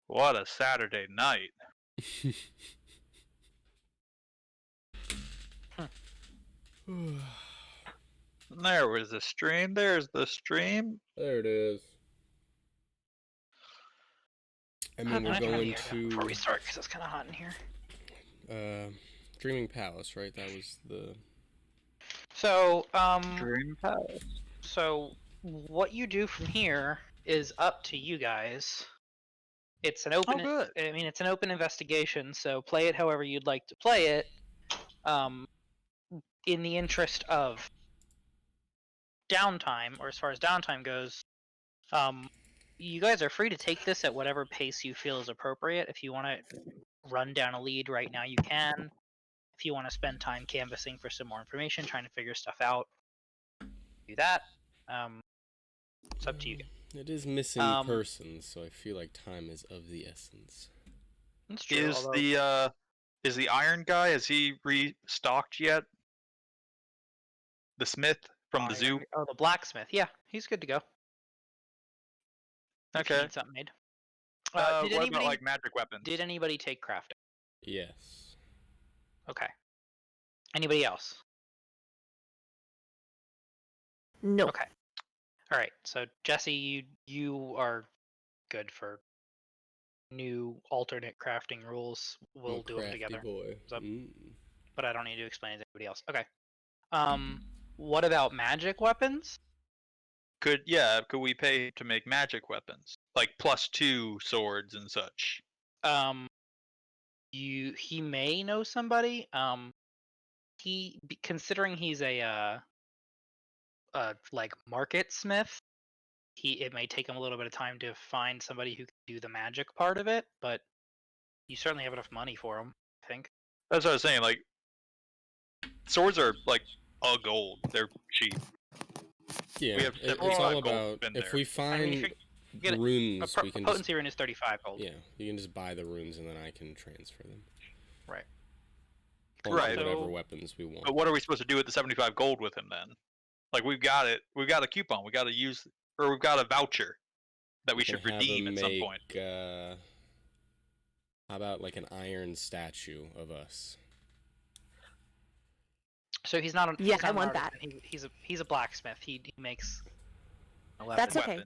What a Saturday night. There was the stream. There's the stream. There it is. I mean, we're going to... Before we start, because it's kind of hot in here. Dreaming Palace, right? That was the... So, Dream Palace. So, what you do from here is up to you guys. It's an open... good. I mean, it's an open investigation, so play it however you'd like to play it. In the interest of downtime, or as far as downtime goes, you guys are free to take this at whatever pace you feel is appropriate. If you want to run down a lead right now, you can. If you want to spend time canvassing for some more information, trying to figure stuff out, do that. It's up to you. It is missing persons, so I feel like time is of the essence. That's true, Is the Iron guy, has he restocked yet? The Smith from the zoo? Oh, the blacksmith. Yeah, he's good to go. If you Okay. need something made. What about like magic weapons? Did anybody take crafting? Yes. Okay. Anybody else? No. Okay. All right. So Jesse, you are good for new alternate crafting rules. We'll do them together. Boy. But I don't need to explain it to anybody else. Okay. What about magic weapons? Could we pay to make magic weapons? Like +2 swords and such. He may know somebody. Considering he's a like market smith, it may take him a little bit of time to find somebody who can do the magic part of it, but you certainly have enough money for him, I think. That's what I was saying, like swords are like a gold. They're cheap. Yeah, We have it's 75 all gold about in if there. we find get runes, we can potency rune is 35 gold. Yeah, you can just buy the runes and then I can transfer them. Right. Right. Whatever weapons we want. But what are we supposed to do with the 75 gold with him then? Like we've got it. We've got a coupon. We got to use, or we've got a voucher that we should can have redeem him at some point. How about like an iron statue of us? So he's not. Yeah, he's not I an want artisan. He's a blacksmith. He makes. That's okay.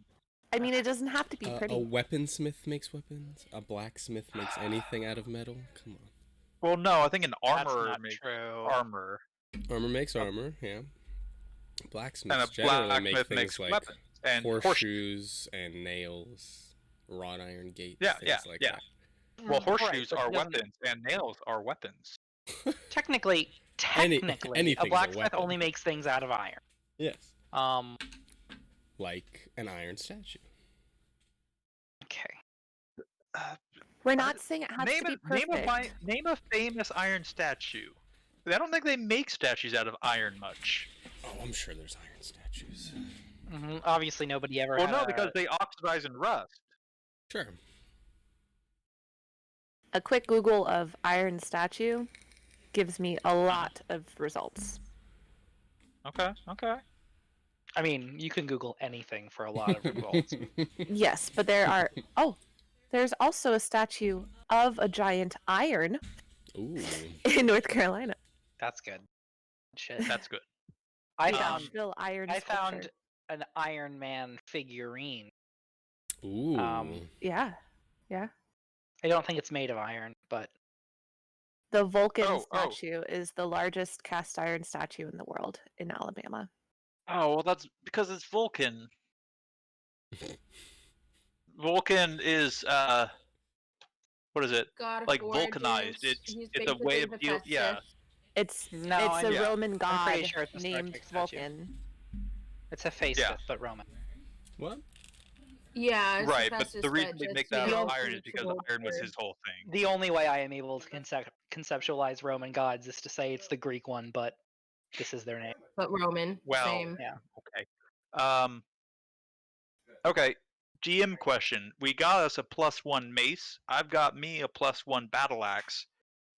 I mean, it doesn't have to be pretty. A weaponsmith makes weapons. A blacksmith makes anything out of metal. Come on. Well, no, I think an armor That's not makes true. armor. Armor makes armor. Yeah. And Blacksmiths a generally blacksmith make things makes like weapons and horseshoes and nails, wrought iron gates. Yeah, things like that. Well, horseshoes Right, but are he doesn't- weapons and nails are weapons. Technically, anything's a a blacksmith weapon. only makes things out of iron. Yes. Like an iron statue. Okay. We're not saying it has to be perfect. Name a famous iron statue. I don't think they make statues out of iron much. Oh, I'm sure there's iron statues. Obviously, nobody ever. Well, no, because they oxidize and rust. Sure. A quick Google of iron statue gives me a lot of results. Okay. I mean, you can Google anything for a lot of results. Yes, but there are... Oh, there's also a statue of a giant iron Ooh. in North Carolina. That's good. Shit. That's good. I Nashville iron I sculpture. found an Iron Man figurine. Ooh. Yeah. I don't think it's made of iron, but The Vulcan statue is the largest cast iron statue in the world in Alabama. Oh, well, that's because it's Vulcan. Vulcan is, what is it? God of Like War, vulcanized. dudes. It's He's a way of basically deal. Yeah. Hephaestus. It's No, a yeah. Roman I'm god pretty sure it's a Star named Trek statue. Vulcan. it's a face but Roman. What? Yeah, it's Right, but Hephaestus, the reason they just make that made out of of iron is because mutual iron was word. his whole thing. The only way I am able to conceptualize Roman gods is to say it's the Greek one, but this is their name. But Roman. Well, Same. Yeah. Okay. Okay. GM question. We got us a +1 mace. I've got me a +1 battle axe.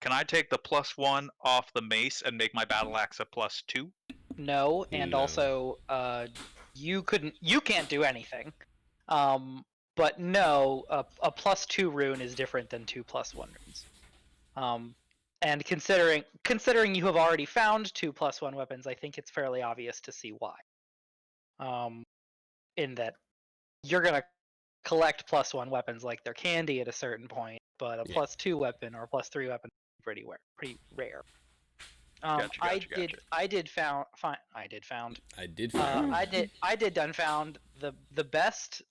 Can I take the +1 off the mace and make my battle axe a +2? No, and No. also, you can't do anything. But no, a +2 rune is different than 2 +1 runes. And considering you have already found 2 +1 weapons, I think it's fairly obvious to see why. In that you're gonna collect +1 weapons like they're candy at a certain point, but a +2 weapon or a +3 weapon is pretty rare. Gotcha. I did found the best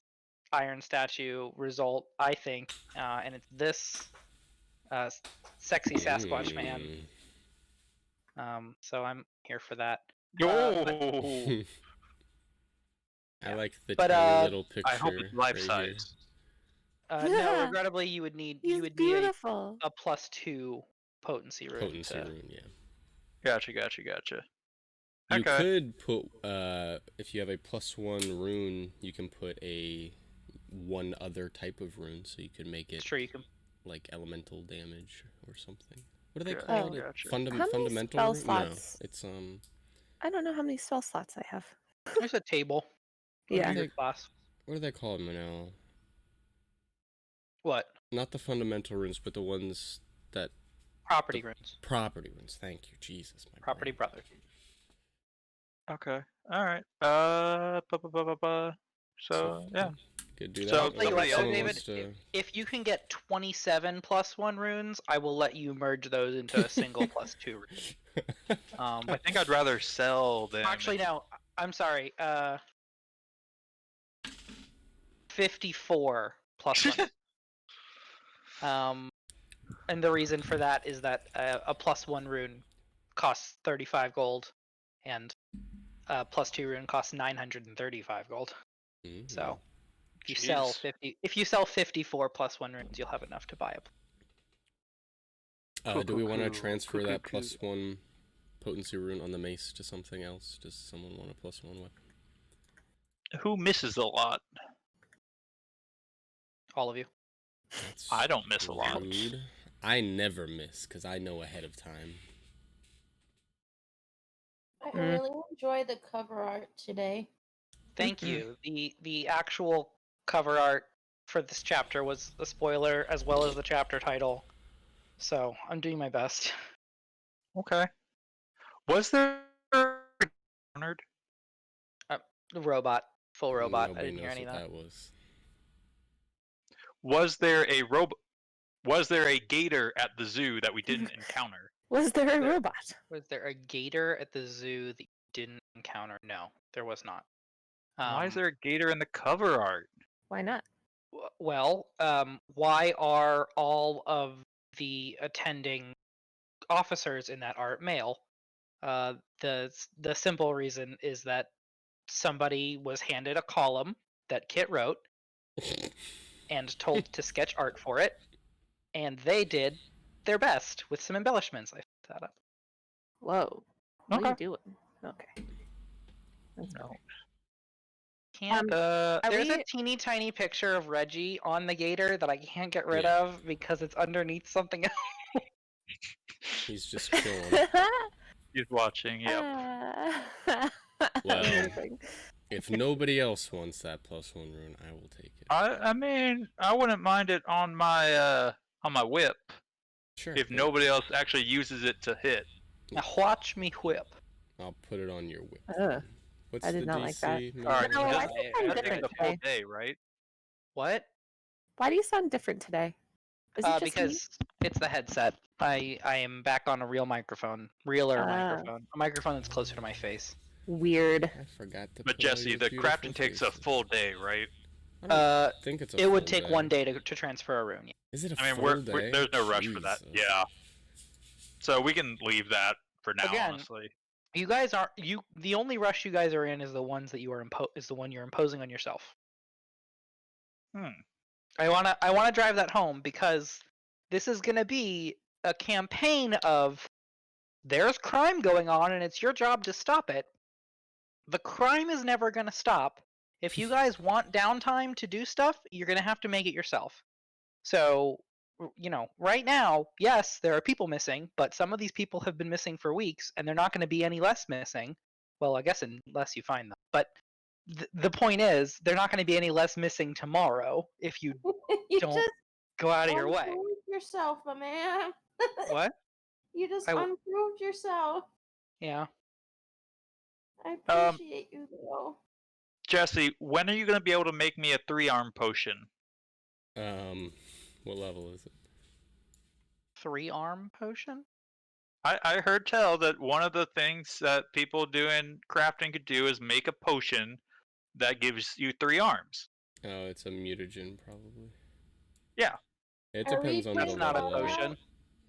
iron statue result, I think, and it's this sexy Sasquatch man. So I'm here for that. Oh, I like the But, tiny little picture. I hope it's life right here. size. No, regrettably, you would need He's beautiful. a +2 potency rune. Potency rune, yeah. Gotcha. You Okay. could put, if you have a +1 rune, you can put one other type of rune, so you could make it Sure, you can. like elemental damage or something. What do they Gotcha, call it? gotcha. How many Fundamental spell rune? slots? No, it's I don't know how many spell slots I have. There's a table. Yeah. Under your class. what do they call them now? What? Not the fundamental runes, but the ones that Property runes. property runes. Thank you, Jesus. My Property brain. brother. Okay. All right. So yeah. Could do that. So Or somebody if else- someone David, wants to- If you can get 27 +1 runes, I will let you merge those into a single +2 rune. I think I'd rather sell them. Actually, no. I'm sorry. 54 +1. And the reason for that is that a +1 rune costs 35 gold, and a +2 rune costs 935 gold. So if you sell Jeez. 54 +1 runes, you'll have enough to buy a. do we want to Cuckoo, transfer that cuckoo. +1 potency rune on the mace to something else? Does someone want a +1 weapon? Who misses a lot? All of you. That's I don't miss a lot. rude. I never miss because I know ahead of time. I really enjoy the cover art today. Thank you. The actual cover art for this chapter was a spoiler as well as the chapter title. So I'm doing my best. Okay. Was there honored? The robot. Full robot. Nobody I didn't hear knows any of what that. that was. Was there a Was there a gator at the zoo that we didn't encounter? Was there a robot? Was there a gator at the zoo that you didn't encounter? No, there was not. Why is there a gator in the cover art? Why not? Well, why are all of the attending officers in that art male? The simple reason is that somebody was handed a column that Kit wrote and told to sketch art for it, and they did their best with some embellishments. I fucked that up. Whoa. What are Okay. you doing? Okay. That's No. Can't. There's we- a teeny tiny picture of Reggie on the gator that I can't get rid of because it's underneath something else. He's just chilling. He's watching. Yep. Well, Amazing. if nobody else wants that +1 rune, I will take it. I mean, I wouldn't mind it on my whip Sure. if yeah. nobody else actually uses it to hit. Now watch me whip. I'll put it on your whip. Ugh. What's I did the not DC? like that. Maybe? All right, No, I just- think I I'm think Take different the full today. day, right? What? Why do you sound different today? Is it just me? Because it's the headset. I am back on a real microphone, realer microphone, a microphone that's closer to my face. Weird. I forgot to. But put all Jesse, your the beautiful crafting takes a faces. full day, right? I don't think it's a It would full take 1 day to transfer a rune. Is it a I mean, full day? there's no rush for that. Jesus. Yeah. So we can leave that for now, Again, honestly. You guys aren't the only rush you guys are in is the ones that you are the one you're imposing on yourself. I wanna drive that home because this is gonna be a campaign of there's crime going on and it's your job to stop it. The crime is never gonna stop. If you guys want downtime to do stuff, you're gonna have to make it yourself. So, right now, yes, there are people missing, but some of these people have been missing for weeks, and they're not going to be any less missing. Well, I guess unless you find them. But the point is, they're not going to be any less missing tomorrow if you You don't just go out of your way. unproved yourself, my man. What? You just I w- unproved yourself. Yeah. I appreciate you, though. Jesse, when are you going to be able to make me a 3-arm potion? What level is it? 3-arm potion? I heard tell that one of the things that people doing crafting could do is make a potion that gives you 3 arms. Oh, it's a mutagen, probably. Yeah. It Are we depends on That's the not a level. potion.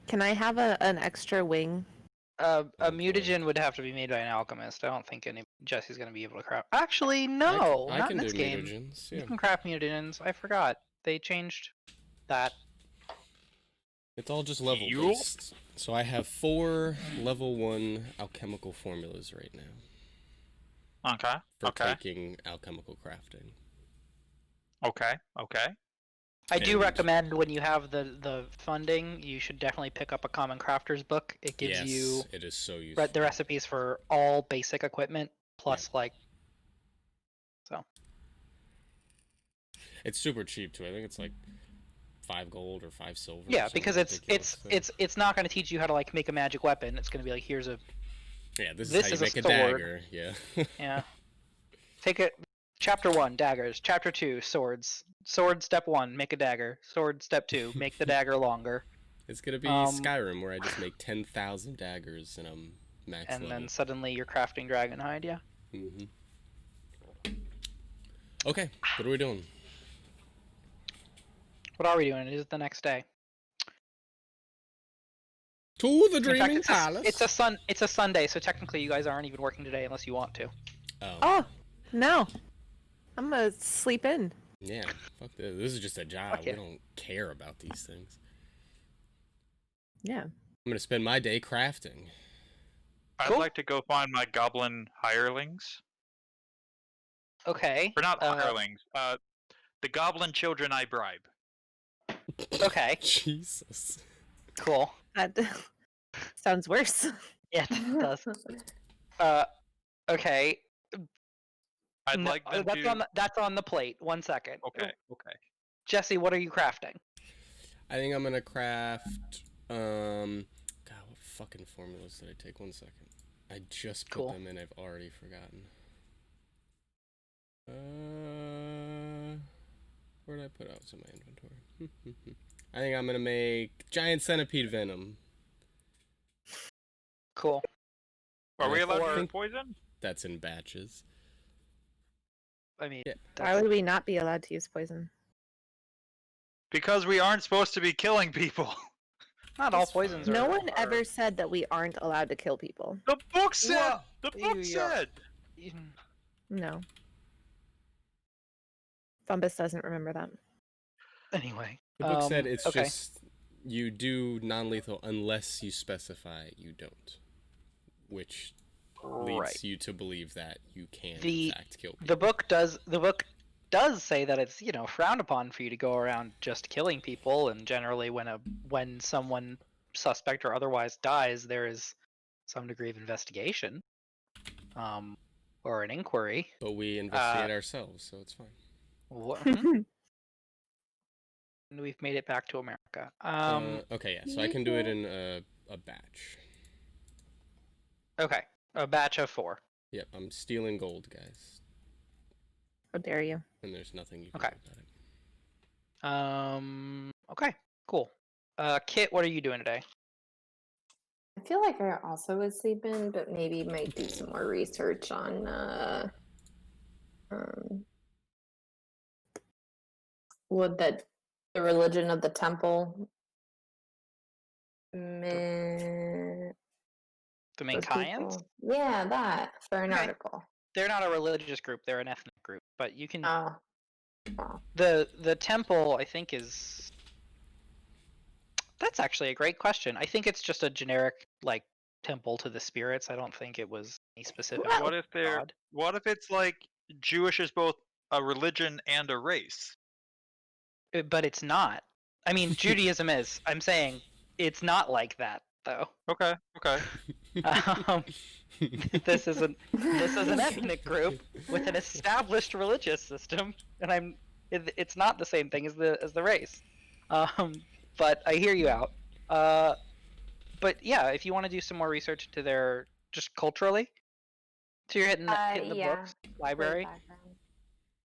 Can I have an extra wing? A boy. mutagen would have to be made by an alchemist. I don't think Jesse's going to be able to craft. Actually, no, I not can in this do game. mutagens. You Yeah. can craft mutagens. I forgot. They changed that. It's all just level You- based. So I have 4 level 1 alchemical formulas right now Okay. for Okay. taking alchemical crafting. Okay. Okay. I do And- recommend when you have the funding, you should definitely pick up a Common Crafter's book. It gives Yes, you it is so useful. the recipes for all basic equipment, plus like. So. It's super cheap too. I think it's like 5 gold or 5 silver. Yeah, something because ridiculous. it's not going to teach you how to like make a magic weapon. It's going to be like, here's a Yeah, this this is is how a you make a sword. dagger. Yeah. yeah. Take it. Chapter 1, daggers. Chapter 2, swords. Sword step 1, make a dagger. Sword step 2, make the dagger longer. It's gonna be Um, Skyrim where I just make 10,000 daggers and I'm max And level. then suddenly you're crafting dragonhide, yeah. Mm-hmm. Okay, what are we doing? What are we doing? It is the next day. To the In Dreaming fact, Palace. it's a Sunday, so technically you guys aren't even working today unless you want to. Oh, Oh, no. I'm gonna sleep in. yeah. Fuck this. This is just a job. Fuck We yeah. don't care about these things. Yeah. I'm gonna spend my day crafting. I'd Cool. like to go find my goblin hirelings. Okay. Or not hirelings. The goblin children I bribe. Okay. Jesus. Cool. That sounds worse. Yeah, it does. Okay. I'd No, like them that's to. that's on the plate. 1 second. Okay. Okay. Jesse, what are you crafting? I think I'm gonna craft. God, what fucking formulas did I take? 1 second. I just put Cool. them in. I've already forgotten. Where did I put? Oh, it's in my inventory. I think I'm gonna make giant centipede venom. Cool. Are we allowed to Or- use poison? That's in batches. I mean, Yeah. Why would we not be allowed to use poison? Because we aren't supposed to be killing people. not all That's fine. poisons No are. one ever said that we aren't allowed to kill people. The book said. Well, the book yeah. said. No. Thumbus doesn't remember that. Anyway. The book said it's okay. just you do non-lethal unless you specify you don't, which leads Right. you to believe that you can The- in fact kill people. The book does say that it's frowned upon for you to go around just killing people, and generally when someone suspect or otherwise dies, there is some degree of investigation, or an inquiry. But we investigate ourselves, so it's fine. And we've made it back to America. Okay, yeah, so I can do it in a batch. Okay, a batch of 4. Yep, I'm stealing gold, guys, How dare you? and there's nothing you can Okay. do about it. Okay, cool. Kit, what are you doing today? I feel like I also would sleep in, but maybe might do some more research on would that the religion of the temple The for Mankayans? people. Yeah, that for an Okay. article. They're not a religious group; they're an ethnic group. But you can Oh. Wow. the temple, I think, is. That's actually a great question. I think it's just a generic like temple to the spirits. I don't think it was any specific. What if they're? God. What if it's like Jewish is both a religion and a race? But it's not. I mean, Judaism is. I'm saying it's not like that though. Okay. Okay. Um, This is an ethnic group with an established religious system, and it's not the same thing as the race. But I hear you out. But yeah, if you want to do some more research into their just culturally, so you're hitting the Yeah. books library. Background.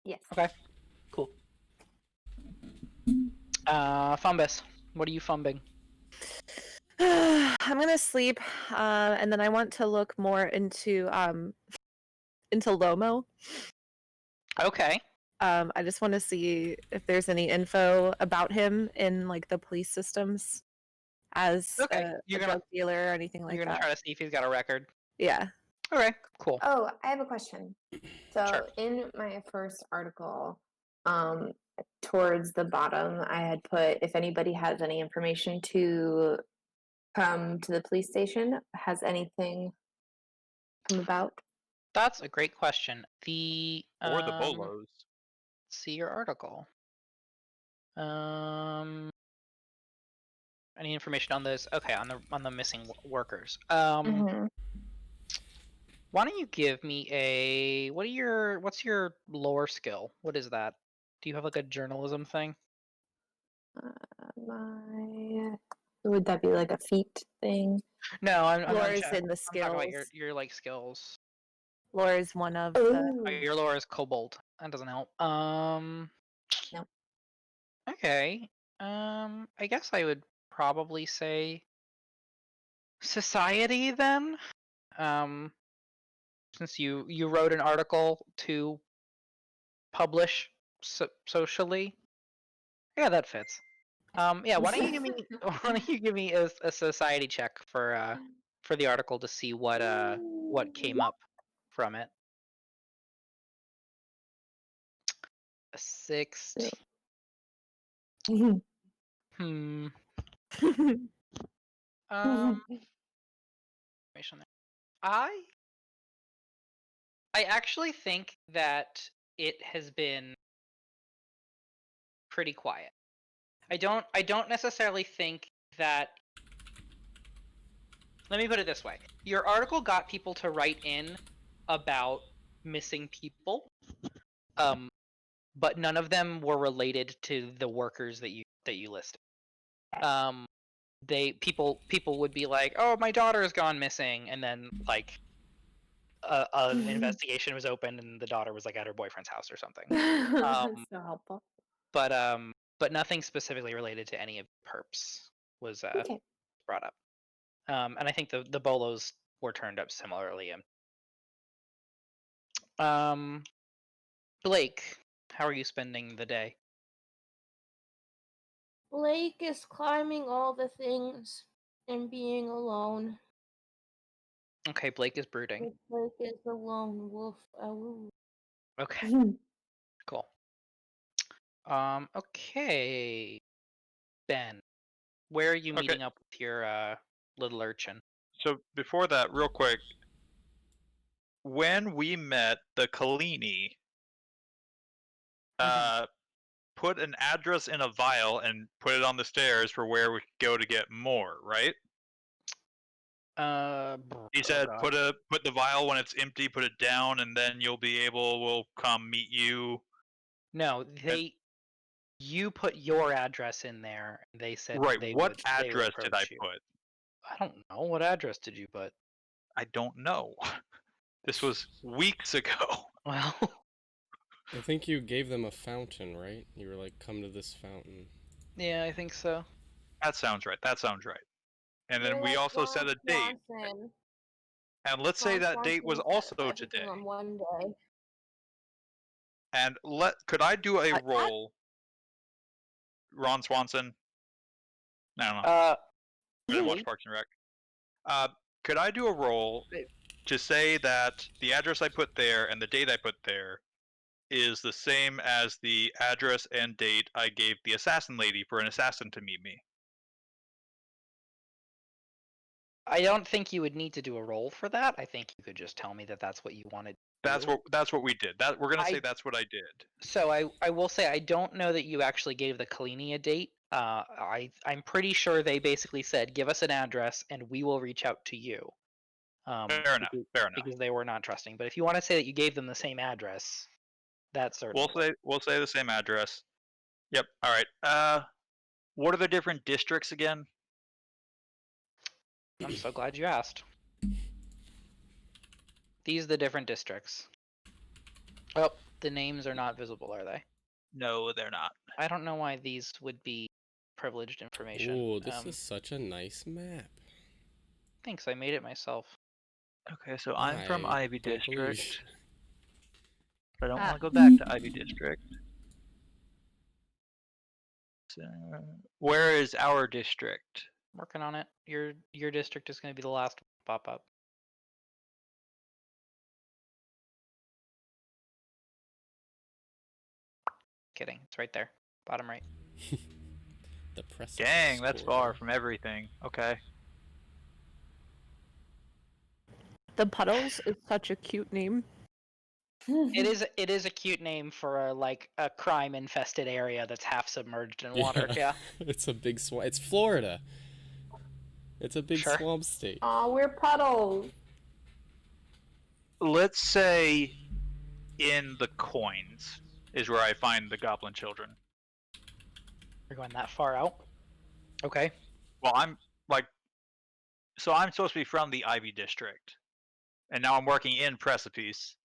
Yes. Okay, cool. Fumbus, what are you fumbing? I'm gonna sleep, and then I want to look more into Lomo. Okay. I just want to see if there's any info about him in like the police systems as Okay, a drug dealer or anything like You're that. gonna try to see if he's got a record. Yeah. Okay, cool. Oh, I have a question. So Sure. in my first article, towards the bottom, I had put if anybody has any information to come to the police station. Has anything come about? That's a great question. Or the bolos. See your article. Any information on this? Okay, on the missing workers. Mhm. Why don't you give me a what's your lore skill? What is that? Do you have like a journalism thing? Would that be like a feat thing? No, I'm Lore not is checking. in the I'm talking about skills. your like skills. Lore is one of the. Ooh. Oh, your lore is kobold. That doesn't help. Nope. Okay. I guess I would probably say society then. Since you wrote an article to publish socially. Yeah, that fits. Yeah, why don't you give me a society check for the article to see what came up from it. 16. Hmm. Information there. I actually think that it has been pretty quiet. I don't necessarily think that. Let me put it this way. Your article got people to write in about missing people. But none of them were related to the workers that you listed. People would be like, "Oh, my daughter has gone missing," and then like an investigation was opened and the daughter was like at her boyfriend's house or something. That's so helpful. But nothing specifically related to any of perps was Okay. brought up. And I think the bolos were turned up similarly. Blake, how are you spending the day? Blake is climbing all the things and being alone. Okay, Blake is brooding. Blake is the lone wolf. Okay, cool. Okay, Ben, where are you meeting up with your little urchin? So before that, real quick, when we met the Kalini, put an address in a vial and put it on the stairs for where we could go to get more, right? He said, put the vial when it's empty, put it down, and then we'll come meet you. No, you put your address in there. They said right. What would address did I you. put? I don't know. What address did you put? I don't know. This was weeks ago. Well, I think you gave them a fountain, right? You were like, come to this fountain. yeah, I think so. That sounds right. And then we also set a date. And let's say that date was also today. On one day. And could I do a roll? Ron Swanson? I don't know. I didn't watch Parks and Rec. Could I do a roll to say that the address I put there and the date I put there is the same as the address and date I gave the assassin lady for an assassin to meet me? I don't think you would need to do a roll for that. I think you could just tell me that that's what you wanted. That's what we did. We're gonna say that's what I did. So I will say I don't know that you actually gave the Kalini a date. I'm pretty sure they basically said, give us an address and we will reach out to you. Fair enough. Fair enough. Because they were not trusting. But if you want to say that you gave them the same address, that's certainly. We'll say the same address. Yep. All right. What are the different districts again? I'm so glad you asked. These are the different districts. Oh, the names are not visible, are they? No, they're not. I don't know why these would be privileged information. Ooh, this is such a nice map. Thanks, I made it myself. Okay, so I'm from I Ivy don't believe District. But I don't Ah. want to go back to Ivy District. So, where is our district? Working on it. Your district is going to be the last to pop up. Kidding. It's right there. Bottom right. The press. Dang, that's far from everything. Okay. The Puddles is such a cute name. It is a cute name for a crime infested area that's half submerged in water. Yeah. It's a big swamp. It's Florida. It's a big Sure. swamp state. Aw, we're puddles. Let's say in the coins is where I find the goblin children. You're going that far out. Okay. Well, I'm supposed to be from the Ivy District, and now I'm working in Precipice,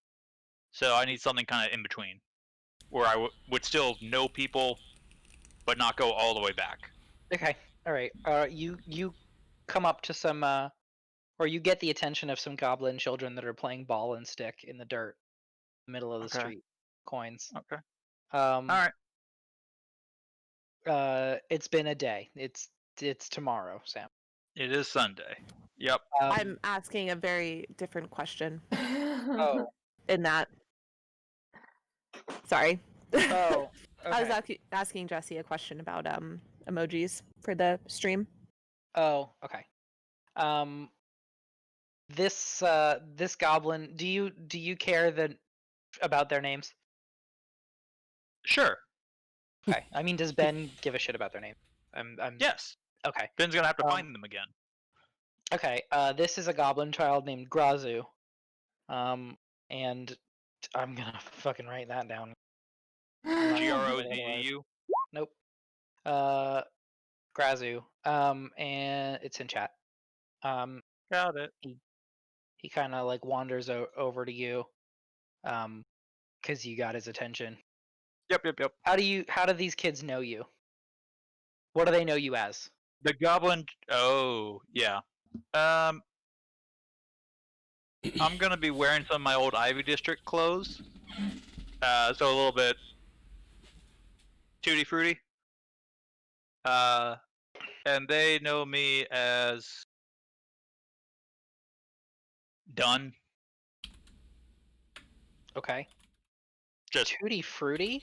so I need something kind of in between, where I would still know people, but not go all the way back. Okay. All right. You come up to some or you get the attention of some goblin children that are playing ball and stick in the dirt, middle of the Okay. street. Coins. Okay. All right. It's been a day. It's tomorrow, Sam. It is Sunday. Yep. I'm asking a very different question Oh. in that. Sorry. Oh. I was Okay. asking Jesse a question about emojis for the stream. Oh. Okay. This goblin. Do you care about their names? Sure. Okay. I mean, does Ben give a shit about their name? I'm Yes. Okay. Ben's gonna have to find them again. Okay. This is a goblin child named Grazu. And I'm gonna fucking write that down. Grozeu. Nope. Grazu. And it's in chat. Got it. He kind of like wanders over to you, because you got his attention. Yep. How do these kids know you? What do they know you as? The goblin. Oh, yeah. I'm gonna be wearing some of my old Ivy District clothes. So a little bit tutti fruity. And they know me as Done. Okay. Just Tutti Frutti?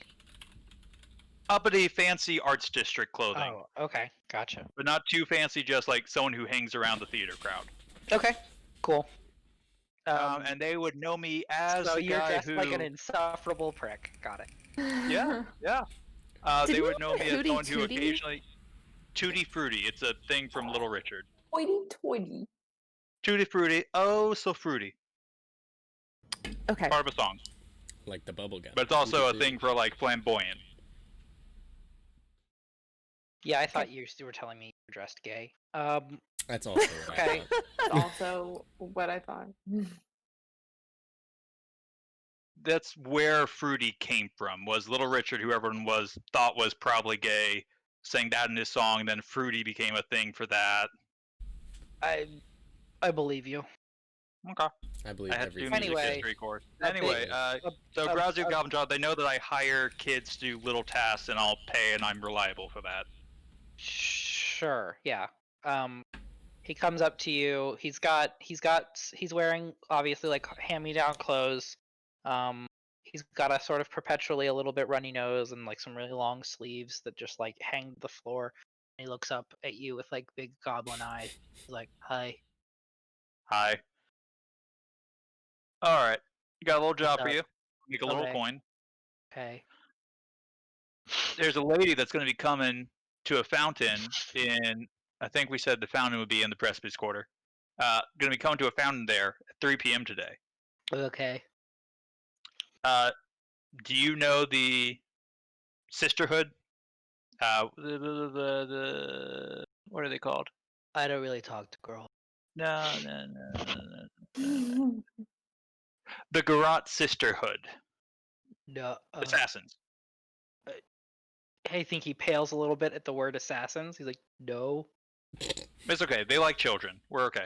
uppity, fancy arts district clothing, Oh, okay. Gotcha. but not too fancy. Just like someone who hangs around the theater crowd. Okay. Cool. And they would know me as so the you're guy dressed who. like an insufferable prick. Got it. Yeah. Did They we would know me as Hootie someone who Tootie? occasionally. Tutti Frutti. It's a thing from Little Richard. Hoity-toity. Tutti Frutti. Oh, so fruity. Okay. Part of a song. Like the bubble gum. But it's also a Tutti thing for like flamboyant. Yeah, I thought you were telling me you were dressed gay. That's also what I Okay. thought. That's also what I thought. That's where Fruity came from. Was Little Richard, who everyone thought was probably gay, sang that in his song. Then Fruity became a thing for that. I believe you. Okay. I believe I had to do everything. music Anyway, history course. a Anyway, big- so a- Grazu a- Goblin Child, they know that I hire kids to do little tasks and I'll pay, and I'm reliable for that. Sure. Yeah. He comes up to you. He's wearing obviously like hand-me-down clothes. He's got a sort of perpetually a little bit runny nose and like some really long sleeves that just like hang to the floor. He looks up at you with like big goblin eyes. He's like, "Hi." Hi. All right, you got a little job for up? you. Make a little Okay. coin. Okay. There's a lady that's going to be coming to a fountain in. I think we said the fountain would be in the Precipice Quarter. Going to be coming to a fountain there at 3 p.m. today. Okay. Do you know the Sisterhood? What are they called? I don't really talk to girls. No. The Garrote Sisterhood. No. Assassins. I think he pales a little bit at the word assassins. He's like, no. It's okay. They like children. We're okay.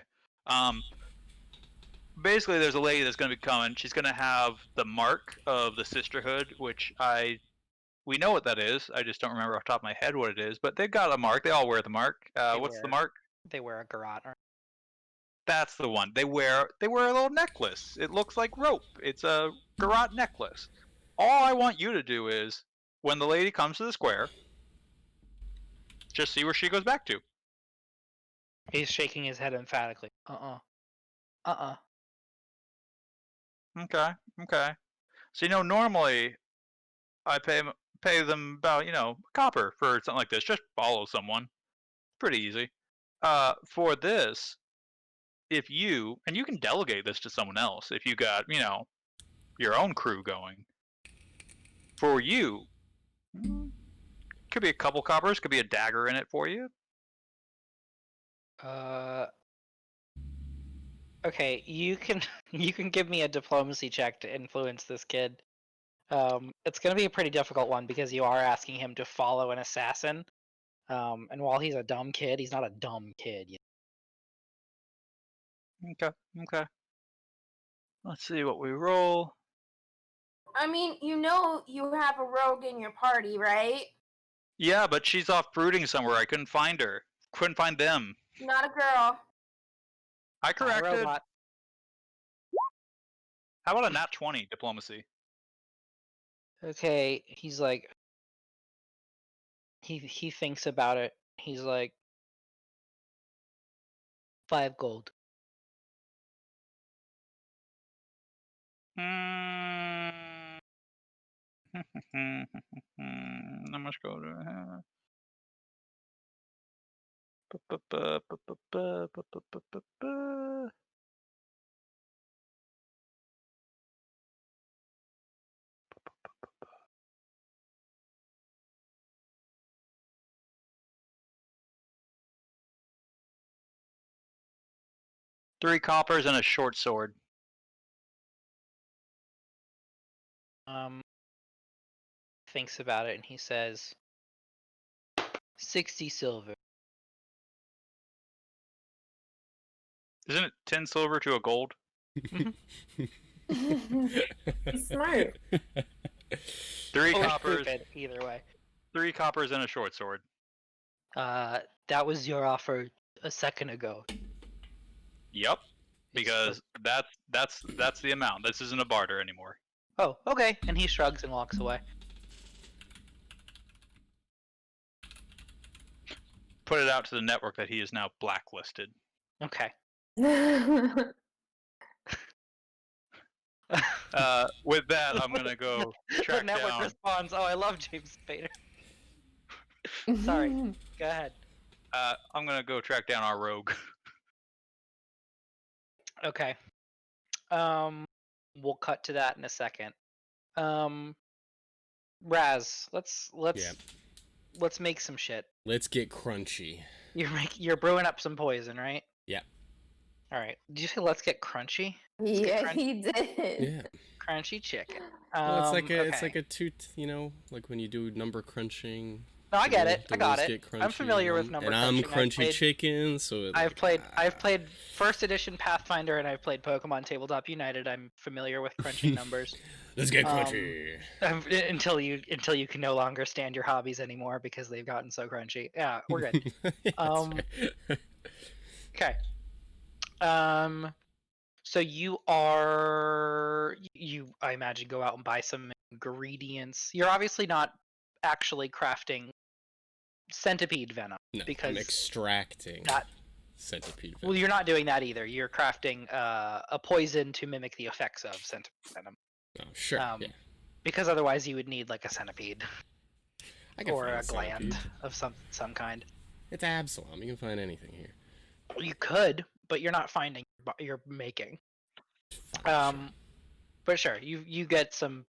Basically, there's a lady that's going to be coming. She's going to have the mark of the Sisterhood, which we know what that is. I just don't remember off the top of my head what it is. But they've got a mark. They all wear the mark. What's the mark? They wear a garrote. That's the one. They wear a little necklace. It looks like rope. It's a garrote necklace. All I want you to do is, when the lady comes to the square, just see where she goes back to. He's shaking his head emphatically. Okay. So normally I pay them about a copper for something like this. Just follow someone. Pretty easy. For this, if you can delegate this to someone else if you got your own crew going. For you, could be a couple coppers. Could be a dagger in it for you. Okay, you can give me a diplomacy check to influence this kid. It's going to be a pretty difficult one because you are asking him to follow an assassin. And while he's a dumb kid, he's not a dumb kid. Okay. Let's see what we roll. I mean, you have a rogue in your party, right? Yeah, but she's off brooding somewhere. I couldn't find her. Couldn't find them. Not a girl. I corrected. Robot. How about a nat 20 diplomacy? Okay, he's like, he thinks about it. He's like, 5 gold. How much gold do I have? 3 coppers and a short sword. Thinks about it and he says, 60 silver. Isn't it 10 silver to a gold? He's smart. 3 Or coppers. stupid, either way. 3 coppers and a short sword. That was your offer a second ago. Yep. Because that's the amount. This isn't a barter anymore. Oh, okay. And he shrugs and walks away. Put it out to the network that he is now blacklisted. Okay. With that, I'm gonna go The track network down. responds, oh, I love James Spader. Sorry. Go ahead. I'm gonna go track down our rogue. Okay. We'll cut to that in a second. Raz, let's make some shit. Let's get crunchy. You're brewing up some poison, right? Yeah. All right. Did you say let's get crunchy? Yeah, he did. Yeah. Crunchy chicken. Well, it's like okay. it's like a tooth, like when you do number crunching. No, I get it. The I got rolls it. get I'm crunchy, familiar with number and crunching. I'm crunchy chicken, so I've played first edition Pathfinder and I've played Pokemon Tabletop United. I'm familiar with crunching numbers. Let's get crunchy. Until you can no longer stand your hobbies anymore because they've gotten so crunchy. Yeah, we're good. Okay. So I imagine go out and buy some ingredients. You're obviously not actually crafting centipede venom. No, because I'm extracting centipede venom. Well, you're not doing that either. You're crafting a poison to mimic the effects of centipede venom. Oh, sure. Yeah. Because otherwise you would need like a centipede or a gland centipede. of some kind. It's Absalom. You can find anything here. You could, but you're not finding. You're making. Fine, But sure, you get some.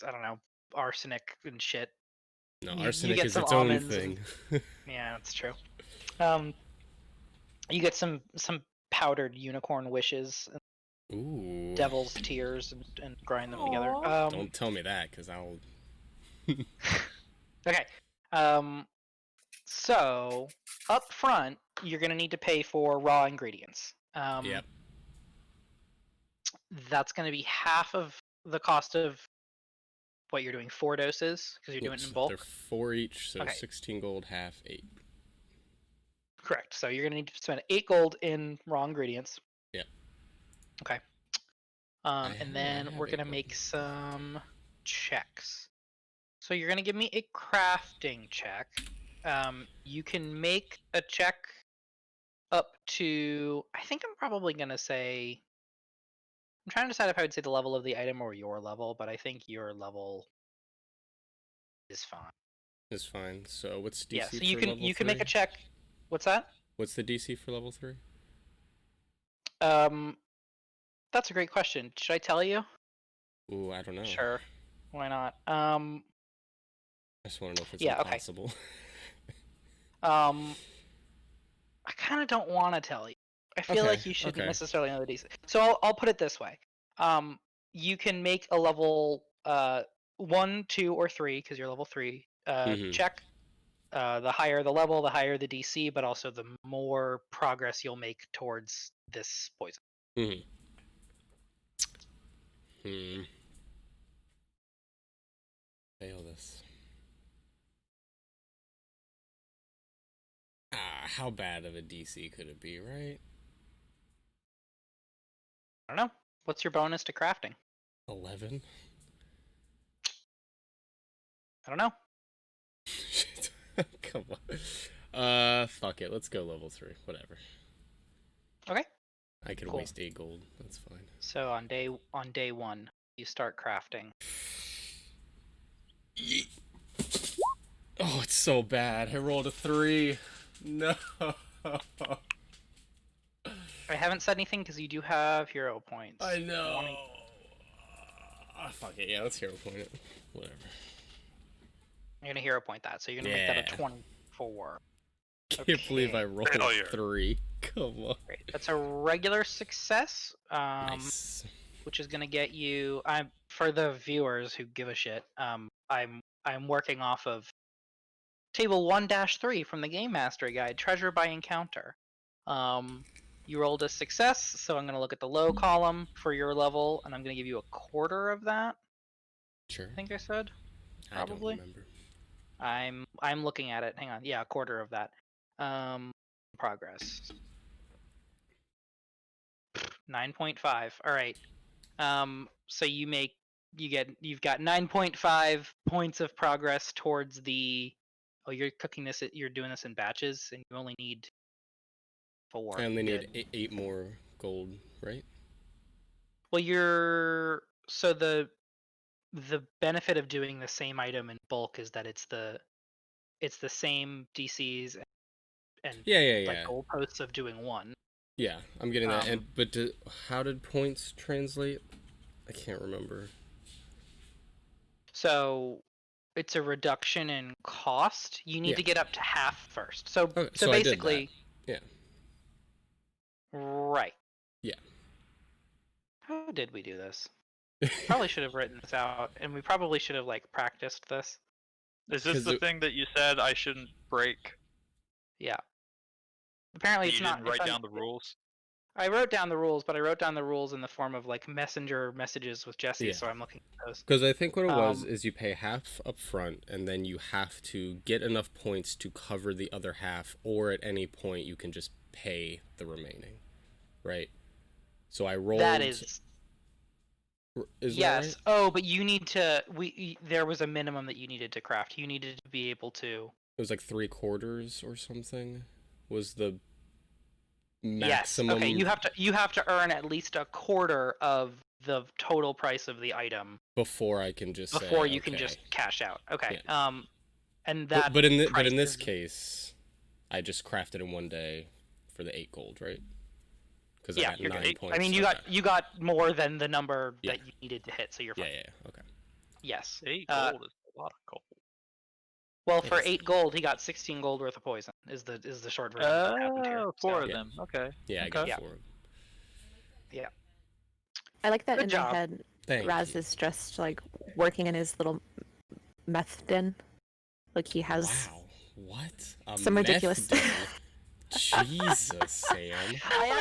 I don't know, arsenic and shit. No, You arsenic get is some its own almonds thing. Yeah, that's true. You get some powdered unicorn wishes, and Ooh. devil's tears, and grind them together. Aw. Don't tell me that, because I'll... Okay. So up front, you're gonna need to pay for raw ingredients. Yep. That's gonna be half of the cost of what you're doing. 4 doses because you're doing it in bulk. They're 4 each, so Okay. 16 gold, half 8. Correct. So you're gonna need to spend 8 gold in raw ingredients. Yep. Okay. And then we're gonna make some checks. So you're gonna give me a crafting check. You can make a check up to. I think I'm probably gonna say. I'm trying to decide if I would say the level of the item or your level, but I think your level is fine. Is fine. So what's DC Yeah. So for you can level 3? can make a check. What's that? What's the DC for level 3? That's a great question. Should I tell you? Ooh, I don't know. Sure. Why not? I just want to know if it's Yeah, okay. impossible. I kind of don't want to tell you. I feel Okay, like you shouldn't okay. necessarily know the DC. So I'll put it this way. You can make a level 1, 2, or 3 because you're level 3 check. The higher the level, the higher the DC, but also the more progress you'll make towards this poison. Fail this. How bad of a DC could it be, right? I don't know. What's your bonus to crafting? 11? I don't know. Shit. Come on. Fuck it. Let's go level 3. Whatever. Okay. I could Cool. waste 8 gold. That's fine. So on day 1, you start crafting. Yeet. Oh, it's so bad. I rolled a 3. No. I haven't said anything because you do have hero points. I know. Fuck it. Yeah, let's hero point it. Whatever. You're gonna hero point that, so you're gonna make that a 24. Can't believe I rolled Hell a yeah. 3. Come on. Great. That's a regular success. Nice. Which is gonna get you. For the viewers who give a shit. I'm working off of table 1-3 from the Game Mastery Guide, Treasure by Encounter. You rolled a success, so I'm gonna look at the low column for your level, and I'm gonna give you a quarter of that. Sure. I think I said. Probably. I don't remember. I'm looking at it. Hang on. Yeah, a quarter of that. Progress. 9.5. All right. So you've got 9.5 points of progress towards the. Oh, you're cooking this. You're doing this in batches, and you only need 4. I only need 8 more gold, right? Well, so the benefit of doing the same item in bulk is that it's the same DCs and Yeah. goalposts of doing 1. Yeah, I'm getting that. But how did points translate? I can't remember. So it's a reduction in cost. You need to get up to half first. So Okay, so I did basically, that. Yeah. Right. Yeah. How did we do this? Probably should have written this out, and we probably should have practiced this. Is this the thing that you said I shouldn't break? Yeah. Apparently, You it's not. didn't write down the rules. I wrote down the rules, but I wrote down the rules in the form of messenger messages with Jesse, so I'm looking at those. Because I think what it was is you pay half up front, and then you have to get enough points to cover the other half, or at any point you can just pay the remaining, right? So I rolled. That is. Yes. That right? Oh, but you need to. There was a minimum that you needed to craft. You needed to be able to. It was like 3/4 or something. Was the maximum? Yes. Okay. You have to earn at least a quarter of the total price of the item before I can just before say, you can just cash out. Okay. Yeah. And that. But in this case, I just crafted in 1 day for the 8 gold, right? Because Yeah, I got you're 9 good. points. I mean, okay. you got more than the number Yeah. that you needed to hit, so you're Yeah, fine. yeah, okay. Yes. 8 gold is a lot of gold. Well, It for is. 8 gold, he got 16 gold worth of poison. Is the short version of what happened here. Oh, 4 So, of Yeah. them. Okay. Yeah, I Okay. got Yeah. 4 of them. yeah. I like that Good in job. my head. Thank Raz you. is just like working in his little meth den. Like he has Wow. What? A some meth ridiculous. den. Jesus, Sam. I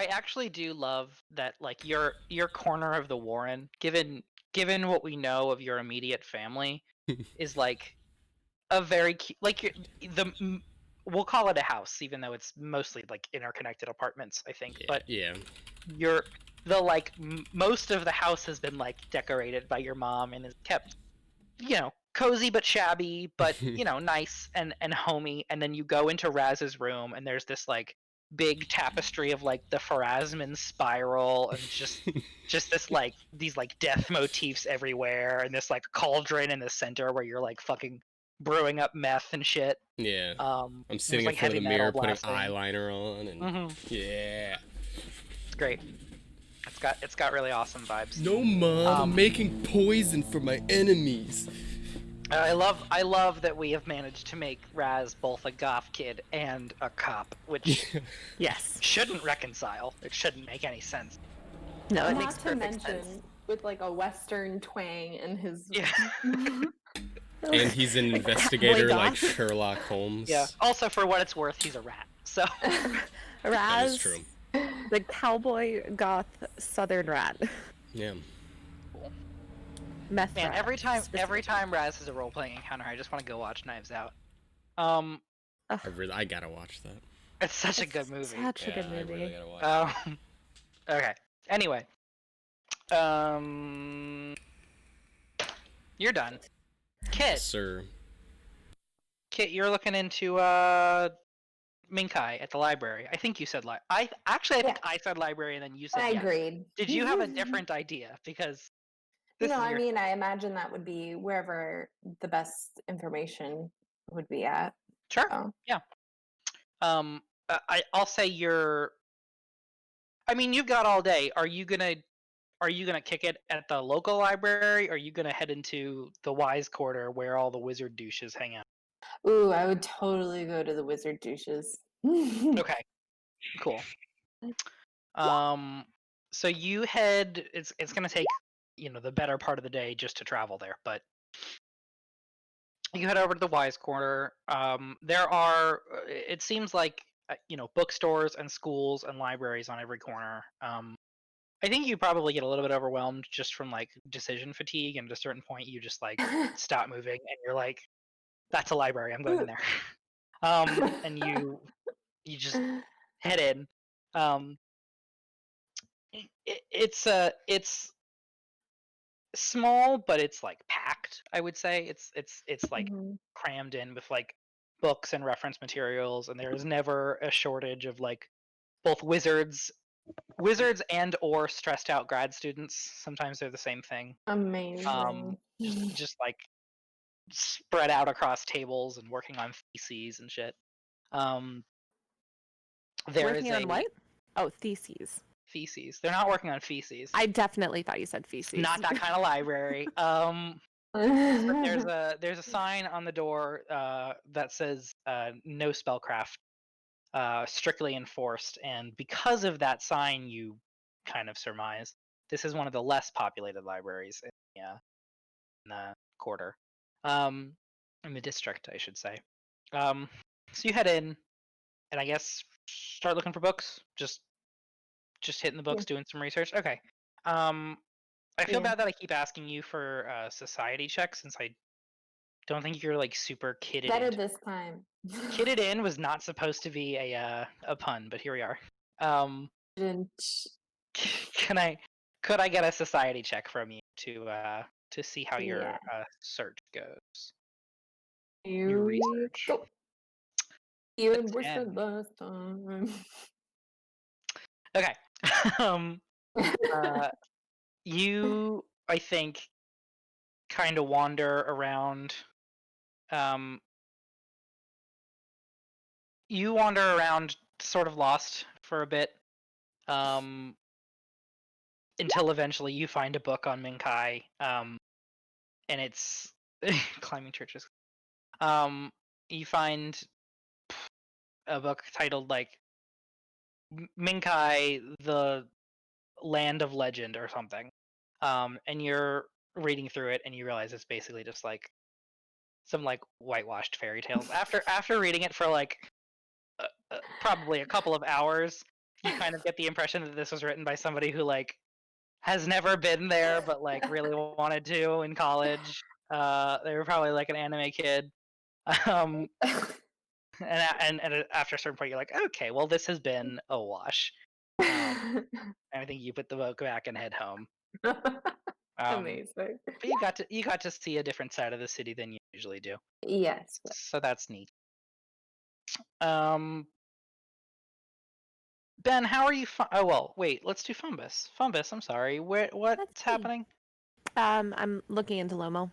actually do love that, like, your corner of the Warren, given what we know of your immediate family, is like a very we'll call it a house, even though it's mostly like interconnected apartments, I think. Yeah, But yeah. most of the house has been like decorated by your mom and is kept, cozy but shabby, but nice and homey. And then you go into Raz's room and there's this like big tapestry of like the Pharasman spiral and just this like these like death motifs everywhere and this like cauldron in the center where you're like fucking brewing up meth and shit. Yeah. I'm I'm sitting in front of the mirror putting eyeliner on and yeah. It's great. It's got really awesome vibes. No, Mom, I'm making poison for my enemies. I love that we have managed to make Raz both a goth kid and a cop, which Yes. shouldn't reconcile. It shouldn't make any sense. No, it Not makes to perfect mention sense. with like a Western twang in his. Yeah. And he's an investigator Boy like goth. Sherlock Holmes. Yeah. Also, for what it's worth, he's a rat. So. That Raz, is true. the cowboy goth southern rat. Yeah. Meth Man, rat, every specifically. time Raz has a role playing encounter, I just want to go watch Knives Out. I gotta watch that. It's such a It's good movie. Such a good I movie. really gotta watch that. Okay. Anyway. You're done. Kit, Sir. you're looking into Minkai at the library. I think you said I think I said library and then you said I yes. agreed. Did you have a different idea? Because this No, is I your... mean, I imagine that would be wherever the best information would be at. Sure. So. Yeah. I'll say you're... I mean, you've got all day. Are you gonna kick it at the local library? Or are you gonna head into the Wise Quarter where all the wizard douches hang out? Ooh, I would totally go to the wizard douches. Okay. Cool. So you head. It's gonna take the better part of the day just to travel there, but you head over to the Wise Corner. There are. It seems like bookstores and schools and libraries on every corner. I think you probably get a little bit overwhelmed just from like decision fatigue, and at a certain point you just like stop moving and you're like, "That's a library. I'm going in there." And you just head in. It's small, but it's like packed. I would say it's like Mhm. crammed in with like books and reference materials, and there's never a shortage of like both wizards and or stressed out grad students. Sometimes they're the same thing. Amazing. Just like spread out across tables and working on theses and shit. There Working is on a what? Oh, theses. feces. They're not working on feces. I definitely thought you said feces. Not that kind of library. But there's a sign on the door that says no spellcraft, strictly enforced, and because of that sign, you kind of surmise this is one of the less populated libraries in the quarter, in the district, I should say. So you head in, and I guess start looking for books. Just hitting the books, doing some research. Okay. I feel bad that I keep asking you for society checks since I don't think you're like super kitted Better in. this time. Kitted in was not supposed to be a pun, but here we are. Could I get a society check from you to see how your search goes? Your research. Go. Even worse 10. than last time. Okay. You, I think, kind of wander around. you wander around, sort of lost for a bit, until eventually you find a book on Minkai, and it's climbing churches. You find a book titled like Minkai, the Land of Legend or something, and you're reading through it, and you realize it's basically just like some like whitewashed fairy tales. After reading it for like probably a couple of hours, you kind of get the impression that this was written by somebody who like has never been there but like really wanted to in college. They were probably like an anime kid. And after a certain point, you're like, okay, well, this has been a wash. And I think you put the book back and head home. Amazing. But you got to see a different side of the city than you usually do. Yes. So that's neat. Ben, how are you? Oh well, wait. Let's do Fumbus. Fumbus, I'm sorry. What's Let's see. happening? I'm looking into Lomo.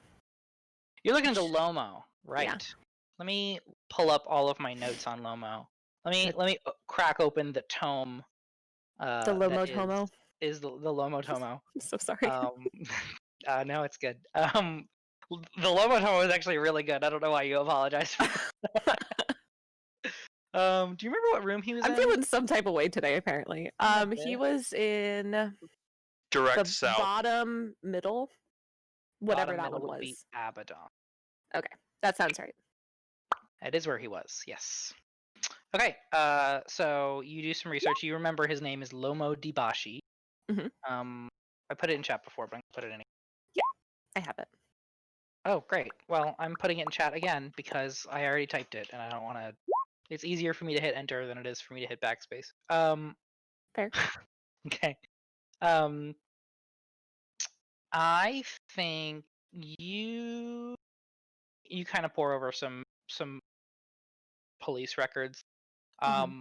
You're looking into Lomo, right? Yeah. Let me pull up all of my notes on Lomo. Let me crack open the tome. The Lomo Tomo. Is the Lomo Tomo. I'm so sorry. No, it's good. The Lomo Tomo is actually really good. I don't know why you apologize. Do you remember what room he was in? I'm feeling some type of way today, apparently. He was in Direct the south. bottom middle, whatever Bottom that middle one would be was. Abaddon. Okay, that sounds right. That is where he was. Yes. Okay. So you do some research. You remember his name is Lomo Dibashi. Mhm. I put it in chat before, but I'm gonna put it in. I have it. Oh, great. Well, I'm putting it in chat again because I already typed it, and I don't want to. It's easier for me to hit enter than it is for me to hit backspace. Fair. Okay. I think you kind of pour over some police records. Mhm.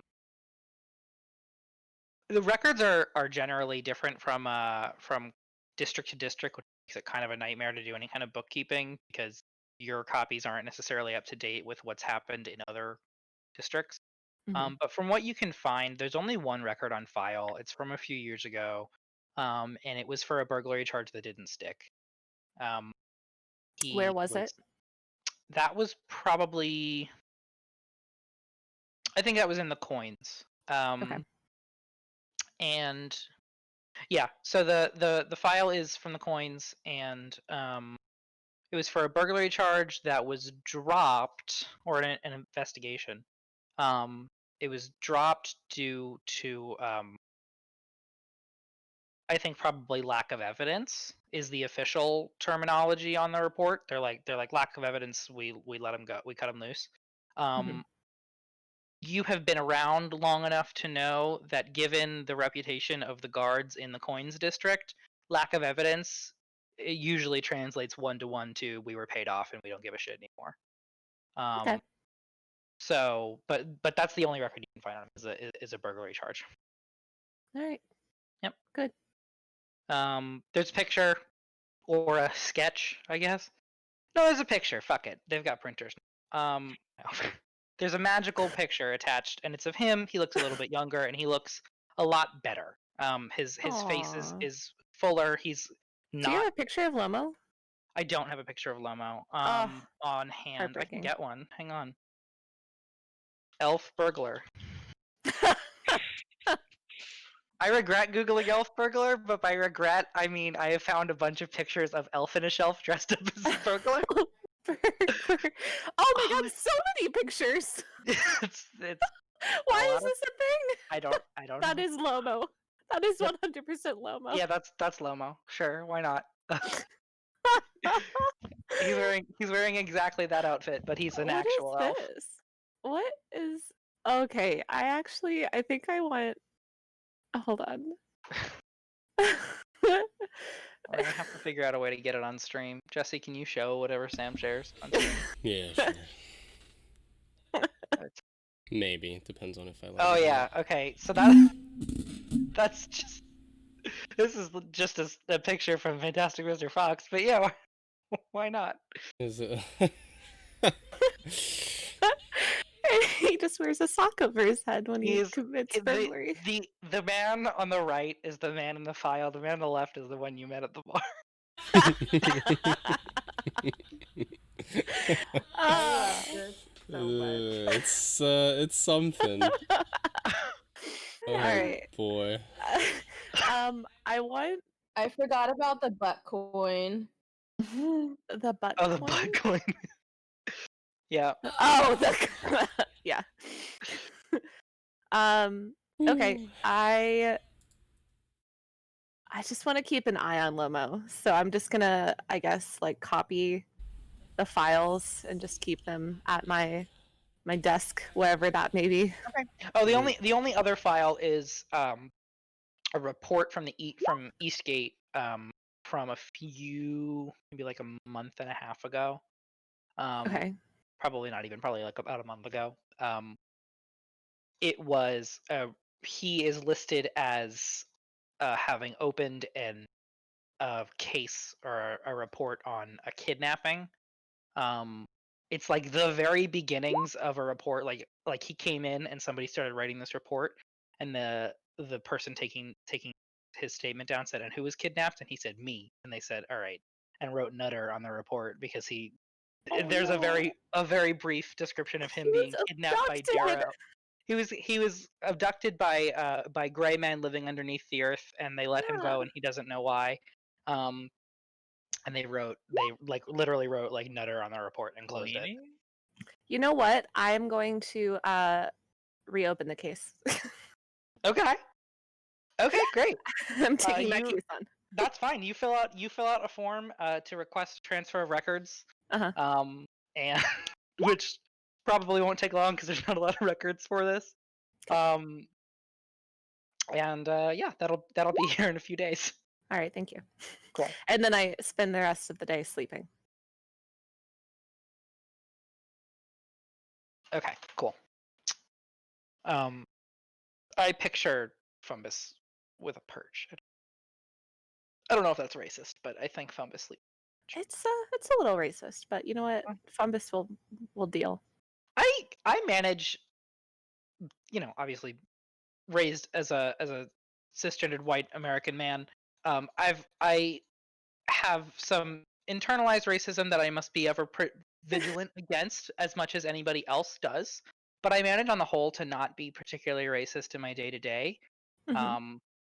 The records are generally different from district to district, which makes it kind of a nightmare to do any kind of bookkeeping because your copies aren't necessarily up to date with what's happened in other districts. Mhm. But from what you can find, there's only one record on file. It's from a few years ago, and it was for a burglary charge that didn't stick. Where was it? That was probably, I think that was in the coins. Okay. And yeah, so the file is from the coins, and it was for a burglary charge that was dropped, or an investigation. It was dropped due to I think probably lack of evidence is the official terminology on the report. They're like lack of evidence. We let him go. We cut him loose. Mhm. You have been around long enough to know that given the reputation of the guards in the coins district, lack of evidence it usually translates 1-to-1 to we were paid off and we don't give a shit anymore. Okay. So, but that's the only record you can find on him is a burglary charge. All right. Yep. Good. There's a picture or a sketch, I guess. No, there's a picture. Fuck it. They've got printers. No. There's a magical picture attached, and it's of him. He looks a little bit younger, and he looks a lot better. His face Aw. is fuller. He's Do you not. have a picture of Lomo? I don't have a picture of Lomo Ugh, on hand. I can heartbreaking. get one. Hang on. Elf burglar. I regret googling elf burglar, but by regret I mean I have found a bunch of pictures of elf in a shelf dressed up as a burglar. Burglar. Oh my god, so many pictures. it's Why lot is this a thing? I don't That know. is Lomo. That is Yep. 100% Lomo. Yeah, that's Lomo. Sure, why not? He's wearing exactly that outfit, but he's an What actual is elf. this? What is okay? I think I want. Hold on. We're gonna have to figure out a way to get it on stream. Jesse, can you show whatever Sam shares on stream? Yeah, sure. Maybe. It depends on if I like Oh it or yeah, not. okay. So that's just this is just a picture from Fantastic Mr. Fox, but yeah, why not? Is it? I just wears a sock over his head when he He's- commits the, burglary. the man on the right is the man in the file. The man on the left is the one you met at the bar. Ah. It's something. Oh, Alright. boy. I want I forgot about the butt coin. the butt Oh, the coin. butt coin. Yeah. Oh, the yeah. Okay. I just want to keep an eye on Lomo, so I'm just gonna, I guess, like copy the files and just keep them at my desk, wherever that may be. Oh, the only other file is a report from from Eastgate from a few, maybe like a month and a half ago. Okay. Probably not even, probably like about a month ago. It was he is listed as having opened a case or a report on a kidnapping. It's like the very beginnings of a report. Like he came in and somebody started writing this report, and the person taking his statement down said, "And who was kidnapped?" And he said, "Me." And they said, "All right," and wrote Nutter on the report because he. There's a very brief description of him He was being kidnapped by abducted! Darrow. He was abducted by gray men living underneath the earth, and they let him go, and he doesn't know why. And they like literally wrote like Nutter on the report and closed it. You know what? I'm going to reopen the case. Okay. Okay, great. I'm taking that case on. That's fine. You fill out a form to request transfer of records. Uh-huh. And which probably won't take long because there's not a lot of records for this. And yeah, that'll be here in a few days. All right, thank you. Cool. And then I spend the rest of the day sleeping. Okay, cool. I picture Fumbus with a perch. I don't know if that's racist, but I think Fumbus sleeps. It's a little racist, but you know what? Fumbus will deal. I manage, obviously raised as a cisgendered white American man. I have some internalized racism that I must be ever vigilant against as much as anybody else does. But I manage on the whole to not be particularly racist in my day-to-day,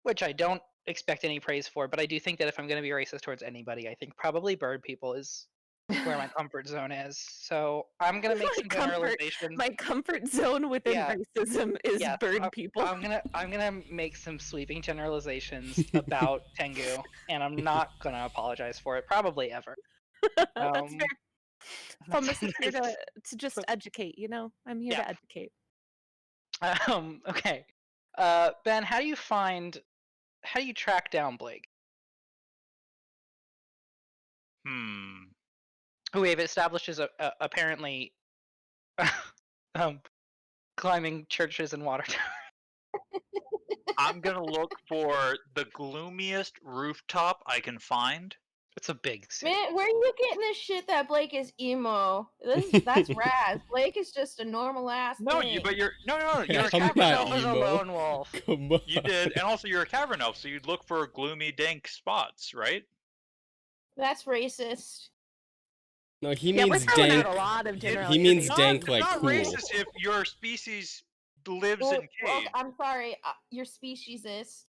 which I don't expect any praise for. But I do think that if I'm going to be racist towards anybody, I think probably bird people is where my comfort zone is. So I'm going to make some generalizations. My comfort zone within racism is bird people. I'm gonna make some sweeping generalizations about Tengu, and I'm not gonna apologize for it, probably ever. That's fair. Fumbus is here to just educate, I'm here to educate. Okay. Ben, how do you track down Blake? Who we've established is apparently climbing churches and water towers. I'm gonna look for the gloomiest rooftop I can find. It's a big city. Man, where are you getting this shit that Blake is emo? That's Raz. Blake is just a normal ass thing. No, you're a I'm cavern not elf. Is a emo. lone wolf. Come on. You did, and also you're a cavern elf, so you'd look for gloomy, dank spots, right? That's racist. No, he We're means throwing dank. out a lot of He means generalizations. dank like not cool. racist if your species lives in caves. I'm sorry, your species is.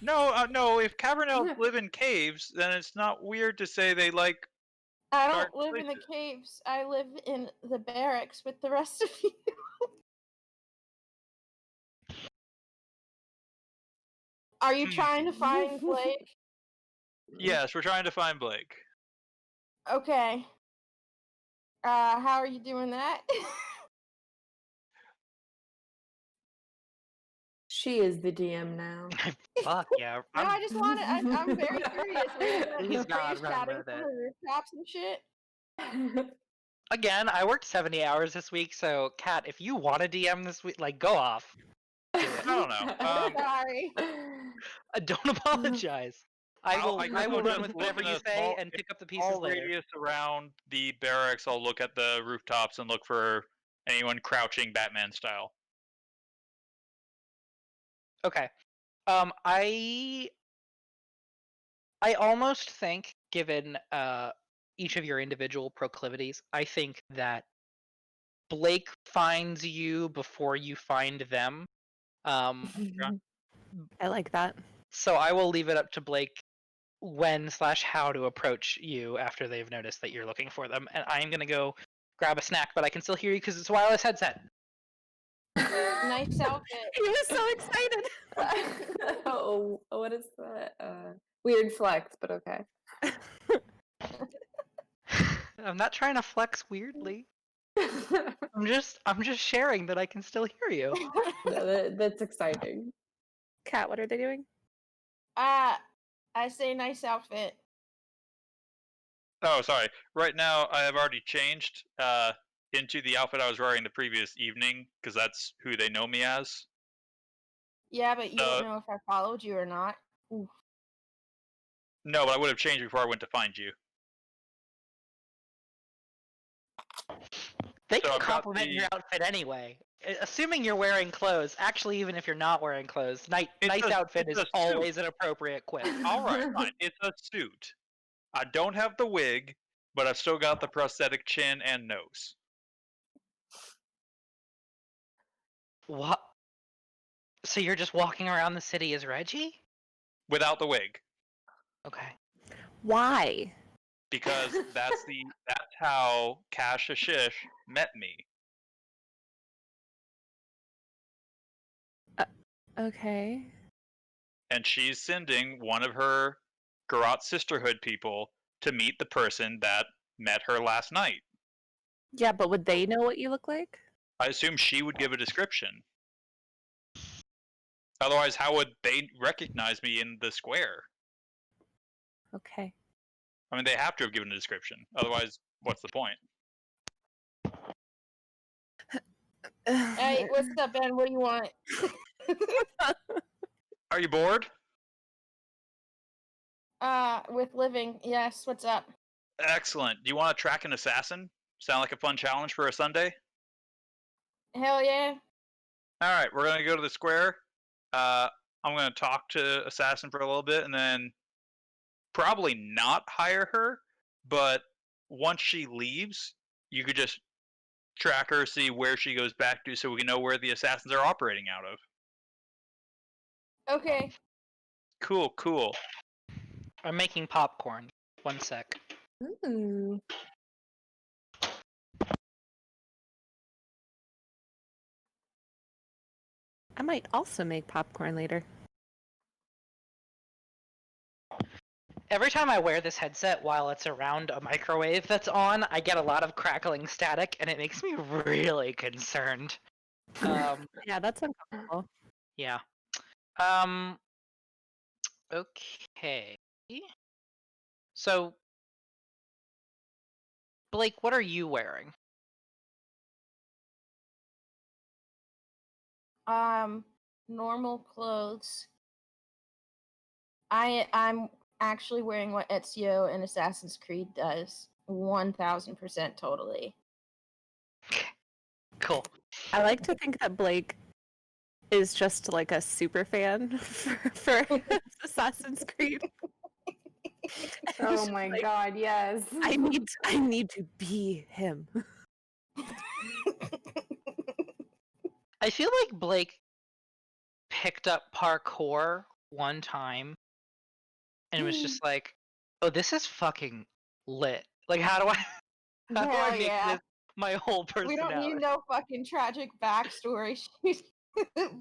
No, if cavern elves live in caves, then it's not weird to say they like. I dark don't live in the places. caves. I live in the barracks with the rest of you. Are you trying to find Blake? Yes, we're trying to find Blake. Okay. How are you doing that? She is the DM now. Fuck yeah. No, I just want to. I'm very curious. Please God, run shouting with from it. the rooftops and shit. Again, I worked 70 hours this week, so Kat, if you want to DM this week, like, go off. I don't know. Sorry. Don't apologize. I will I'll run just with look whatever in you a say small- and pick up the pieces all later. radius around the barracks. I'll look at the rooftops and look for Anyone crouching Batman style. Okay. I almost think, given each of your individual proclivities, I think that Blake finds you before you find them. I like that. So I will leave it up to Blake when/how to approach you after they've noticed that you're looking for them. And I'm gonna go grab a snack, but I can still hear you because it's a wireless headset. Nice outfit. He was so excited. Oh, what is that? Weird flex, but okay. I'm not trying to flex weirdly. I'm just sharing that I can still hear you. No, that's exciting. Kat, what are they doing? I say nice outfit. Oh, sorry. Right now, I have already changed into the outfit I was wearing the previous evening, because that's who they know me as. Yeah, but you don't know if I followed you or not. Oof. No, but I would have changed before I went to find you. They So can I've got compliment your outfit anyway. Assuming you're wearing clothes. Actually, even if you're not wearing clothes, nice outfit is always an appropriate quip. All right, fine. It's a suit. I don't have the wig, but I've still got the prosthetic chin and nose. What? So you're just walking around the city as Reggie? Without the wig. Okay. Why? Because that's how Cash Ashish met me. Okay. And she's sending one of her Garrote Sisterhood people to meet the person that met her last night. Yeah, but would they know what you look like? I assume she would give a description. Otherwise, how would they recognize me in the square? Okay. I mean, they have to have given a description. Otherwise, what's the point? Hey, what's up, Ben? What do you want? Are you bored? With living, yes. What's up? Excellent. Do you want to track an assassin? Sound like a fun challenge for a Sunday? Hell yeah. All right, we're gonna go to the square. I'm gonna talk to assassin for a little bit, and then probably not hire her. But once she leaves, you could just track her, see where she goes back to, so we can know where the assassins are operating out of. Okay. Cool, cool. I'm making popcorn. 1 sec. Ooh. I might also make popcorn later. Every time I wear this headset while it's around a microwave that's on, I get a lot of crackling static, and it makes me really concerned. Yeah, that's uncomfortable. Yeah. Okay. So, Blake, what are you wearing? Normal clothes. I'm actually wearing what Ezio in Assassin's Creed does. 1000% totally. Cool. I like to think that Blake is just like a super fan for Assassin's Creed. Oh He's my like, god, yes. I need to be him. I feel like Blake picked up parkour one time and was just like, "Oh, this is fucking lit. Like, how do I Hell make yeah. this my whole We personality?" don't need no fucking tragic backstory.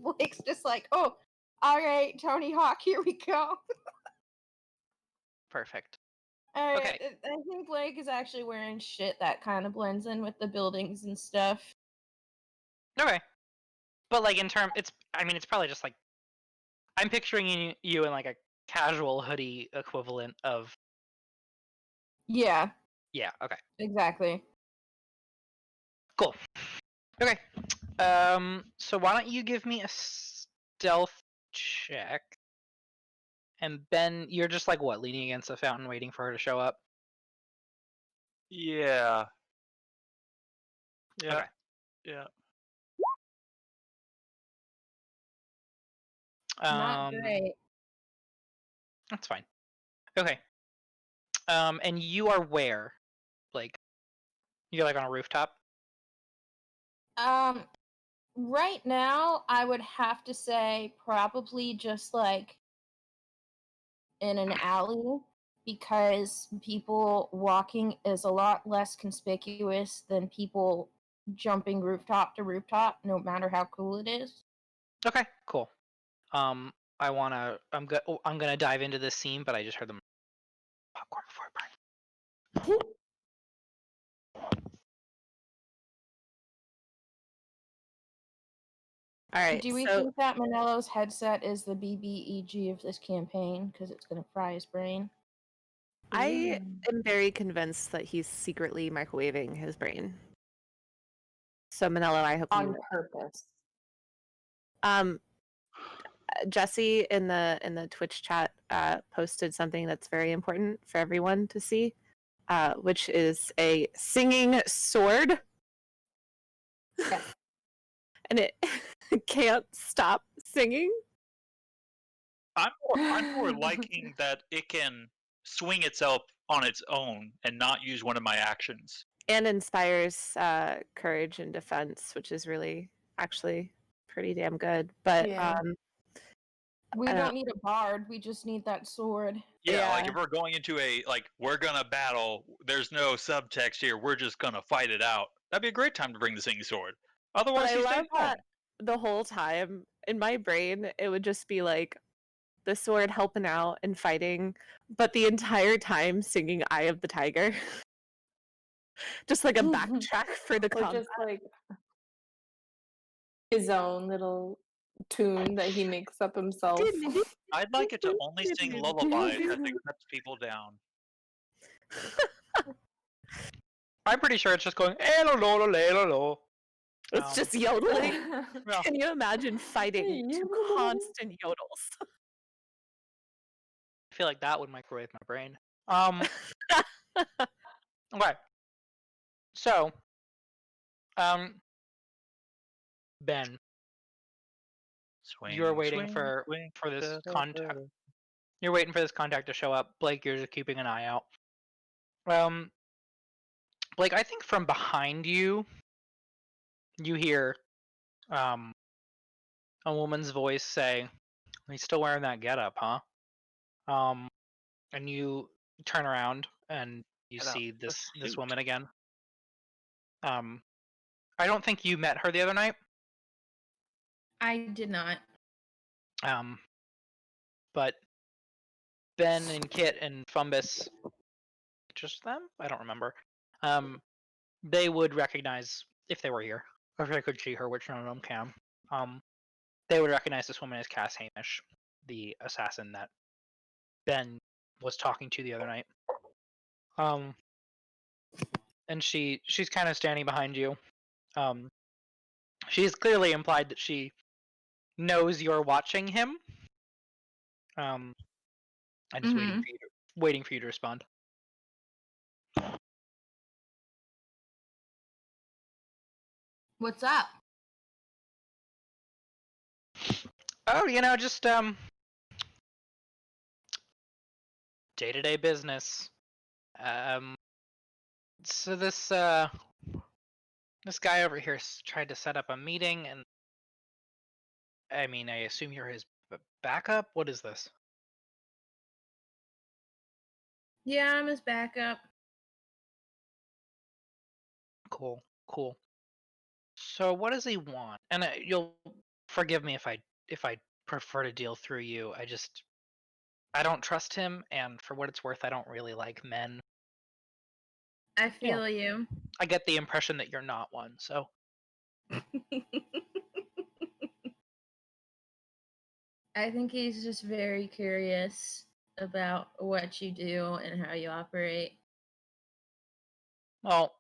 Blake's just like, oh, alright, Tony Hawk, here we go. Perfect. Alright, Okay. I think Blake is actually wearing shit that kind of blends in with the buildings and stuff. Okay. But like it's probably just like I'm picturing you in like a casual hoodie equivalent of. Yeah, Yeah, okay. exactly. Cool. Okay. So why don't you give me a stealth check? And Ben, you're just like what, leaning against a fountain waiting for her to show up? Yeah. Yeah. Okay. Yeah. Not great. That's fine. Okay. And you are where? Like, you're like on a rooftop? Right now, I would have to say probably just like in an alley because people walking is a lot less conspicuous than people jumping rooftop to rooftop, no matter how cool it is. Okay, cool. I'm gonna dive into this scene, but I just heard them popcorn before it burns. All right. Do we so think that Manelo's headset is the BBEG of this campaign because it's going to fry his brain? I am very convinced that he's secretly microwaving his brain. So Manello, I hope On you purpose. Jesse in the Twitch chat posted something that's very important for everyone to see, which is a singing sword. Yeah. And it can't stop singing. I'm more liking that it can swing itself on its own and not use one of my actions. And inspires courage and defense, which is really actually pretty damn good. But Yeah. We I don't don't- need a bard. We just need that sword. Yeah, like Yeah. if we're going into we're gonna battle, there's no subtext here, we're just gonna fight it out. That'd be a great time to bring the singing sword. but Otherwise, I he stays love home. that the whole time in my brain it would just be like the sword helping out and fighting, but the entire time singing "Eye of the Tiger," just like a backtrack for the Or combat. just like his own little tune that he makes up himself. I'd like it to only sing lullabies as it cuts people down. I'm pretty sure it's just going "Elo lo lo lo." It's just yodeling. Yeah. Can you imagine fighting to constant yodels? I feel like that would microwave my brain. Okay. So, Ben, Swing, you're waiting swing, for swing, this da, da, contact. da. You're waiting for this contact to show up. Blake, you're just keeping an eye out. Blake, I think from behind you, you hear a woman's voice say, "He's still wearing that getup, huh?" And you turn around and you Get out see the this suit. woman again. I don't think you met her the other night. I did not. But Ben and Kit and Fumbus, just them? I don't remember. They would recognize if they were here, or if I could see her, which none of them can. They would recognize this woman as Cass Hamish, the assassin that Ben was talking to the other night. And she's kind of standing behind you. She's clearly implied that she knows you're watching him. And just waiting for you to respond. What's up? Oh, just day-to-day business. So this guy over here tried to set up a meeting, and I mean, I assume you're his backup. What is this? Yeah, I'm his backup. Cool. So what does he want? And you'll forgive me if I prefer to deal through you. I don't trust him, and for what it's worth, I don't really like men. I feel you. I get the impression that you're not one, so I think he's just very curious about what you do and how you operate. well,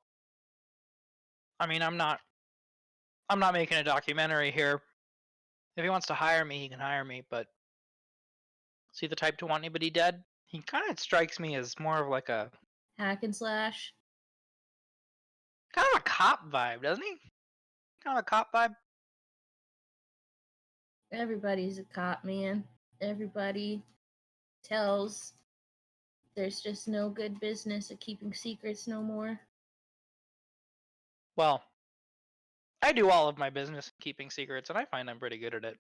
I mean, I'm not making a documentary here. If he wants to hire me, he can hire me, but is he the type to want anybody dead? He kind of strikes me as more of like a Hack and slash. kind of a cop vibe, doesn't he? Kind of cop vibe. Everybody's a cop, man. Everybody tells there's just no good business at keeping secrets no more. Well, I do all of my business keeping secrets, and I find I'm pretty good at it.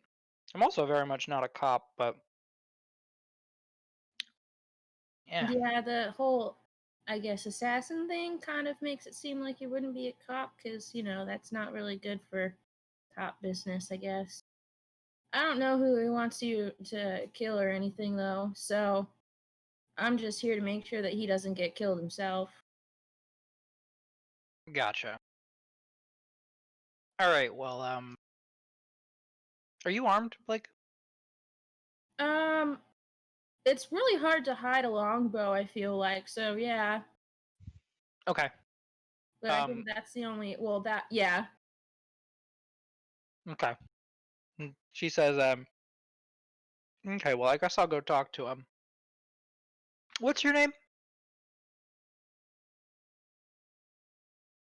I'm also very much not a cop, but yeah. Yeah, the whole, I guess, assassin thing kind of makes it seem like you wouldn't be a cop because, that's not really good for cop business, I guess. I don't know who he wants you to kill or anything, though, so I'm just here to make sure that he doesn't get killed himself. Gotcha. All right. Well, are you armed, Blake? It's really hard to hide a longbow, I feel like, so yeah. Okay. But I think that's the only, yeah. Okay. She says, okay, well, I guess I'll go talk to him. What's your name?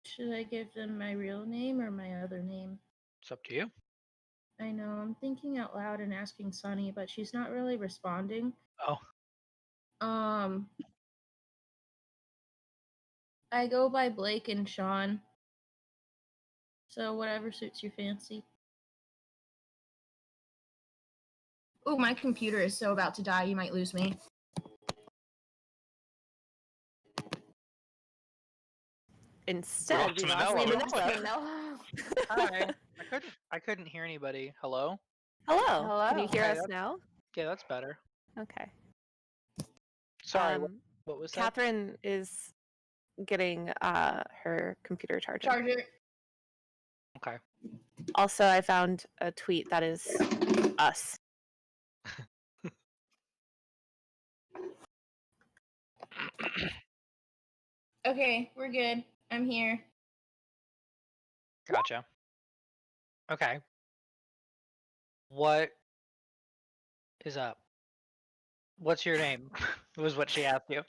Should I give them my real name or my other name? It's up to you. I know, I'm thinking out loud and asking Sunny, but she's not really responding. Oh. I go by Blake and Sean. So whatever suits your fancy. Oh, my computer is so about to die, you might lose me. Instead, we Manila. lost Welcome to Manila. Hi. I couldn't hear anybody. Hello? Hello. Can you Hello. hear Okay, us now? Yeah, that's better. Okay. Sorry, what was that? Catherine is getting her computer charging. Charger. Okay. Also, I found a tweet that is us. Okay, we're good. I'm here. Gotcha. Okay. What is up? What's your name? Was what she asked you.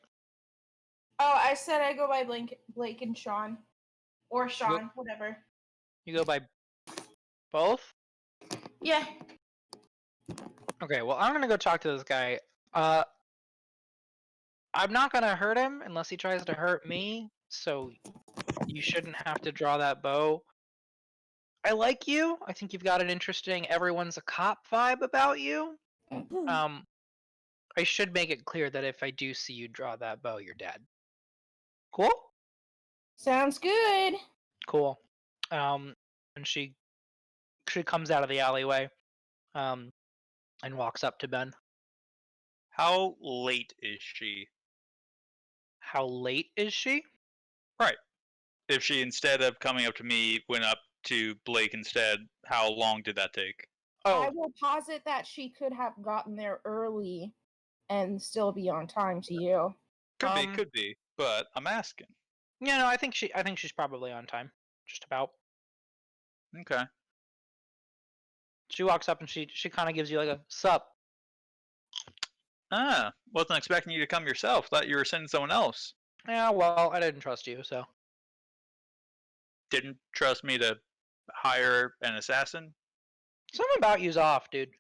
Oh, I said I go by Blake and Sean. Or Sean, whatever. You go by both? Yeah. Okay, well, I'm gonna go talk to this guy. I'm not gonna hurt him unless he tries to hurt me, so you shouldn't have to draw that bow. I like you. I think you've got an interesting everyone's a cop vibe about you. I should make it clear that if I do see you draw that bow, you're dead. Cool? Sounds good. Cool. And she comes out of the alleyway, and walks up to Ben. How late is she? How late is she? Right. If she, instead of coming up to me, went up to Blake instead, how long did that take? I will posit that she could have gotten there early and still be on time to you. Could be, but I'm asking. Yeah, no, I think she's probably on time. Just about. Okay. She walks up and she kind of gives you like a sup. Ah, wasn't expecting you to come yourself. Thought you were sending someone else. Yeah, well, I didn't trust you, so. Didn't trust me to hire an assassin? Something about you's off, dude.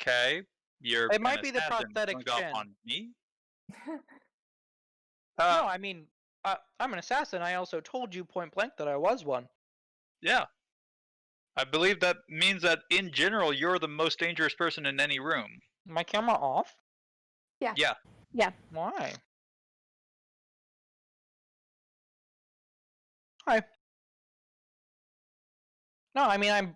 Okay. You're It might an be the assassin. prosthetic Don't go chin. on me? No, I mean, I'm an assassin. I also told you point blank that I was one. Yeah. I believe that means that in general you're the most dangerous person in any room. My camera off? Yeah. Yeah. Yeah. Why? Hi. No, I mean,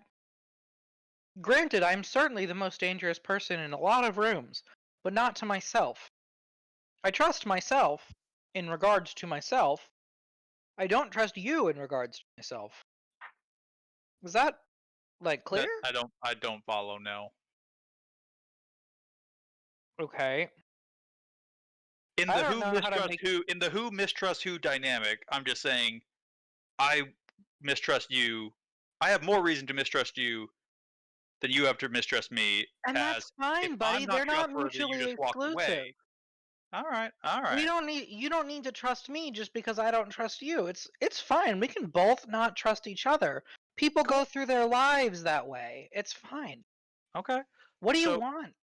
granted, I'm certainly the most dangerous person in a lot of rooms, but not to myself. I trust myself in regards to myself. I don't trust you in regards to myself. Was that, like, clear? I don't follow, no. Okay. In I the don't who know how to mistrust make- who in the who mistrust who dynamic, I'm just saying I mistrust you. I have more reason to mistrust you than you have to mistrust me. And that's fine, if buddy. I'm They're not trustworthy, you mutually just walk exclusive. away. All right. All We right. don't need you don't need to trust me just because I don't trust you. It's fine. We can both not trust each other. People go through their lives that way. It's fine. Okay. What do you So- want?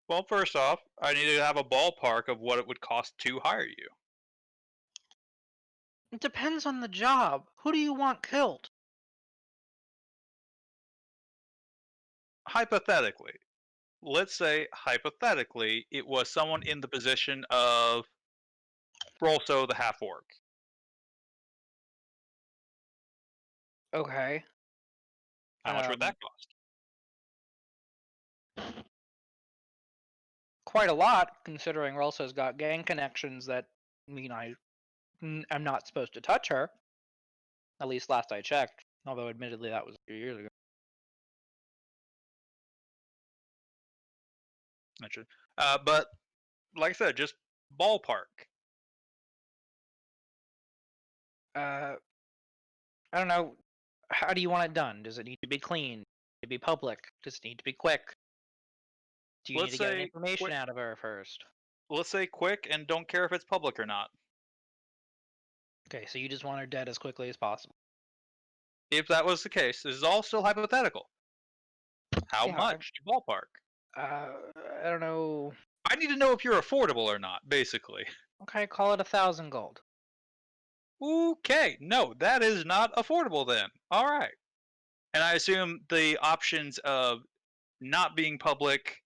Well, first off, I need to have a ballpark of what it would cost to hire you. It depends on the job. Who do you want killed? Hypothetically, let's say hypothetically it was someone in the position of Rolso the half orc. Okay. How much would that cost? Quite a lot, considering Rolso's got gang connections that mean I'm not supposed to touch her. At least last I checked. Although, admittedly, that was a few years ago. But like I said, just ballpark. I don't know. How do you want it done? Does it need to be clean? Does it need to be public? Does it need to be quick? Do you Let's need to get say information quick. out of her first? Let's say quick and don't care if it's public or not. Okay, so you just want her dead as quickly as possible. If that was the case, this is all still hypothetical. How Yeah, much? Ballpark. I don't know. I need to know if you're affordable or not, basically. Okay, call it 1,000 gold. Okay, no, that is not affordable then. All right. And I assume the options of not being public,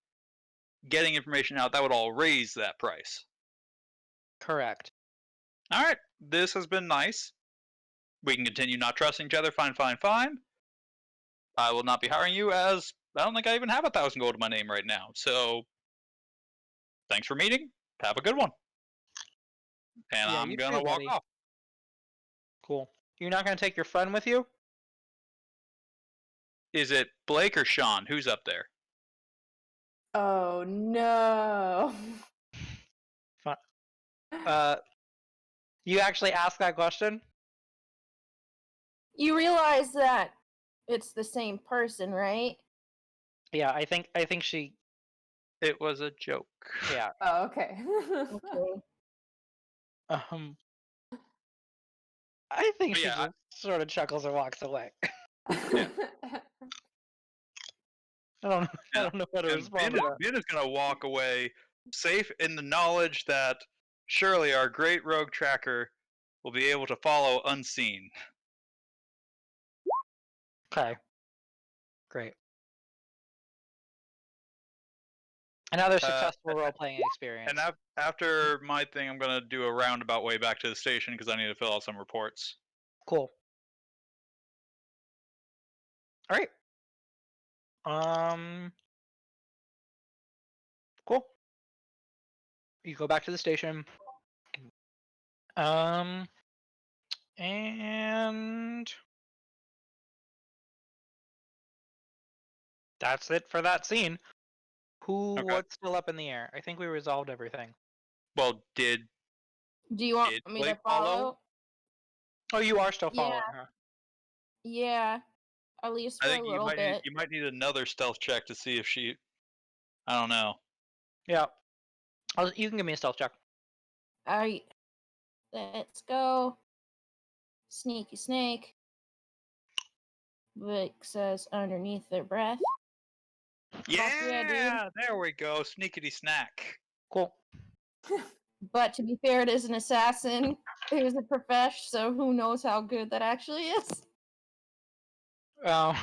getting information out, that would all raise that price. Correct. All right, this has been nice. We can continue not trusting each other. Fine, fine, fine. I will not be hiring you as I don't think I even have 1,000 gold in my name right now. So, thanks for meeting. Have a good one. And Yeah, I'm you gonna too, walk buddy. off. Cool. You're not gonna take your friend with you? Is it Blake or Sean? Who's up there? Oh no. You actually asked that question? You realize that it's the same person, right? Yeah, I think she. It was a joke. Yeah. Oh, okay. Okay. I think she Yeah, just sort of chuckles and walks away. Yeah. I don't know how to And respond to that. Ben is gonna walk away safe in the knowledge that surely our great rogue tracker will be able to follow unseen. Okay. Great. Another successful role-playing experience. And after my thing, I'm gonna do a roundabout way back to the station because I need to fill out some reports. Cool. All right. Cool. You go back to the station. And that's it for that scene. Okay. What's still up in the air? I think we resolved everything. Well, did Do you want Did me to Blake follow? follow? Oh, you are still Yeah. following her. Yeah, at least I for a think little bit. you might need another stealth check to see if she. I don't know. Yeah. You can give me a stealth check. Alright, let's go. Sneaky snake. Vic says underneath their breath. yeah, Yeah, there we go. Sneakity snack. Cool. But to be fair, it is an assassin who's a profesh, so who knows how good that actually is. Well,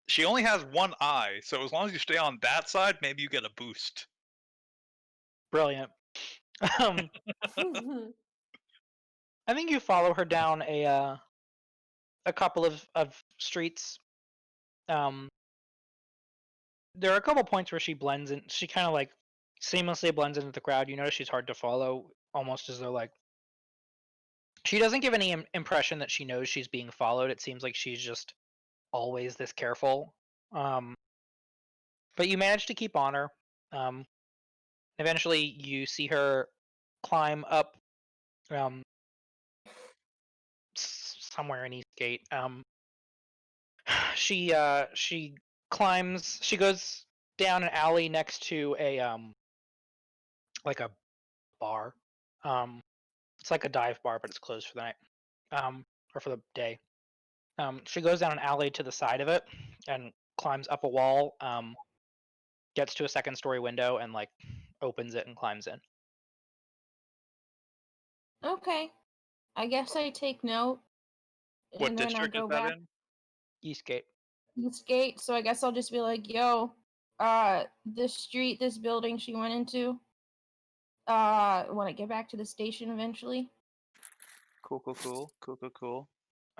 she only has one eye, so as long as you stay on that side, maybe you get a boost. Brilliant. I think you follow her down a couple of streets. There are a couple points where she blends in. She kind of like seamlessly blends into the crowd. You notice she's hard to follow, almost as though like she doesn't give any impression that she knows she's being followed. It seems like she's just always this careful. But you manage to keep on her. Eventually, you see her climb up somewhere in Eastgate. She climbs. She goes down an alley next to a like a bar. It's like a dive bar, but it's closed for the night, or for the day. She goes down an alley to the side of it and climbs up a wall. Gets to a second-story window and like opens it and climbs in. Okay. I guess I take note. What And then I district is go that back in? Eastgate. Eastgate, so I guess I'll just be like, yo, this street, this building she went into. When I get back to the station eventually. Cool.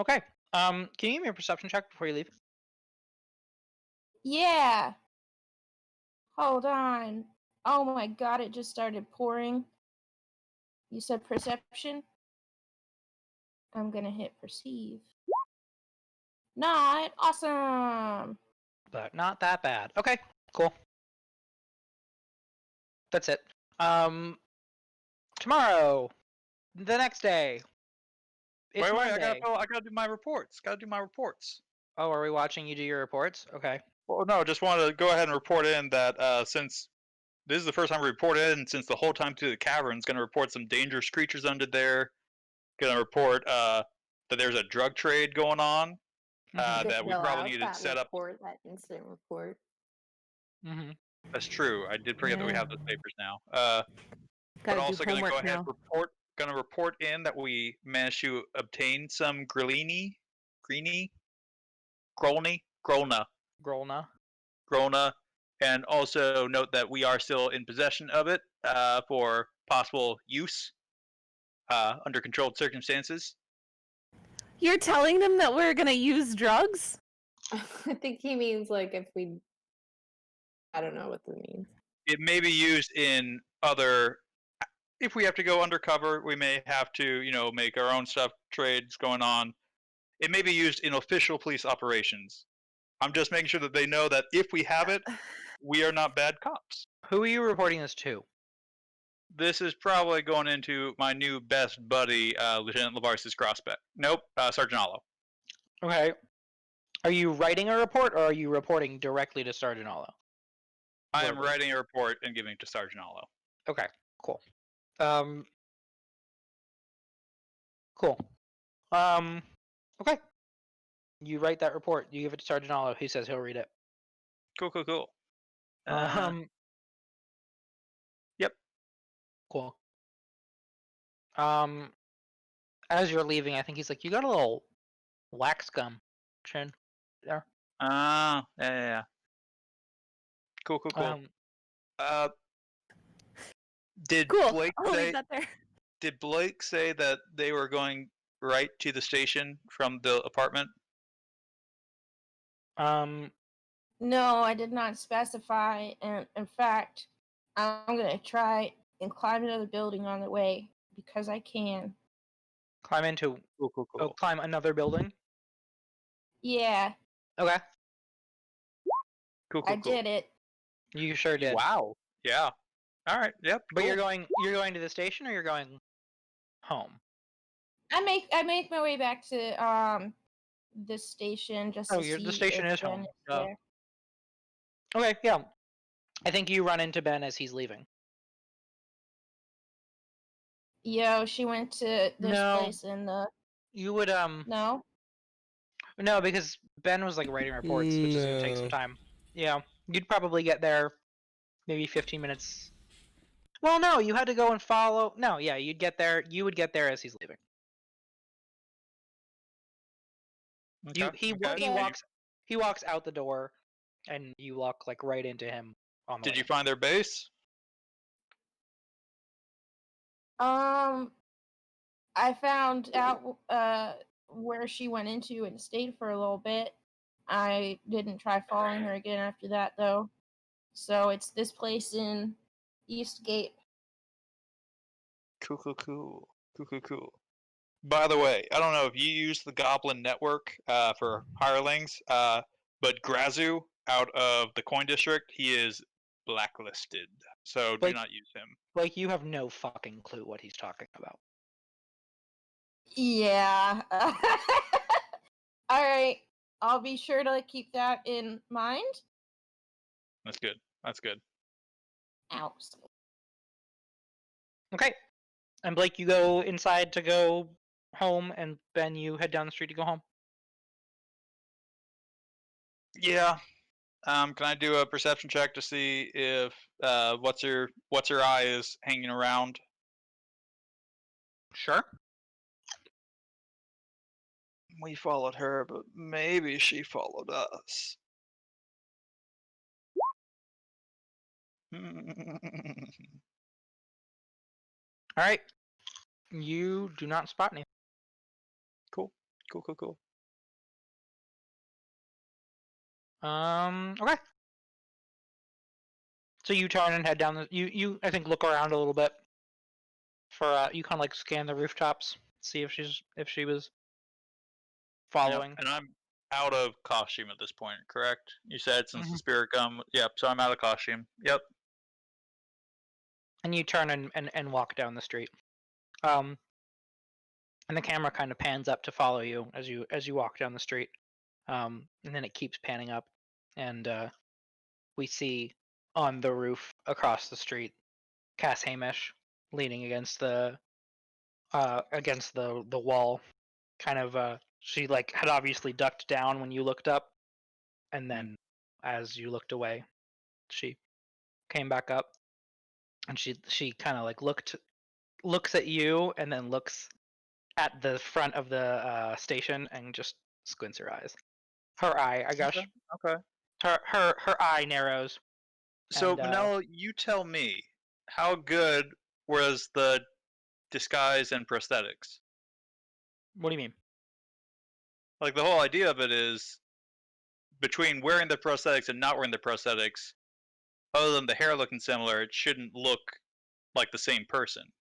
Okay. Can you give me a perception check before you leave? Yeah. Hold on. Oh my god, it just started pouring. You said perception? I'm gonna hit perceive. Not awesome. But not that bad. Okay, cool. That's it. Tomorrow, the next day. It's Wait, Monday. I gotta do my reports. Oh, are we watching you do your reports? Okay. Well, no, just wanted to go ahead and report in that since this is the first time we reported in since the whole time through the cavern's gonna report some dangerous creatures under there. Gonna report that there's a drug trade going on. Mm-hmm. That we Fill probably out need to that set up. report, that incident report. Mm-hmm. That's true. I did forget that we Yeah. have those papers now. But Gotta do also gonna homework go ahead now. report in that we managed to obtain some Grolna, Grolna, and also note that we are still in possession of it for possible use under controlled circumstances. You're telling them that we're gonna use drugs? I think he means like if we. I don't know what that means. It may be used in other. If we have to go undercover, we may have to, make our own stuff, trades going on. It may be used in official police operations. I'm just making sure that they know that if we have it, we are not bad cops. Who are you reporting this to? This is probably going into my new best buddy, Lieutenant Lavarsis Grosbeck. Nope, Sergeant Allo. Okay. Are you writing a report or are you reporting directly to Sergeant Allo? I am Verbally. writing a report and giving it to Sergeant Allo. Okay, cool. Cool. Okay. You write that report. You give it to Sergeant Allo. He says he'll read it. Cool. Yep. Cool. As you're leaving, I think he's like, you got a little wax gum, Chin. There. Yeah. Cool. Did Cool. Blake I'll say? leave that there. Did Blake say that they were going right to the station from the apartment? No, I did not specify, and in fact, I'm gonna try and climb another building on the way because I can. Climb into. Cool. Oh, climb another building. Yeah, Okay. Cool. I did it. You sure did. Wow. Yeah. All right. Yep. But cool. you're going to the station or you're going home? I make my way back to the station just to see the station if is Ben home. is Duh. there. Okay, yeah. I think you run into Ben as he's leaving. Yo, she went to this No. place in the. You would No. No, because Ben was like writing reports, which is gonna take some time. Yeah, you'd probably get there maybe 15 minutes. Well, no, you had to go and follow. No, yeah, you'd get there. You would get there as he's leaving. Okay. He walks out the door, and you walk like right into him on the Did way. you find their base? I found out where she went into and stayed for a little bit. I didn't try following her again after that though. So it's this place in Eastgate. Cool. By the way, I don't know if you use the Goblin Network for hirelings, but Grazu out of the Coin District, he is blacklisted. So do Like- not use him. Like you have no fucking clue what he's talking about. Yeah. All right. I'll be sure to keep that in mind. That's good. Ow. Okay. And Blake, you go inside to go home, and Ben, you head down the street to go home. Yeah. Can I do a perception check to see if what's her eye is hanging around? Sure. We followed her, but maybe she followed us. All right. You do not spot anything. Cool. Okay. So you turn and head down the. You I think look around a little bit. For you kind of like scan the rooftops, see if she was following. Yep. And I'm out of costume at this point, correct? You said since the Mhm. spirit gum. Yep. So I'm out of costume. Yep. And you turn and walk down the street. And the camera kind of pans up to follow you as you walk down the street. And then it keeps panning up, and we see on the roof across the street Cass Hamish leaning against the wall. Kind of she like had obviously ducked down when you looked up, and then as you looked away, she came back up, and she kind of like looks at you and then looks at the front of the station and just squints her eyes. Her eye, I guess. Okay. Her eye narrows. So And, Manella, you tell me, how good was the disguise and prosthetics? What do you mean? Like the whole idea of it is between wearing the prosthetics and not wearing the prosthetics, other than the hair looking similar, it shouldn't look like the same person.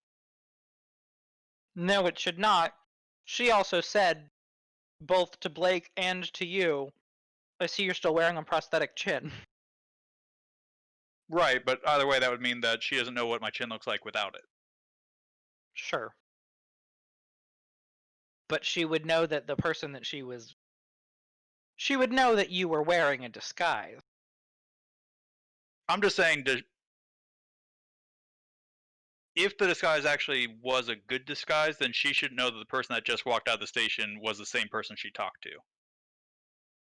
No, it should not. She also said, both to Blake and to you, I see you're still wearing a prosthetic chin. Right, but either way, that would mean that she doesn't know what my chin looks like without it. Sure. But she would know that the person that she would know that you were wearing a disguise. I'm just saying, if the disguise actually was a good disguise, then she should know that the person that just walked out of the station was the same person she talked to.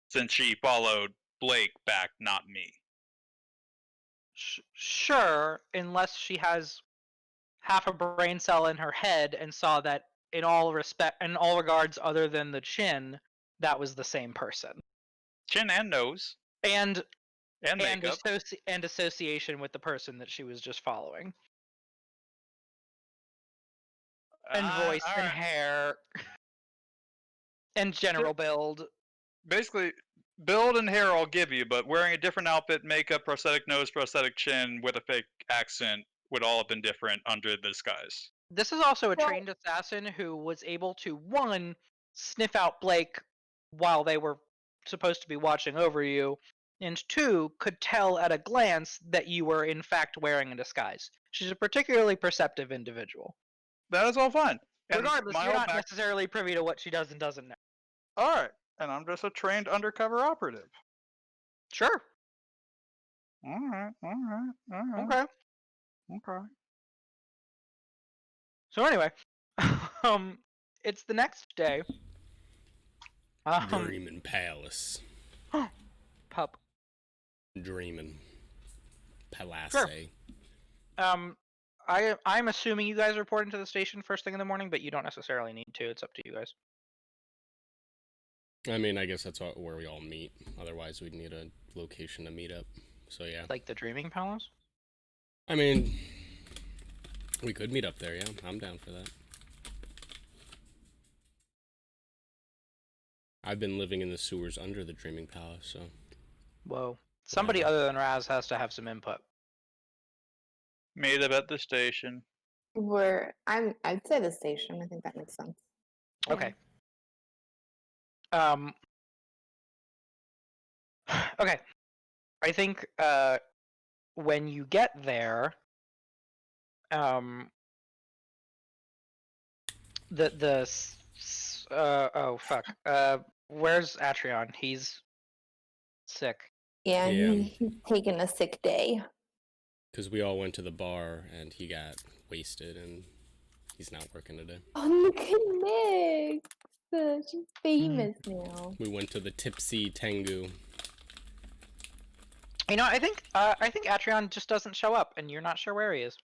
Since she followed Blake back, not me. Sure, unless she has half a brain cell in her head and saw that in all regards other than the chin, that was the same person. Chin and nose. And makeup. And association with the person that she was just following. And voice and right. hair. And general build. Basically, build and hair I'll give you, but wearing a different outfit, makeup, prosthetic nose, prosthetic chin, with a fake accent would all have been different under the disguise. This is also a Well- trained assassin who was able to, one, sniff out Blake while they were supposed to be watching over you, and two, could tell at a glance that you were in fact wearing a disguise. She's a particularly perceptive individual. That is all fine. And Regardless, my you're whole not necessarily privy to what she does and doesn't know. Alright, and I'm just a trained undercover operative. Sure. Alright. Okay. Okay. So anyway, it's the next day. Dreamin' Palace. Pup. Dreamin' Palace. Sure. I'm assuming you guys report into the station first thing in the morning, but you don't necessarily need to. It's up to you guys. I mean, I guess that's where we all meet. Otherwise, we'd need a location to meet up. So yeah. Like the Dreaming Palace? I mean, we could meet up there, yeah. I'm down for that. I've been living in the sewers under the Dreaming Palace, so... Whoa. Somebody other than Raz has to have some input. Meet up at the station. I'd say the station. I think that makes sense. Okay. Okay. I think when you get there, oh fuck. Where's Atrion? He's sick. Yeah, Yeah. he's taking a sick day. Because we all went to the bar and he got wasted and he's not working today. Oh, look at Nick. She's famous now. We went to the Tipsy Tengu. You know, I think Atreon just doesn't show up, and you're not sure where he is.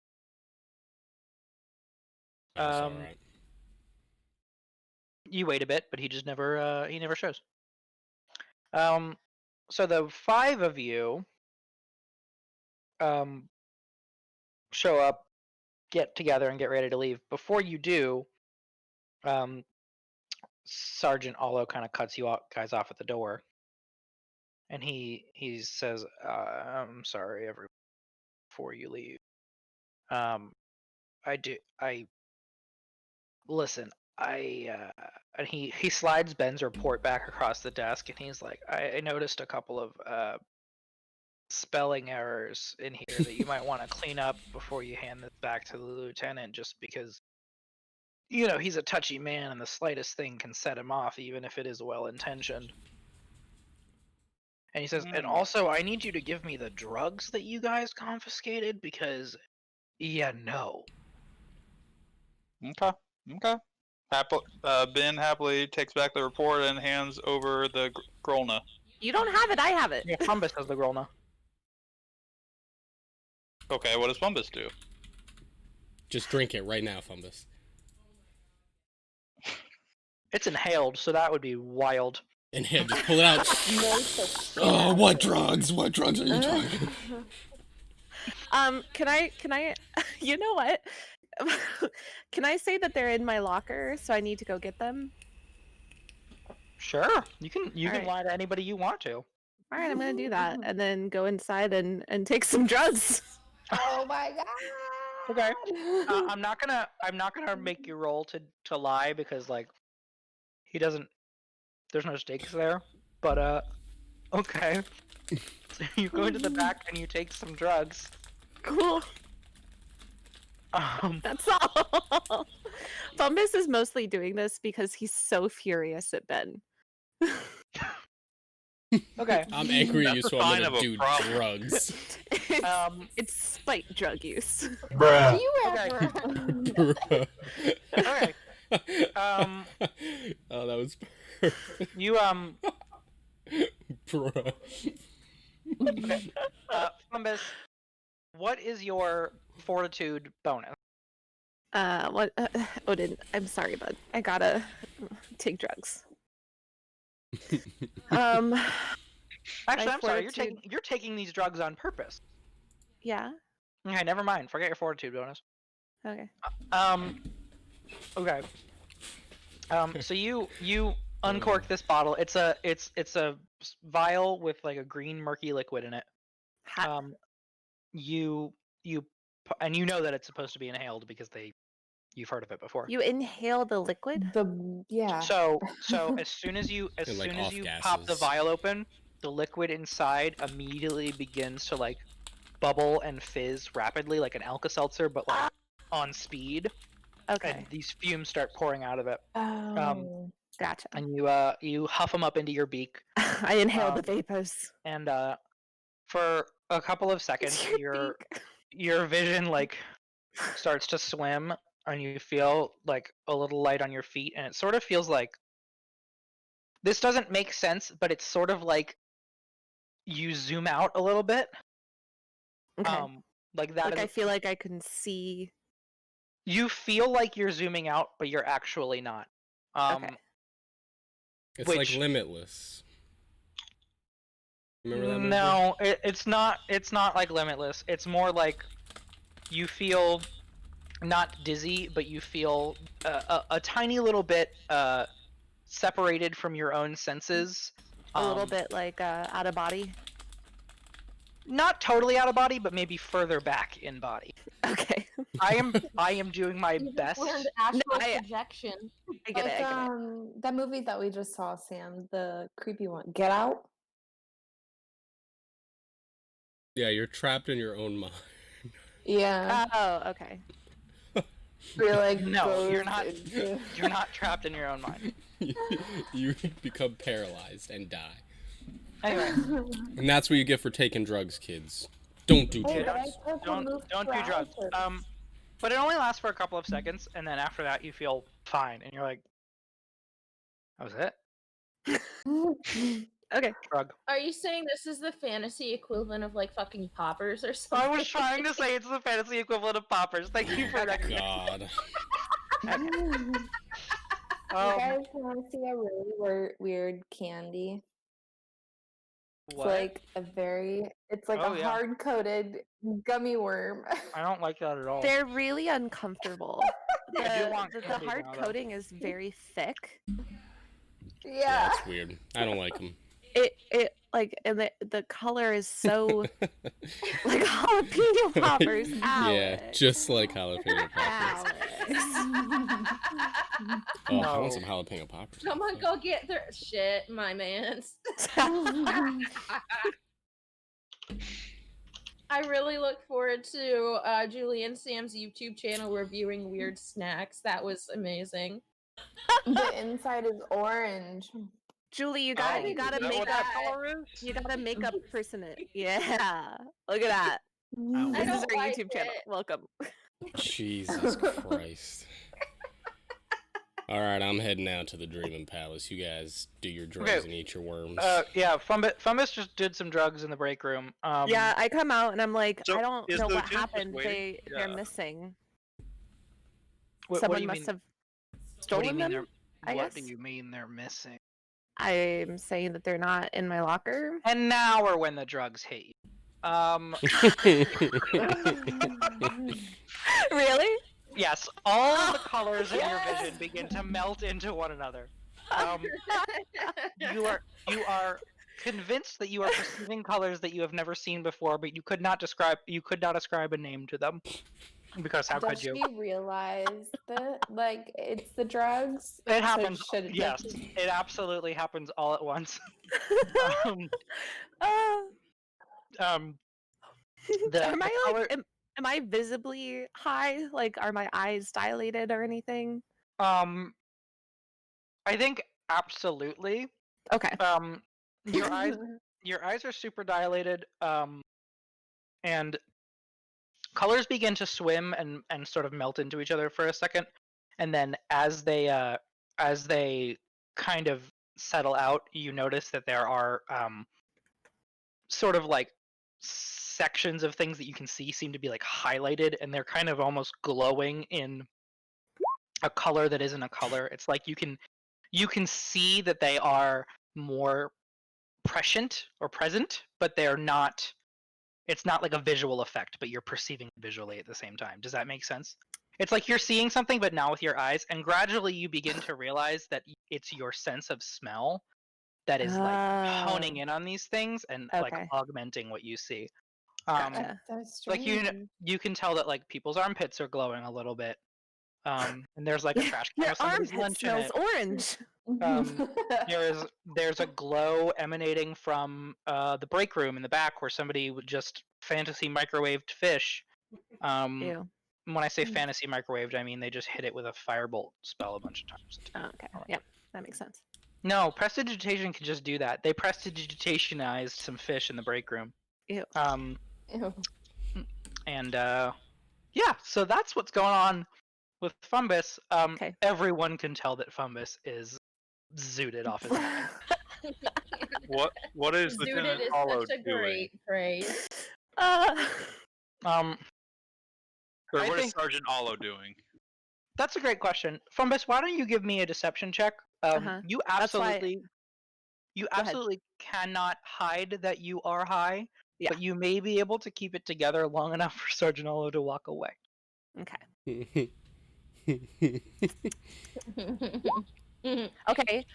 That's alright. You wait a bit, but he just never he never shows. So the 5 of you show up, get together, and get ready to leave. Before you do, Sergeant Allo kind of cuts you guys off at the door, and he says, "I'm sorry, everyone. Before you leave, listen. And he slides Ben's report back across the desk, and he's like, I noticed a couple of spelling errors in here that you might want to clean up before you hand this back to the lieutenant, just because, you know, he's a touchy man, and the slightest thing can set him off, even if it is well intentioned." And he says, "And also, I need you to give me the drugs that you guys confiscated, because, yeah, no." Okay. Ben happily takes back the report and hands over the Grolna. You don't have it. I have it. Yeah, Fumbus has the Grolna. Okay, what does Fumbus do? Just drink it right now, Fumbus. It's inhaled, so that would be wild. Inhale, just pull it out. Oh, what drugs? What drugs are you talking? Can I? You know what? Can I say that they're in my locker, so I need to go get them? Sure, you can Alright. lie to anybody you want to. All right, I'm gonna do that, and then go inside and take some drugs. Oh my god. Okay. I'm not gonna make you roll to lie, because like he doesn't. There's no stakes there. But okay. So you go into the back and you take some drugs. Cool. That's all. Fumbus is mostly doing this because he's so furious at Ben. Okay. I'm angry at you, That's so a I'm sign gonna of a do problem. drugs. It's spite drug use. Do you Okay. ever? Okay. Oh, that was perfect. You Bruh. Fumbus, what is your fortitude bonus? What? Odin, I'm sorry, bud. I gotta take drugs. Actually, My I'm sorry. fortitude- You're taking these drugs on purpose. Yeah. Okay, never mind. Forget your fortitude bonus. Okay. Okay. So you uncork this bottle. It's a vial with like a green murky liquid in it. Ha- And you know that it's supposed to be inhaled because you've heard of it before. you inhale the liquid? Yeah. So as soon as you And, like, off pop the gases. vial open, the liquid inside immediately begins to like bubble and fizz rapidly, like an Alka-Seltzer, but like on speed. Okay. And these fumes start pouring out of it, Oh. Gotcha. and you huff them up into your beak, I inhale the um, vapors. and for a couple of seconds, It's your beak. your vision like starts to swim, and you feel like a little light on your feet, and it sort of feels like this doesn't make sense, but it's sort of like you zoom out a little bit. Okay. Like that Like is I feel like I can see. you feel like you're zooming out, but you're actually not. Okay. It's Which- like Limitless. Remember that movie? No, it's not. It's not like Limitless. It's more like you feel not dizzy, but you feel a tiny little bit separated from your own senses. A little bit like out of body. Not totally out of body, but maybe further back in body. Okay. I am doing my You just best. learned astral I- projection. I get Like, it. I get it. that movie that we just saw, Sam, the creepy one, Get Out. Yeah, you're trapped in your own mind. Yeah. Oh, okay. We're like No, you're goes not. into- You're not trapped in your own mind. You become paralyzed and die. Anyway, And that's what you get for taking drugs, kids. Don't do Hey, Okay, but drugs. I took don't remove don't do drugs. paralysis. But it only lasts for a couple of seconds, and then after that you feel fine, and you're like, that was it. Okay. Drug. Are you saying this is the fantasy equivalent of like fucking poppers or I something? was trying to say it's the fantasy equivalent of poppers. Thank you for that. God. You Um, guys want to see a really weird candy? It's what? like it's like Oh, a yeah. hard-coated gummy worm. I don't like that at all. They're really uncomfortable. I do want The candy hard now, though. coating is very thick. Yeah, Yeah. it's weird. I don't like them. It like, and the color is so like jalapeno poppers. Yeah, Alex. just like jalapeno poppers. Alex. Oh, I want No. some jalapeno poppers. Someone go get their shit, my mans. I really look forward to Julie and Sam's YouTube channel reviewing weird snacks. That was amazing. The inside is orange. Julie, you Oh, gotta is that make what up. that color is? You gotta make up person it. Yeah. Look at that. I This is don't our like YouTube channel. it. Welcome. Jesus Christ. Alright, I'm heading out to the Dreaming Palace. You guys do your drugs Okay. and eat your worms. Yeah, Fumbus just did some drugs in the break room. Yeah, I come out and I'm like, So, I don't is know the what lieutenant just happened. waiting? They're Yeah. missing. what do Someone you must mean? have What do stolen you mean them. they're? I What guess. do you mean they're missing? I'm saying that they're not in my locker. And now or when the drugs hit you. Really? Yes, all of the colors in your vision begin to melt into one another. You are convinced that you are perceiving colors that you have never seen before, but you could not ascribe a name to them. Because how Does could you? she realize that like it's the drugs? It So happens. should it Yes, just- it absolutely happens all at once. um, um, the, am the I color, like am I visibly high? Like, are my eyes dilated or anything? I think absolutely. Okay. Your eyes are super dilated. And colors begin to swim and sort of melt into each other for a second, and then as they kind of settle out, you notice that there are sort of like sections of things that you can see seem to be like highlighted, and they're kind of almost glowing in a color that isn't a color. It's like you can see that they are more prescient or present, but they're not. It's not like a visual effect, but you're perceiving it visually at the same time. Does that make sense? It's like you're seeing something, but now with your eyes, and gradually you begin to realize that it's your sense of smell that is like honing in on these things and like Okay. augmenting what you see. Gotcha. That's Like strange. you can tell that like people's armpits are glowing a little bit. And there's like a trash can Your with somebody's armpit lunch in smells it. orange. There's a glow emanating from the break room in the back where somebody would just fantasy microwaved fish. Ew. When I say fantasy microwaved, I mean they just hit it with a firebolt spell a bunch of times. Oh, okay. Yep. That makes sense. No, prestidigitation can just do that. They prestidigitationized some fish in the break room. Ew. Ew. And yeah, so that's what's going on with Fumbus. Okay. Everyone can tell that Fumbus is zooted off his mind. What is Zooted Lieutenant is Hollow such a doing? great phrase. Um, Or I what is think- Sergeant Hollow doing? That's a great question. Fumbus, why don't you give me a deception check? Uh-huh. You That's why- absolutely ahead. absolutely cannot hide that you are high, Yeah. but you may be able to keep it together long enough for Sergeant Hollow to walk away. Okay. Okay.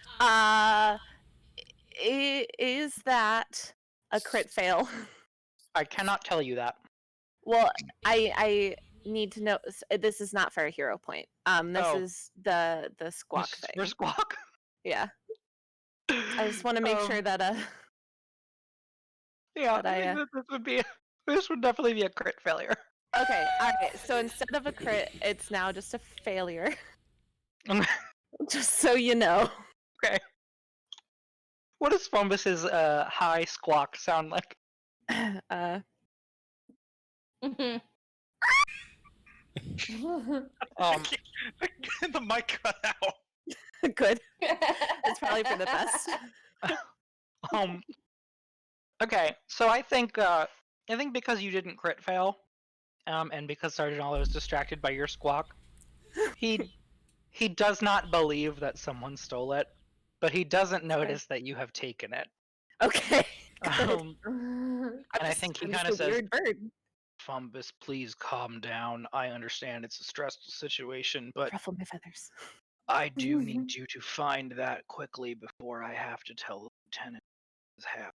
Is that a crit fail? I cannot tell you that. Well, I need to know. This is not for a hero point. This Oh. is the squawk For thing. Squawk? Yeah. I just want to make sure that Yeah, But I think that this would definitely be a crit failure. Okay, all right. So instead of a crit, it's now just a failure. Just so you know. Okay. What does Fumbus's high squawk sound like? Mhm. The mic cut out. Good. It's probably for the best. Okay, so I think because you didn't crit fail, and because Sergeant Olive is distracted by your squawk, he does not believe that someone stole it, but he doesn't notice that you have taken it. Okay. Good. And I think he I'm kind just of a says, weird bird. "Fumbus, please calm down. I understand it's a stressful situation, but Ruffle my feathers. I do need you to find that quickly before I have to tell the lieutenant what has happened.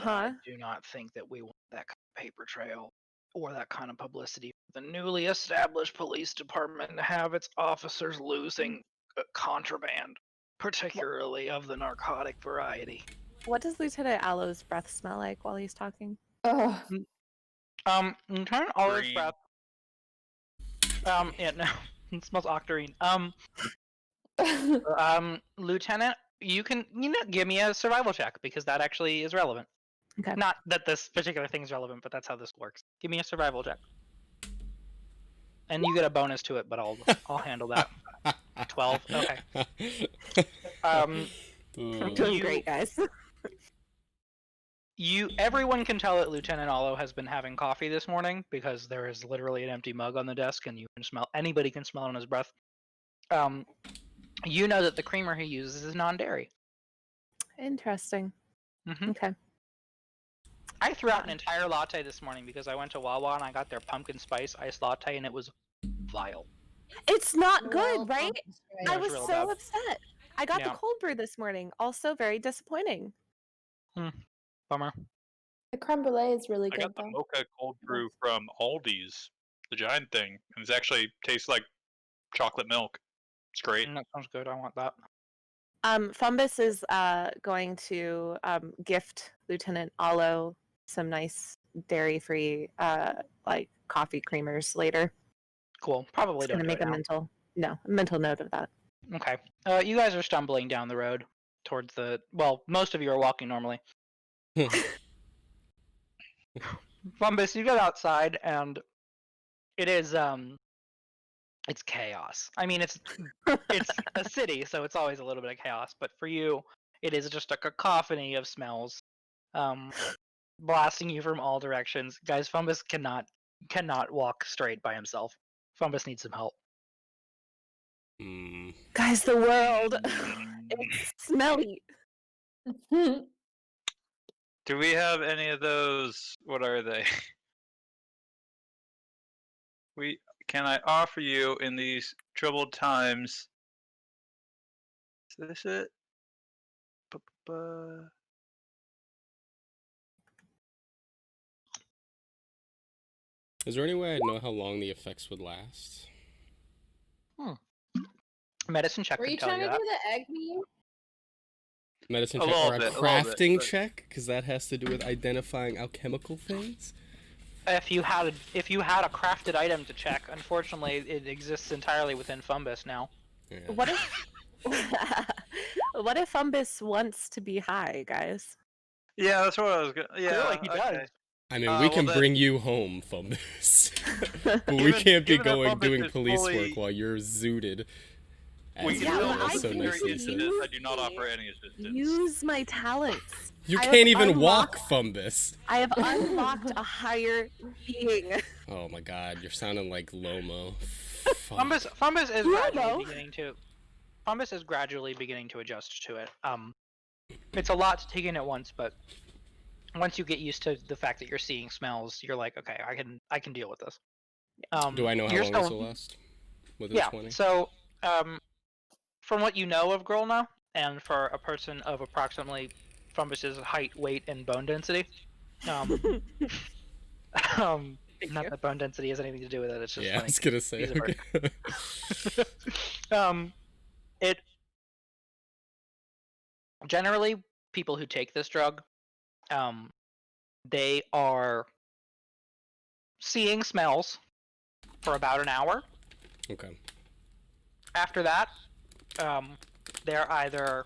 I do not think that we want that kind of paper trail or that kind of publicity for the newly established police department to have its officers losing contraband, particularly of the narcotic variety." What does Lieutenant Aloe's breath smell like while he's talking? Oh. Lieutenant Olive's Green. breath. Yeah, no, it smells octarine. Lieutenant, you can give me a survival check because that actually is relevant. Okay. Not that this particular thing is relevant, but that's how this works. Give me a survival check, and you get a bonus to it, but I'll handle that. 12. Okay. I'm doing You- great, guys. Everyone can tell that Lieutenant Olo has been having coffee this morning because there is literally an empty mug on the desk, and anybody can smell it on his breath. You know that the creamer he uses is non-dairy. Interesting. Mhm. Okay. I threw out an entire latte this morning because I went to Wawa and I got their pumpkin spice iced latte, and it was vile. It's not Well, good, right? pumpkin spice. Yeah, I it was really so bad. upset. I got Yeah. the cold brew this morning. Also very disappointing. Bummer. The creme brulee is really I good got the though. mocha cold brew from Aldi's, the giant thing, and it actually tastes like chocolate milk. It's great. That sounds good. I want that. Fumbus is going to gift Lieutenant Alo some nice dairy-free like coffee creamers later. Cool. Probably It's don't gonna do make it a now. mental note of that. Okay. You guys are stumbling down the road towards the. Well, most of you are walking normally. Fumbus, you get outside and it is it's chaos. I mean, it's a city, so it's always a little bit of chaos. But for you, it is just a cacophony of smells, blasting you from all directions. Guys, Fumbus cannot walk straight by himself. Fumbus needs some help. Guys, the world. It's smelly. Do we have any of those? What are they? Can I offer you in these troubled times? Is this it? Is there any way I'd know how long the effects would last? Medicine check Were could you tell trying you to that. do the egg meme? Medicine A check little or a bit, crafting but- check? Because that has to do with identifying alchemical things? If you had a crafted item to check, unfortunately, it exists entirely within Fumbus now. Yeah. What if what if Fumbus wants to be high, guys? Yeah, that's what I was gonna. Yeah, Clearly he okay. does. I mean, well we can then- bring you home from this. But we Given- can't be given that going Fumbus doing is police fully- work while you're zooted. We As can Yeah, still but I so can nicely use said. I do not offer any assistance. Use my talents. You I have can't even walk, unlocked- Fumbus. I have unlocked a higher being. Oh my god, you're sounding like Lomo. Fuck. Fumbus is Yeah, gradually no. beginning to. Fumbus is gradually beginning to adjust to it. It's a lot to take in at once, but once you get used to the fact that you're seeing smells, you're like, okay, I can deal with this. Do I know how you're long still- this will last? Within Yeah. 20? So, from what you know of Grolna, and for a person of approximately Fumbus's height, weight, and bone density, not you. that bone density has anything to do with it. It's just Yeah, I funny. was gonna say. He's a Okay. It generally people who take this drug, they are seeing smells for about an hour. Okay. After that, they're either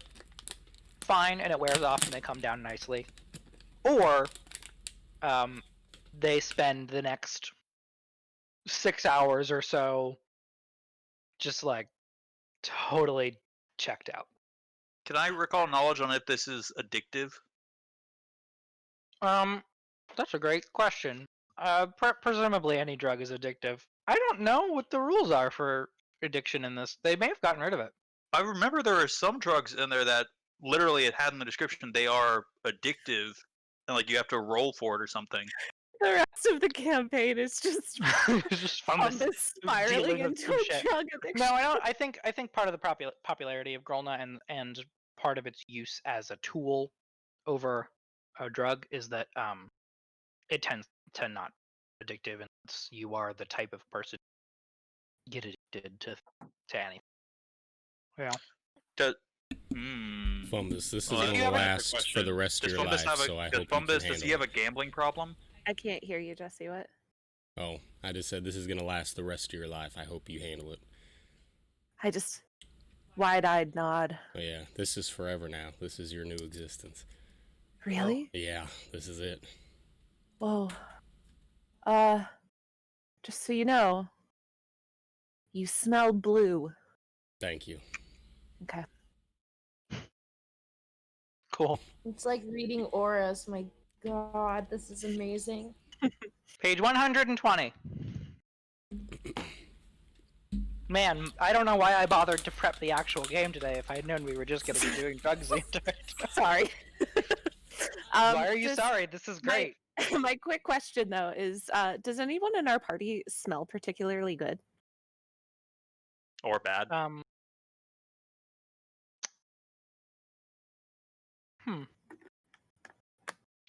fine and it wears off and they come down nicely, or they spend the next 6 hours or so just like totally checked out. Can I recall knowledge on if this is addictive? That's a great question. Presumably any drug is addictive. I don't know what the rules are for addiction in this. They may have gotten rid of it. I remember there are some drugs in there that literally it had in the description they are addictive, and like you have to roll for it or something. The rest of the campaign is just It's just Fungus Fungus spiraling dealing with into some a shit. drug addiction. No, I don't. I think part of the popularity of Grolna and part of its use as a tool over a drug is that it tends to not addictive, and you are the type of person get addicted to anything. Yeah. Fumbus, this is Well, going you to have a last for the rest of your life, so I hope you can does he handle have a it. gambling problem? I can't hear you, Jesse. What? Oh, I just said this is going to last the rest of your life. I hope you handle it. I just wide-eyed nod. Oh, yeah, this is forever now. This is your new existence. Really? Yeah, this is it. Whoa. Just so you know, you smell blue. Thank you. Okay. Cool. It's like reading auras. My God, this is amazing. Page 120. Man, I don't know why I bothered to prep the actual game today if I had known we were just going to be doing drugs the entire time. Sorry. Why are you just sorry? This is great. My quick question, though, is does anyone in our party smell particularly good? Or bad?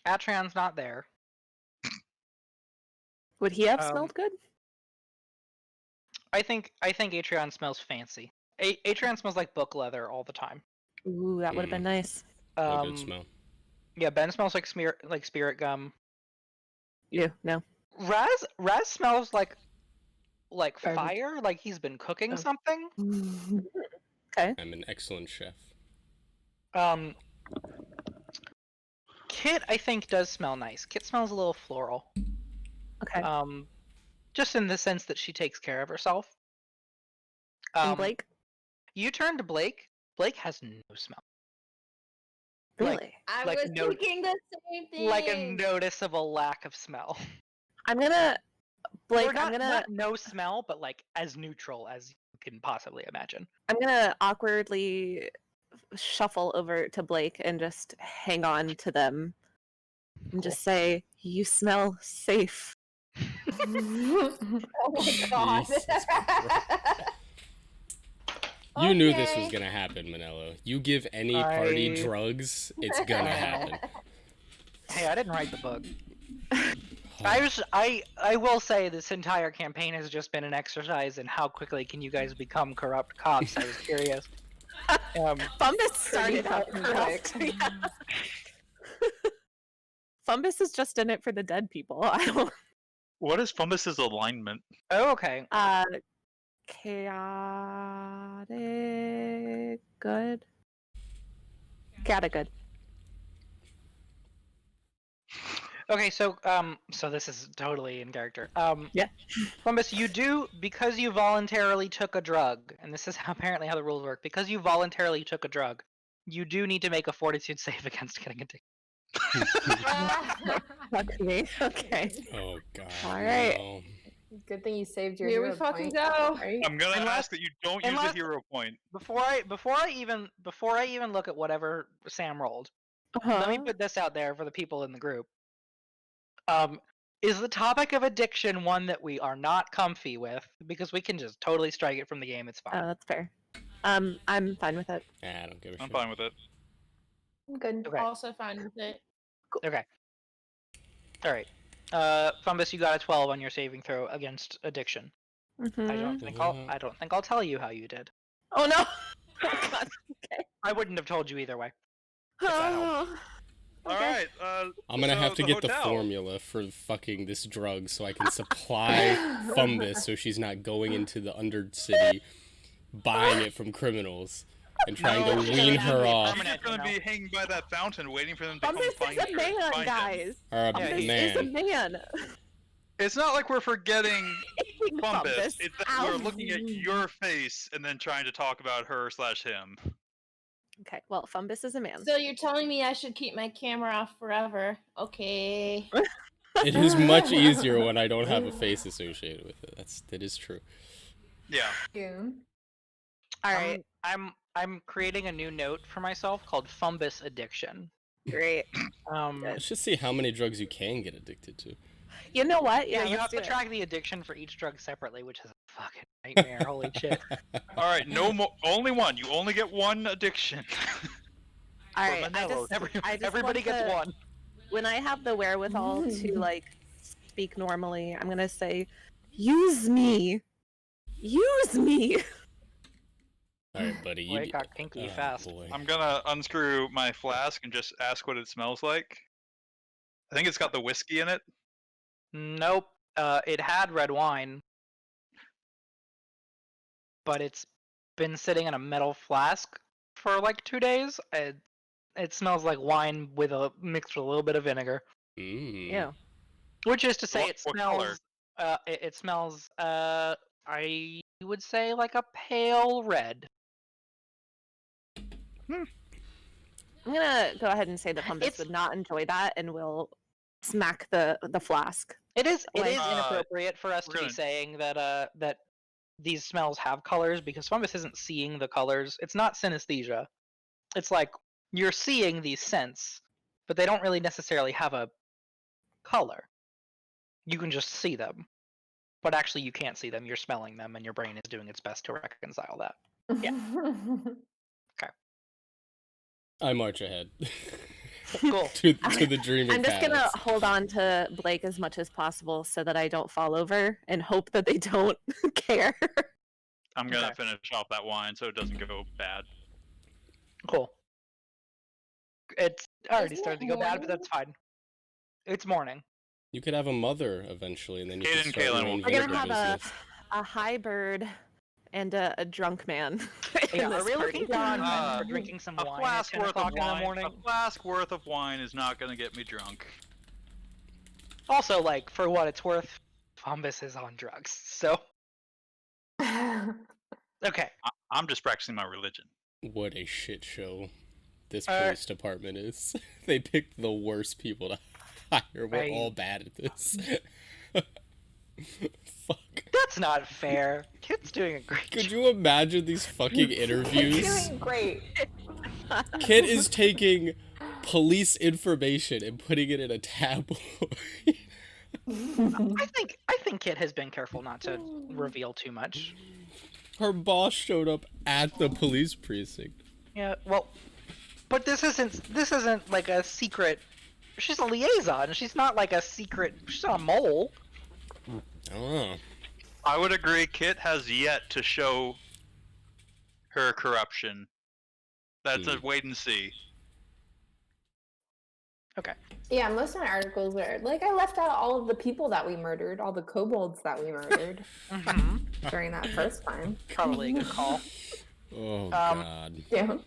Atreon's not there. Would he have smelled good? I think Atreon smells fancy. Atreon smells like book leather all the time. Ooh, that would have been nice. No good smell. Yeah, Ben smells like spirit gum. Yeah, no. Raz smells like Garbage. fire, like he's been cooking something. Okay. I'm an excellent chef. Kit, I think, does smell nice. Kit smells a little floral. Okay. Just in the sense that she takes care of herself. And Blake? You turn to Blake. Blake has no smell. Really? I like was thinking the same thing. Like a noticeable lack of smell. I'm gonna... Blake, Or not, I'm gonna... not no smell, but like as neutral as you can possibly imagine. I'm gonna awkwardly shuffle over to Blake and just hang on to them and just say, "You smell safe." Oh my God. Jesus Christ. You knew this was gonna happen, Manello. You give any party drugs, it's gonna happen. Hey, I didn't write the book. I will say this entire campaign has just been an exercise in how quickly can you guys become corrupt cops. I was curious. Fumbus started out corrupt. Yeah. Fumbus is just in it for the dead people. I don't. What is Fumbus's alignment? Oh, okay. Chaotic good. Chaotic good. Okay, so so this is totally in character. Yeah. Fumbus, you do, because you voluntarily took a drug, and this is apparently how the rules work. Because you voluntarily took a drug, you do need to make a fortitude save against getting addicted. Fuck me. Okay. Oh god. All right. No. Good thing you saved your Here we hero fucking point, go. right? I'm gonna Unless- ask that you don't use unless- a hero point. Before I even look at whatever Sam rolled, let me put this out there for the people in the group. Is the topic of addiction one that we are not comfy with? Because we can just totally strike it from the game. It's fine. Oh, that's fair. I'm fine with it. I don't give a I'm shit. fine with it. I'm good. Okay. Also fine with it. Okay. All right. Fumbus, you got a 12 on your saving throw against addiction. Mhm. I don't think I'll tell you how you did. Oh no! Oh, God. Okay. I wouldn't have told you either way. Oh. All Okay. right. I'm gonna so have to get the hotel. formula for fucking this drug so I can supply Fumbus so she's not going into the Undercity buying it from criminals. and trying No, to she's wean gonna her be off. She's permanent, gonna you know. be hanging by that fountain, waiting for them to come Fumbus find is a man, find him. guys. Or a Yeah, Fumbus man. is a man. It's not like we're forgetting Fumbus. Fumbus. It's that Ow. we're looking at your face and then trying to talk about her/him. Okay, well, Fumbus is a man. So you're telling me I should keep my camera off forever? Okay. It is much easier when I don't have a face associated with it. That is true. Yeah. Yeah. All right, I'm creating a new note for myself called Fumbus Addiction. great. Let's just see how many drugs you can get addicted to. You know what? Yeah, you let's have do to it. track the addiction for each drug separately, which is a fucking nightmare. Holy shit. All right, no more. Only one. You only get one addiction. All For right, Manello. I just Everybody want gets to- one. When I have the wherewithal to like speak normally, I'm gonna say, "Use me, use me." Alright, buddy. Boy, it got kinky fast. Boy. I'm gonna unscrew my flask and just ask what it smells like. I think it's got the whiskey in it. Nope. It had red wine, but it's been sitting in a metal flask for like 2 days. It smells like wine with mixed with a little bit of vinegar, Yeah. which is to say, What color? it smells. I would say like a pale red. I'm gonna go ahead and say that Fumbus It's- would not enjoy that and will smack the flask. It is Like- inappropriate for us we're to be gonna- saying that that these smells have colors because Fumbus isn't seeing the colors. It's not synesthesia. It's like you're seeing these scents, but they don't really necessarily have a color. You can just see them. But actually you can't see them, you're smelling them and your brain is doing its best to reconcile that. I march ahead. Cool. to the dreaming I'm just gonna palace. hold on to Blake as much as possible so that I don't fall over and hope that they don't care. I'm gonna Okay. finish off that wine so it doesn't go bad. Cool. It's already Isn't started to it go bad, but morning? that's fine. It's morning. You could have a mother eventually, and then you Kaden can and start your Kaylin own will We're vehicle gonna have business. a high bird and a drunk man. in Yeah, are this we party. looking down Uh, for drinking some A wine at flask 10 worth o'clock of in the wine. morning? A flask worth of wine is not gonna get me drunk. Also, like, for what it's worth, Fumbus is on drugs. So, okay. I'm just practicing my religion. What a shit show this Uh, police department is. They picked the worst people to hire. We're I- all bad at this. Fuck. That's not fair. Kid's doing a great Could job. you imagine these fucking interviews? Doing great. Kid is taking police information and putting it in a tabloid. I think Kid has been careful not to reveal too much. Her boss showed up at the police precinct. Yeah, well, but this isn't like a secret. She's a liaison. She's not like a secret. She's not a mole. Oh. I would agree. Kit has yet to show her corruption. That's a wait and see. Okay. Yeah, most of my articles are like I left out all of the people that we murdered, all the kobolds that we murdered hmm during that first time. Probably a good call. Oh god. Yeah.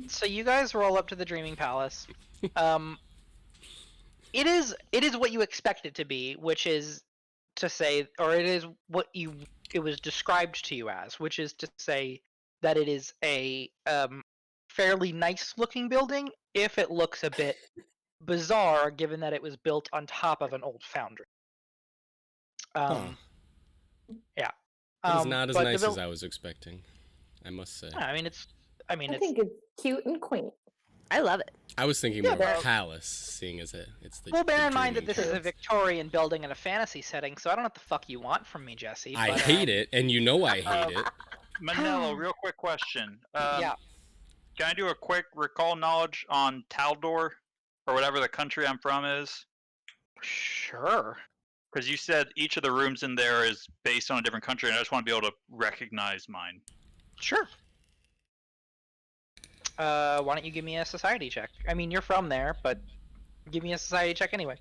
So you guys roll up to the Dreaming Palace. It is what you expect it to be, which is to say, or it is what it was described to you as, which is to say that it is a fairly nice looking building, if it looks a bit bizarre given that it was built on top of an old foundry. Huh. Yeah. It's not as but the nice buil- as I was expecting, I must say. I mean, it's I think it's cute and quaint. I love it. I was thinking Yeah, more of a but- palace, seeing as it's the well, bear the in mind that dreaming this is a palace. Victorian building in a fantasy setting, so I don't know what the fuck you want from me, Jesse. I but, hate it, and you know I hate it. Manello, real quick question. Yeah. Can I do a quick recall knowledge on Taldor, or whatever the country I'm from is? Sure. Because you said each of the rooms in there is based on a different country, and I just want to be able to recognize mine. Sure. Why don't you give me a society check? I mean, you're from there, but give me a society check anyway.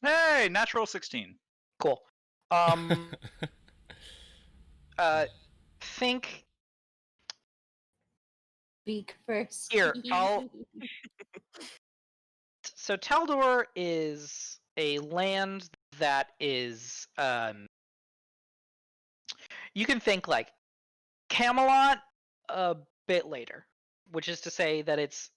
Hey, natural 16. Cool. think Speak first. Here, so Taldor is a land that is you can think like Camelot a bit later, which is to say that it's,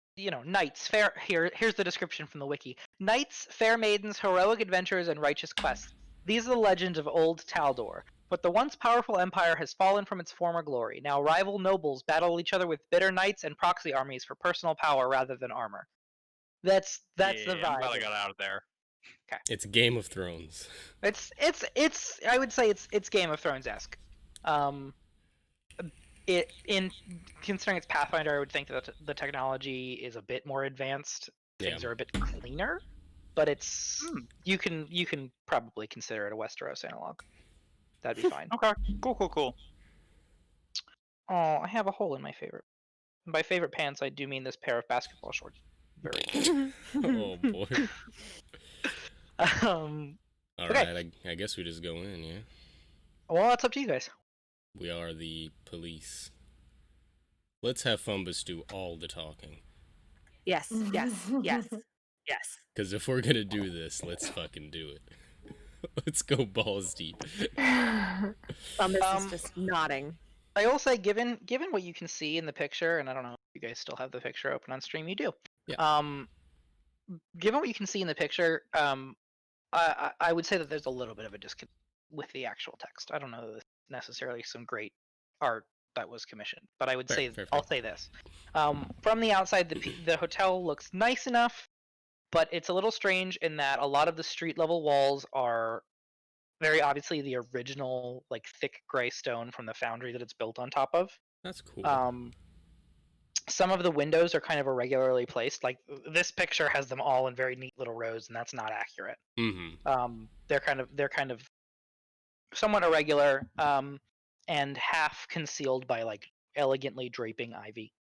knights, here's the description from the wiki. Knights, fair maidens, heroic adventures, and righteous quests. These are the legends of old Taldor. But the once powerful empire has fallen from its former glory. Now rival nobles battle each other with bitter knights and proxy armies for personal power rather than armor. That's the vibe. I'm glad I got out of there. It's Game of Thrones. It's I would say it's Game of Thrones-esque. In considering it's Pathfinder, I would think that the technology is a bit more advanced. Things are a bit cleaner, but it's you can probably consider it a Westeros analog. That'd be fine. Okay, cool. Oh, I have a hole in my favorite. And by favorite pants, I do mean this pair of basketball shorts. Very cool. Oh boy. All Okay. right, I guess we just go in, yeah? Well, that's up to you guys. We are the police. Let's have Fumbus do all the talking. Yes. Because if we're gonna do this, let's fucking do it. Let's go balls deep. Fumbus is just nodding. I will say, given what you can see in the picture, and I don't know if you guys still have the picture open on stream, you do. Yeah. Given what you can see in the picture, I would say that there's a little bit of a disconnect with the actual text. I don't know that this is necessarily some great art that was commissioned, but I would say I'll say this. From the outside, the hotel looks nice enough, but it's a little strange in that a lot of the street level walls are very obviously the original, like, thick gray stone from the foundry that it's built on top of. That's cool. Some of the windows are kind of irregularly placed. Like, this picture has them all in very neat little rows, and that's not accurate. Mm-hmm. They're kind of somewhat irregular, and half concealed by, like, elegantly draping ivy.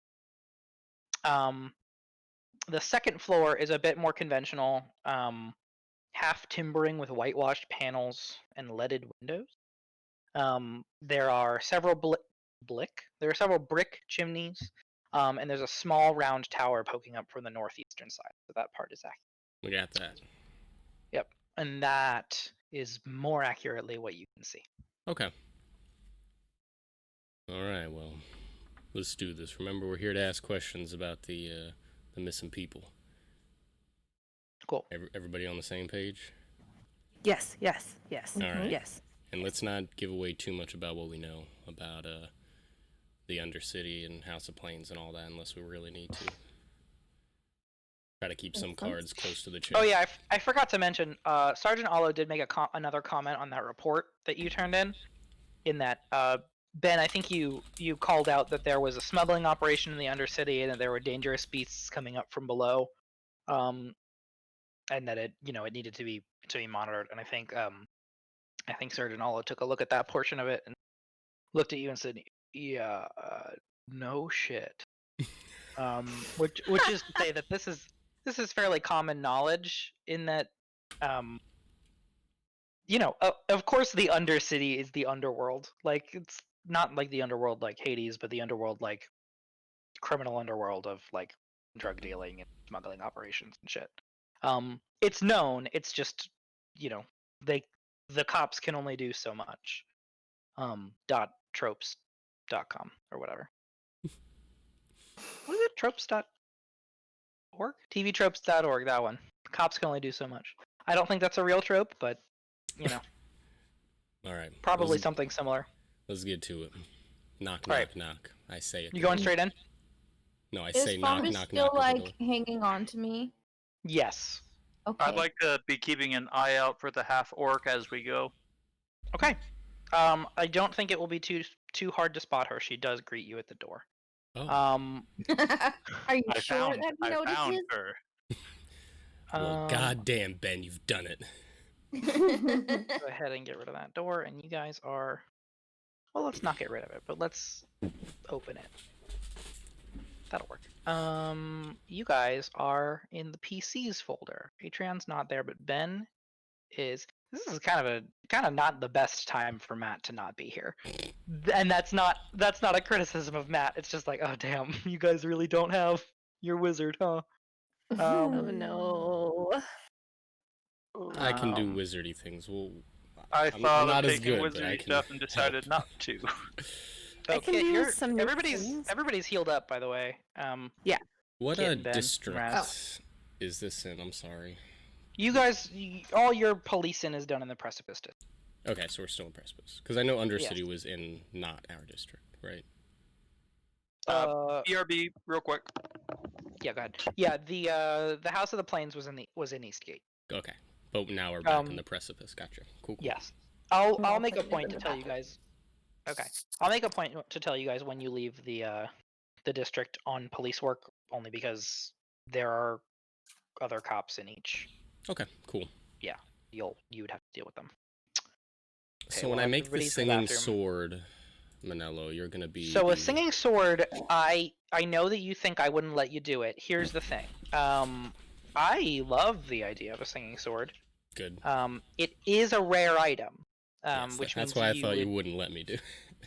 The second floor is a bit more conventional, half timbering with whitewashed panels and leaded windows. There are several brick chimneys, and there's a small round tower poking up from the northeastern side. So that part is accurate. We got that. Yep, and that is more accurately what you can see. Okay. All right. Well, let's do this. Remember, we're here to ask questions about the missing people. Cool. Everybody on the same page? Yes. All right. Yes. And let's not give away too much about what we know about the Undercity and House of Plains and all that, unless we really need to. Try to keep some cards close to the chest. Oh yeah, I forgot to mention. Sergeant Allo did make another comment on that report that you turned in that Ben, I think you called out that there was a smuggling operation in the Undercity and that there were dangerous beasts coming up from below, and that it needed to be monitored. And I think Sergeant Allo took a look at that portion of it and looked at you and said, "Yeah, no shit." Which is to say that this is fairly common knowledge in that, of course the Undercity is the underworld. Like, it's not like the underworld like Hades, but the underworld like criminal underworld of like drug dealing and smuggling operations and shit. It's known. It's just, the cops can only do so much. .tropes.com or whatever. Was it tropes.org? tvtropes.org, that one. Cops can only do so much. I don't think that's a real trope, but, All right. probably something similar. Let's get to it. Knock, All right. knock. I say it. You going straight in? No, I Is say knock, Fumbus knock, still knock. like hanging on to me? Yes. Okay. I'd like to be keeping an eye out for the half orc as we go. Okay. I don't think it will be too hard to spot her. She does greet you at the door. Oh. Are you I sure found that he notices? her. Well, goddamn, Ben, you've done it. Go ahead and get rid of that door, and you guys are... Well, let's not get rid of it, but let's open it. That'll work. You guys are in the PCs folder. Patreon's not there, but Ben is. This is kind of not the best time for Matt to not be here, and that's not a criticism of Matt. It's just like, oh damn, you guys really don't have your wizard, huh? Oh no. I can do Um, wizardy things. Well, I I'm thought not of as taking good, but I wizardy can stuff and decided help. not to. I can Kit, do you're- some new everybody's things. everybody's healed up, by the way. What Kit and Ben, district congrats. is this in? I'm sorry. You guys, all your policing is done in the Precipice District. Okay, so we're still in Precipice. Because I know Undercity Yes. was in not our district, right? BRB, real quick. Yeah, go ahead. Yeah, the House of the Plains was in Eastgate. Okay. But now we're back in Um, the Precipice. Gotcha. Cool. Yes. I'll Well, make a I've point been to to tell you bathroom. guys. Okay. I'll make a point to tell you guys when you leave the district on police work, only because there are other cops in each. Okay, cool. You would have to deal with them. Okay, So when well, I make the everybody's in the singing bathroom. sword, Manello, you're gonna be So a the- singing sword, I know that you think I wouldn't let you do it. Here's the thing. I love the idea of a singing sword. good. It is a rare item. Yes, Which that's means why I you thought you would- wouldn't let me do.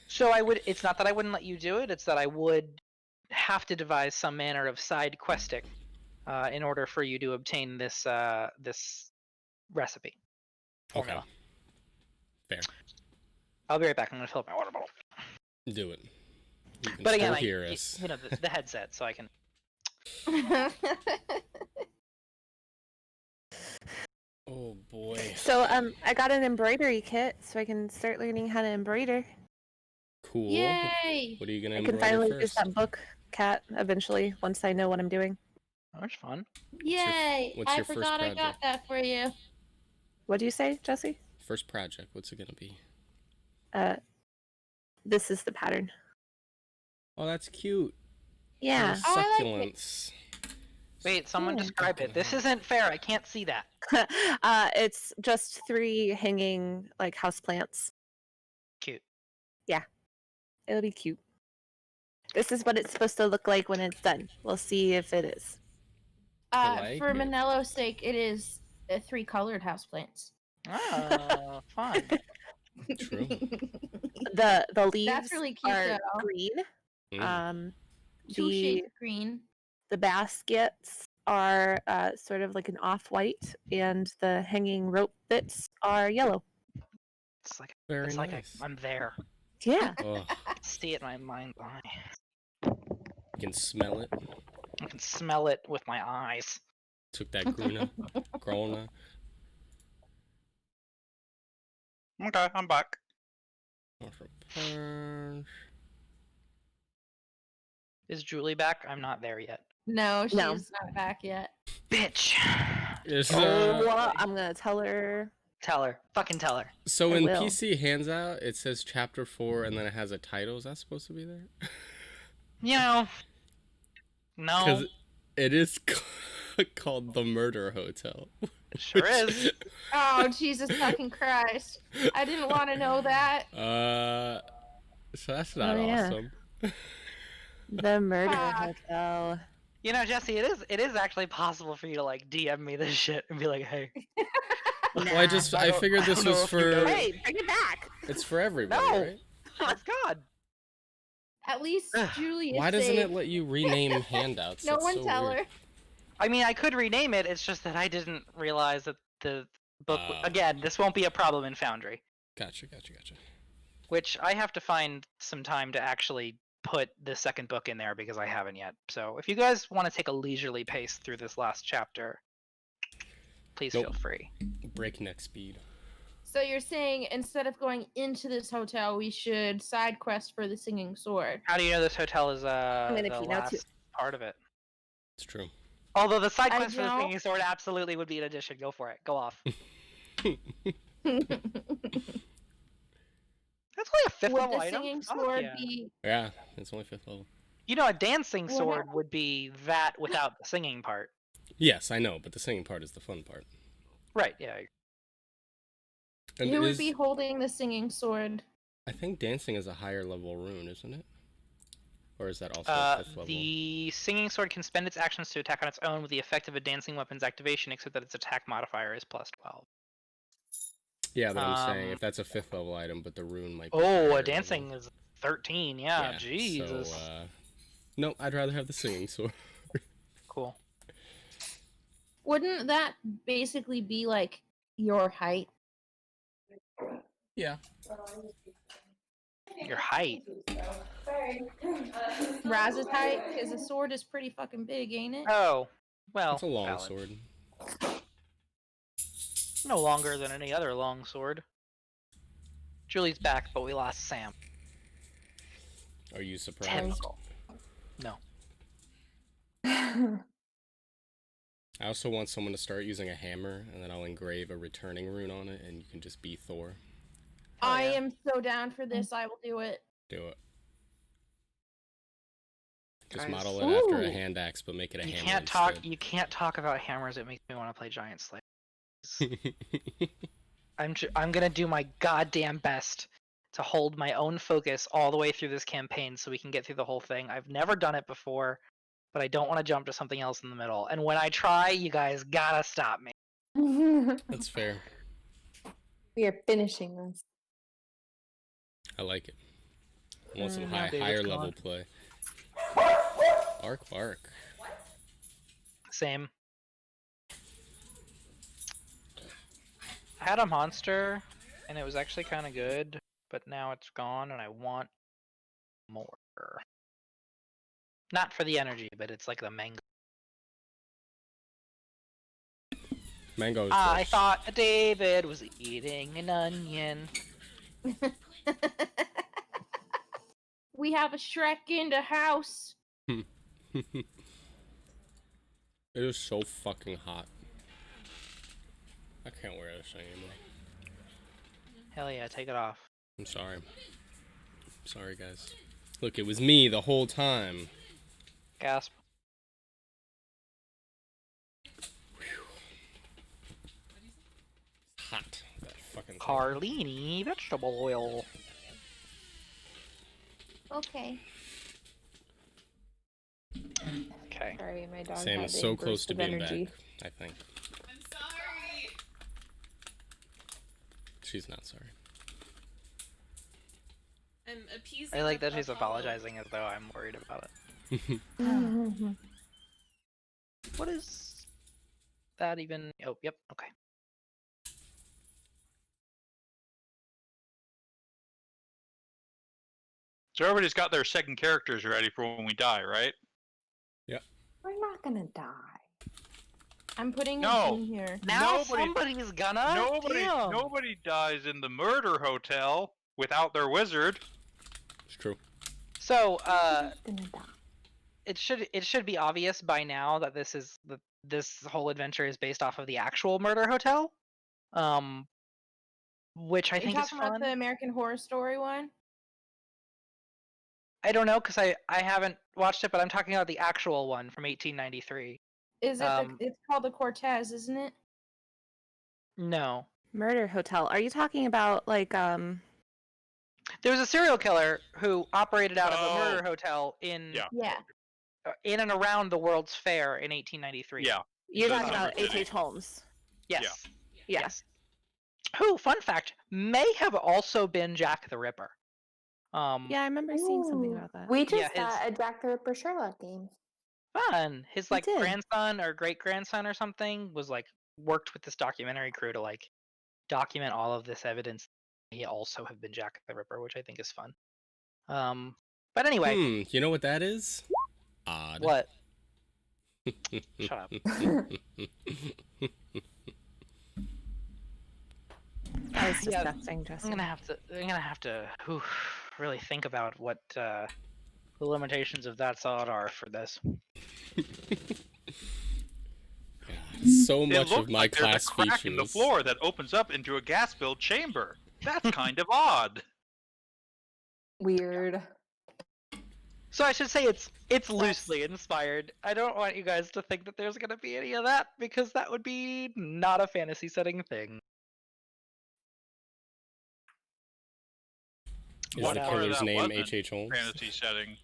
So I would. It's not that I wouldn't let you do it. It's that I would have to devise some manner of side questing, in order for you to obtain this this recipe. Okay. Formula. Fair. I'll be right back. I'm gonna fill up my water bottle. Do it. You can But again, still hear us. you know, the headset, so I can. Oh boy. So I got an embroidery kit, so I can start learning how to embroider. Cool. Yay! What are you gonna I can embroider finally use first? that book, Cat, eventually, once I know what I'm doing. Oh, it's fun. Yay! what's I your first forgot I got project? that for you. What do you say, Jesse? First project. What's it gonna be? This is the pattern. Oh, that's cute. Yeah. Little Oh, I like it. succulents. Wait, someone Yeah. describe it. This isn't fair. I can't see that. It's just 3 hanging like houseplants. Cute. It'll be cute. This is what it's supposed to look like when it's done. We'll see if it is. I like For it. Manello's sake, it is 3 colored houseplants. Oh, fun. True. The leaves That's really cute, are though. green. Mm. 2 The shades of green. the baskets are sort of like an off-white, and the hanging rope bits are yellow. It's like Very it's nice. like I'm there. Yeah. Oh, I can see it in my mind's eye. you can smell it. I can smell it with my eyes. Took that Gruna. Grona. Okay, I'm back. Is Julie back? I'm not there yet. No, she's No. not back yet. Bitch. Is, Oh, I'm gonna tell her. Tell her. Fucking tell her. so I in will. PC Hands-Out, it says Chapter 4 and then it has a title. Is that supposed to be there? You know. Because No. it is called The Murder Hotel. It sure which- is. Oh, Jesus fucking Christ. I didn't want to know that. So that's not Oh, yeah. awesome. The murder Fuck. hotel. You know, Jesse, it is actually possible for you to like DM me this shit and be like, hey. Well, I don't- figured I this don't know was if you for. know. Hey, bring it back. It's for everybody, No. right? Oh God. At least Julie is Why doesn't safe. it let you rename handouts? No That's one so tell weird. her. I mean, I could rename it. It's just that I didn't realize that the book. Ah. Again, this won't be a problem in Foundry, Gotcha. which I have to find some time to actually put the second book in there because I haven't yet. So if you guys want to take a leisurely pace through this last chapter, please Nope. feel free. Breakneck speed. So you're saying instead of going into this hotel, we should side quest for the singing sword? How do you know this hotel is gonna the pee now, too. last part of it? It's true. Although the side I quest for the don't- singing sword absolutely would be an addition. Go for it. Go off. That's only a fifth Would level the item. singing Fuck sword yeah. be? Yeah, it's only 5th level. You know, a dancing Well, sword would be that without the singing part. Yes, I know, but the singing part is the fun part. Right, yeah. And Who would be holding the singing sword? I think dancing is a higher level rune, isn't it? Or is that also a 5th level? The singing sword can spend its actions to attack on its own with the effect of a dancing weapon's activation, except that its attack modifier is +12. Yeah, but I'm saying if that's a 5th level item, but the rune might be Oh, higher a level. dancing is 13. Yeah, Jesus. So, no, I'd rather have the singing sword. Cool. Wouldn't that basically be like your height? Yeah. Your height. Raz's height? Because a sword is pretty fucking big, ain't it? Oh, well. It's a long valid. sword. No longer than any other long sword. Julie's back, but we lost Sam. Are you surprised? Typical. No. I also want someone to start using a hammer, and then I'll engrave a returning rune on it, and you can just be Thor. I am so down for this. I will do it. Do it. Just Guys. model it after a Ooh. hand axe, but make it a You hammer can't talk. instead. You can't talk about hammers. It makes me want to play Giant Slayer. I'm gonna do my goddamn best to hold my own focus all the way through this campaign, so we can get through the whole thing. I've never done it before, but I don't want to jump to something else in the middle. And when I try, you guys gotta stop me. That's fair. We are finishing this. I like it. I want some Now David's higher gone. level play. Bark, bark. Same. I had a monster, and it was actually kind of good, but now it's gone, and I want more. Not for the energy, but it's like the mango. Mango is I first. thought David was eating an onion. We have a Shrek in the house. It is so fucking hot. I can't wear this anymore. Hell yeah, take it off. I'm sorry. Sorry, guys. Look, it was me the whole time. Gasp. Hot. That fucking thing. Carlini vegetable oil. Okay. Okay. Sorry, my dog Sam had is a so close burst to of being energy. back, I think. I'm sorry. She's not sorry. I'm appeasing. I like that a she's follow. apologizing as though I'm worried about it. What is that even? Oh, yep, okay. So everybody's got their second characters ready for when we die, right? We're not gonna die. I'm putting No. it in here. Now Nobody- somebody's gonna. Damn. Nobody dies in the murder hotel without their wizard. It's true. So, Nobody's gonna die. it should be obvious by now that this whole adventure is based off of the actual murder hotel, which I Are you think is talking fun. about the American Horror Story one? I don't know because I haven't watched it, but I'm talking about the actual one from 1893. Is it? Um, It's called the Cortez, isn't it? No, Murder Hotel. Are you talking about like there was a serial killer who operated out of a Oh. murder hotel in Yeah. Yeah. In and around the World's Fair in 1893. Yeah. you're So talking about Summer City. H.H. Holmes? Yes. Yeah. Yes. Who, fun fact, may have also been Jack the Ripper. Yeah, I remember seeing something Ooh, about that. We Yeah, just got a Jack the Ripper Sherlock game. Fun. His We like did. grandson or great grandson or something was like worked with this documentary crew to like document all of this evidence. He also have been Jack the Ripper, which I think is fun. But anyway, You know what that is? Odd. what? Shut up. That was Yeah, disgusting, I'm Justin. gonna have to really think about what the limitations of that sort are for this. So It much looks of my like there's class a crack features. in the floor that opens up into a gas-filled chamber. That's kind of odd. Weird. So I should say it's loosely inspired. I don't want you guys to think that there's gonna be any of that because that would be not a fantasy setting thing. Is What the part of killer's that name wasn't H.H. Holmes? Fantasy setting.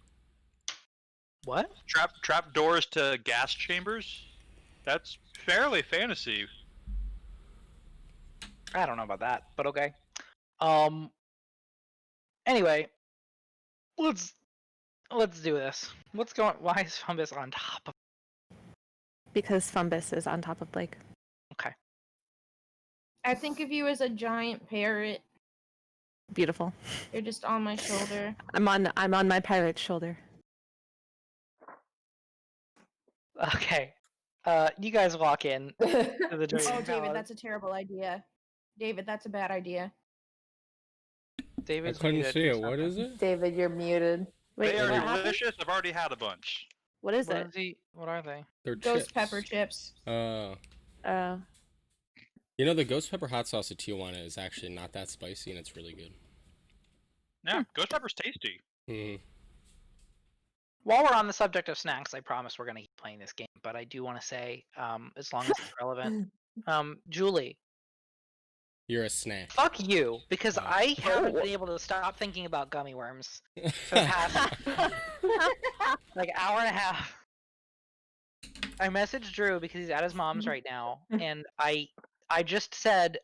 What? Trap doors to gas chambers? That's fairly fantasy. I don't know about that, but okay. Anyway, let's do this. What's going? Why is Fumbus on top of? Because Fumbus is on top of Blake. Okay. I think of you as a giant parrot. Beautiful. You're just on my shoulder. I'm on my pirate's shoulder. Okay. You guys walk in to the Dreaming Oh, David, Palace. that's a terrible idea. David, that's a bad idea. I David's couldn't muted. see Do it. What something. is it? David, you're muted. Wait, They what are happened? delicious. I've already had a bunch. What is What it? is he? What are they? They're Ghost chips. pepper chips. Oh. You know, the ghost pepper hot sauce at Tijuana is actually not that spicy, and it's really good. Yeah, ghost pepper's tasty. Mm. While we're on the subject of snacks, I promise we're gonna keep playing this game, but I do want to say, as long as it's relevant, Julie, You're a snack. fuck you, because Oh. I haven't been able to stop thinking about gummy worms for the past like hour and a half. I messaged Drew because he's at his mom's right now, and I just said,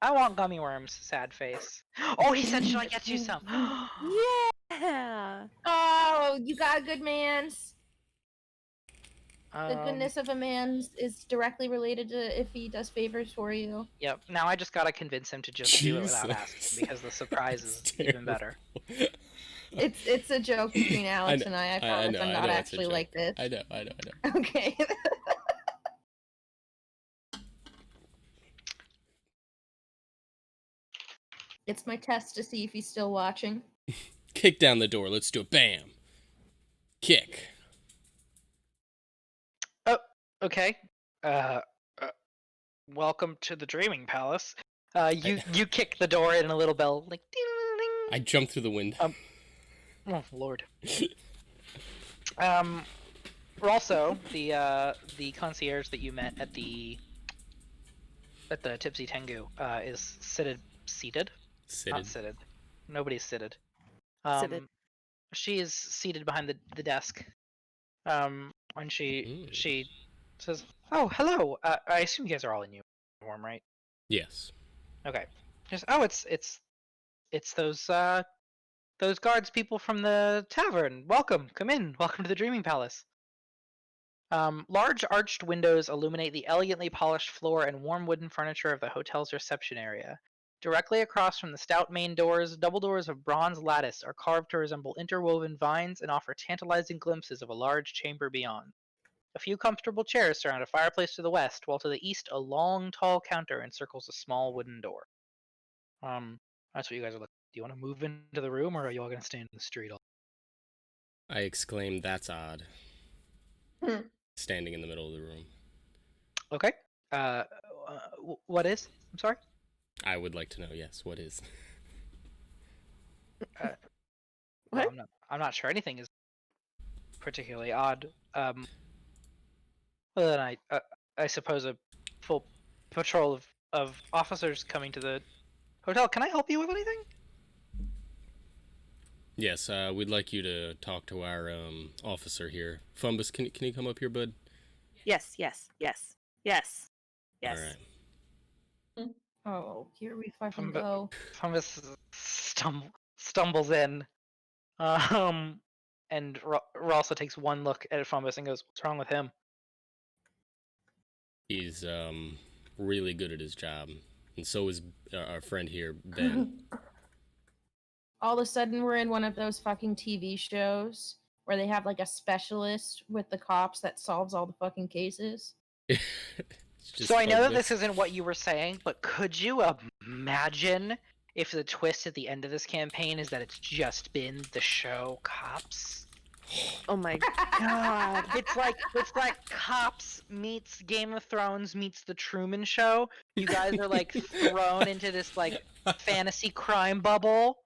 I want gummy worms, sad face. Oh, he said, should I get you some? Yeah. Oh, you got a good man's. The Um, goodness of a man is directly related to if he does favors for you. Yep, now I just gotta convince him to just do it without Jesus. asking, because the surprise is It's even better. It's a joke between Alex and I. I promise I'm not it's a actually joke. like this. I know. Okay. It's my test to see if he's still watching. Kick down the door. Let's do it. Bam. Kick. Okay. Welcome to the Dreaming Palace. You kick the door in a little bell, like ding ding. I jumped through the window. Oh Lord. Also, the concierge that you met at the Tipsy Tengu is seated. Not seated. Nobody's seated. Seated. She is seated behind the desk. And she says, "Oh, hello. I assume you guys are all in uniform, right?" Yes. Okay. Just it's those guards people from the tavern. Welcome. Come in. Welcome to the Dreaming Palace. Large arched windows illuminate the elegantly polished floor and warm wooden furniture of the hotel's reception area. Directly across from the stout main doors, double doors of bronze lattice are carved to resemble interwoven vines and offer tantalizing glimpses of a large chamber beyond. A few comfortable chairs surround a fireplace to the west, while to the east a long, tall counter encircles a small wooden door. That's what you guys are looking. Do you want to move into the room, or are you all going to stand in the street? I exclaimed, "That's odd." Hmm. Standing in the middle of the room. Okay. What is? I'm sorry. I would like to know. Yes, what is? Well, What? I'm not sure anything is particularly odd. Other than I suppose a full patrol of officers coming to the hotel. Can I help you with anything? Yes, we'd like you to talk to our officer here. Fumbus, can you come up here, bud? Yes. All right. Oh, here we fucking go. Thomas stumbles in, and Ralsa takes one look at Fumbus and goes, "What's wrong with him?" He's really good at his job, and so is our friend here, Ben. All of a sudden, we're in one of those fucking TV shows where they have like a specialist with the cops that solves all the fucking cases. It's just So I know that Fumbus. this isn't what you were saying, but could you imagine if the twist at the end of this campaign is that it's just been the show Cops? Oh my god. It's like Cops meets Game of Thrones meets the Truman Show. You guys are like thrown into this like fantasy crime bubble.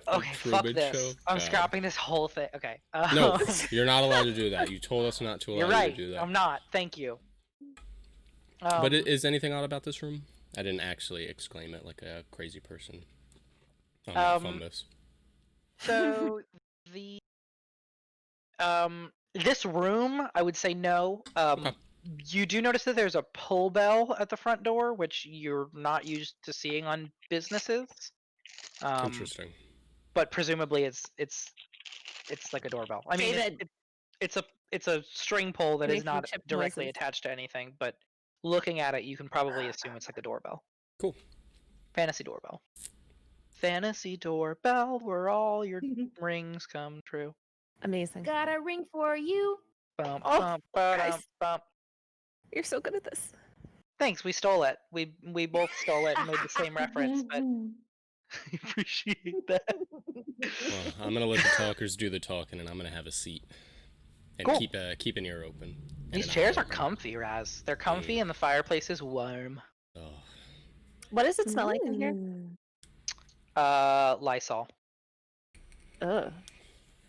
Okay, fuck Truman this. Show? I'm God. scrapping this whole thing. Okay. No, you're not allowed to do that. You told us not to allow You're you right. to do that. I'm not. Thank you. But is anything odd about this room? I didn't actually exclaim it like a crazy person. I'm not Fumbus. So the this room, I would say no. Okay. You do notice that there's a pull bell at the front door, which you're not used to seeing on businesses. Interesting. But presumably it's like a doorbell. I mean, David. it's a string pull that is Making not chip directly noises. attached to anything, but looking at it, you can probably assume it's like a doorbell. Cool. Fantasy doorbell. Fantasy doorbell, where all your rings come true. Amazing. Got a ring for you. Bump, Oh, bump, guys. ba-dum, bump. You're so good at this. Thanks, we stole it. We both stole it and made the same reference, but I appreciate that. Well, I'm gonna let the talkers do the talking, and I'm gonna have a seat and Cool. keep an ear open. and These an eye chairs are open. comfy, Raz. They're comfy and the fireplace is warm. Oh, What does it smell like in here? Lysol. Ugh.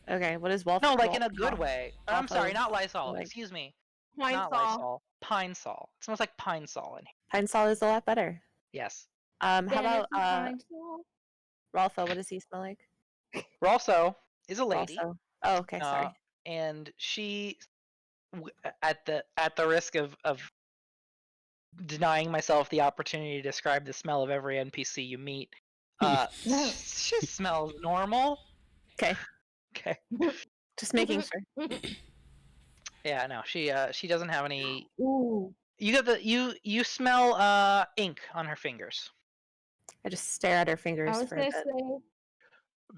Okay, what is Wolf? No, like in a good way. I'm Waffle, sorry, not Lysol. like- Excuse me. Pine Not Sol. Lysol. Pine Sol. It smells like pine sol in here. Pine Sol is a lot better. Yes. How about Fantasy Pine Sol. Rolfo? What does he smell like? Ralso is a lady. Also. Oh, okay, sorry. And she, at the risk of denying myself the opportunity to describe the smell of every NPC you meet, she smells normal. Okay, Okay. just making sure. Yeah, no, she doesn't have any. Ooh. You get the you smell ink on her fingers. I just stare at her fingers I was for a gonna bit. say.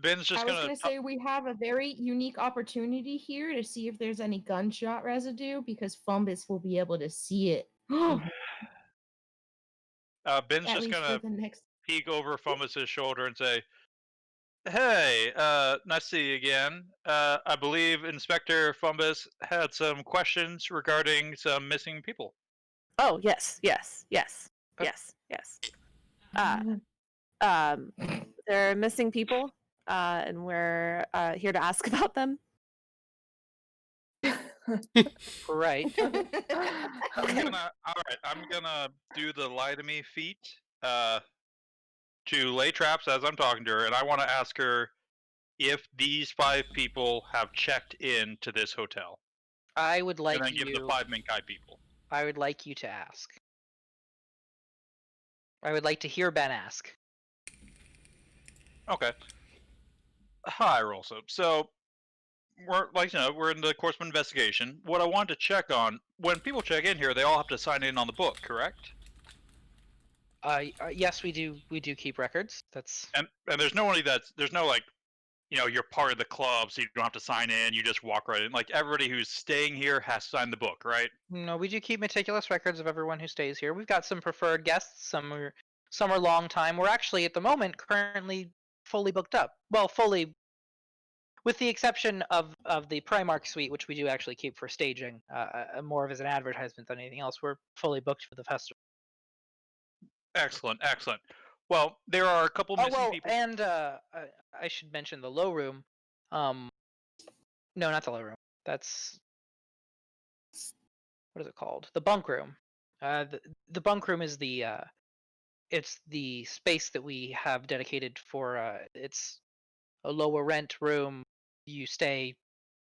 Ben's just I was gonna. gonna say we have a very unique opportunity here to see if there's any gunshot residue because Fumbus will be able to see it. Ben's At just least gonna for the next. peek over Fumbus's shoulder and say, "Hey, nice to see you again. I believe Inspector Fumbus had some questions regarding some missing people." Oh, yes. There are missing people, and we're here to ask about them. Right. I'm gonna do the lie to me feat to lay traps as I'm talking to her, and I want to ask her if these 5 people have checked in to this hotel, I would like and then give the you. 5 Minkai people. I would like you to ask. I would like to hear Ben ask. Okay. Hi, Rolso. So we're in the course of investigation. What I wanted to check on, when people check in here, they all have to sign in on the book, correct? Yes, we do. We do keep records. That's And there's nobody there's no like, you're part of the club, so you don't have to sign in. You just walk right in. Like everybody who's staying here has to sign the book, right? no. We do keep meticulous records of everyone who stays here. We've got some preferred guests. Some are long time. We're actually at the moment currently fully booked up. Well, fully, with the exception of the Primark suite, which we do actually keep for staging, more of as an advertisement than anything else. We're fully booked for the festival. Excellent, excellent. Well, there are a couple Oh missing well, people. and I should mention the low room. No, not the low room. That's what is it called? The bunk room. The bunk room is it's the space that we have dedicated for. It's a lower rent room. You stay,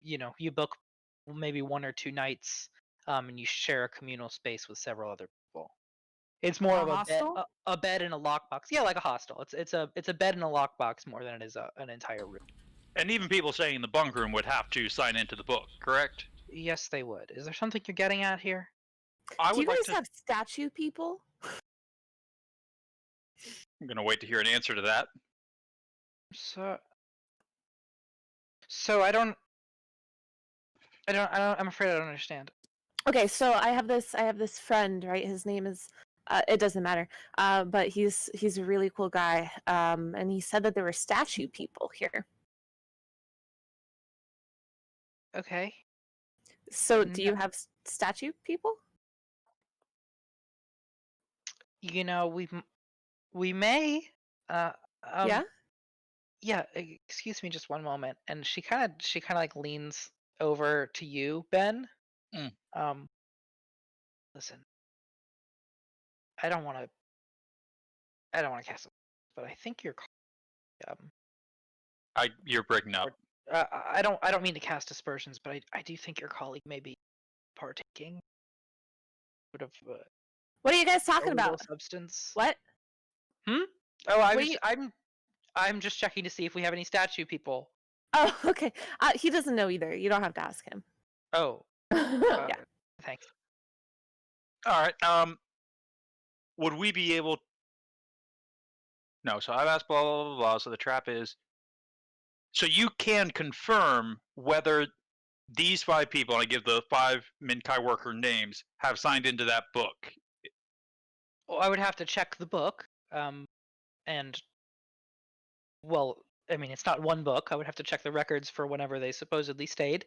you book maybe 1 or 2 nights, and you share a communal space with several other people. It's more A of hostel? a bed and a lockbox. Yeah, like a hostel. It's a bed and a lockbox more than it is an entire room. And even people staying in the bunk room would have to sign into the book, correct? Yes, they would. Is there something you're getting at here? I Do you would guys like to. have statue people? I'm gonna wait to hear an answer to that. So I don't. I'm afraid I don't understand. Okay, so I have this friend, right? His name is it doesn't matter. But he's a really cool guy. And he said that there were statue people here. Okay. So do you have statue people? We may. Yeah. Yeah. Excuse me, just one moment. And she kind of like leans over to you, Ben. Mm. Listen. I don't want to cast it, but I think you're. You're breaking up. I don't mean to cast aspersions, but I do think your colleague may be partaking. sort of What are you guys talking illegal about? substance. What? Oh, I'm just checking to see if we have any statue people. Oh, okay. He doesn't know either. You don't have to ask him. Oh, Yeah. thanks. All right. Would we be able? No. So I've asked blah blah blah blah. So the trap is. So you can confirm whether these 5 people, and I give the 5 Minkai worker names, have signed into that book. Well, I would have to check the book. And well, I mean, it's not one book. I would have to check the records for whenever they supposedly stayed.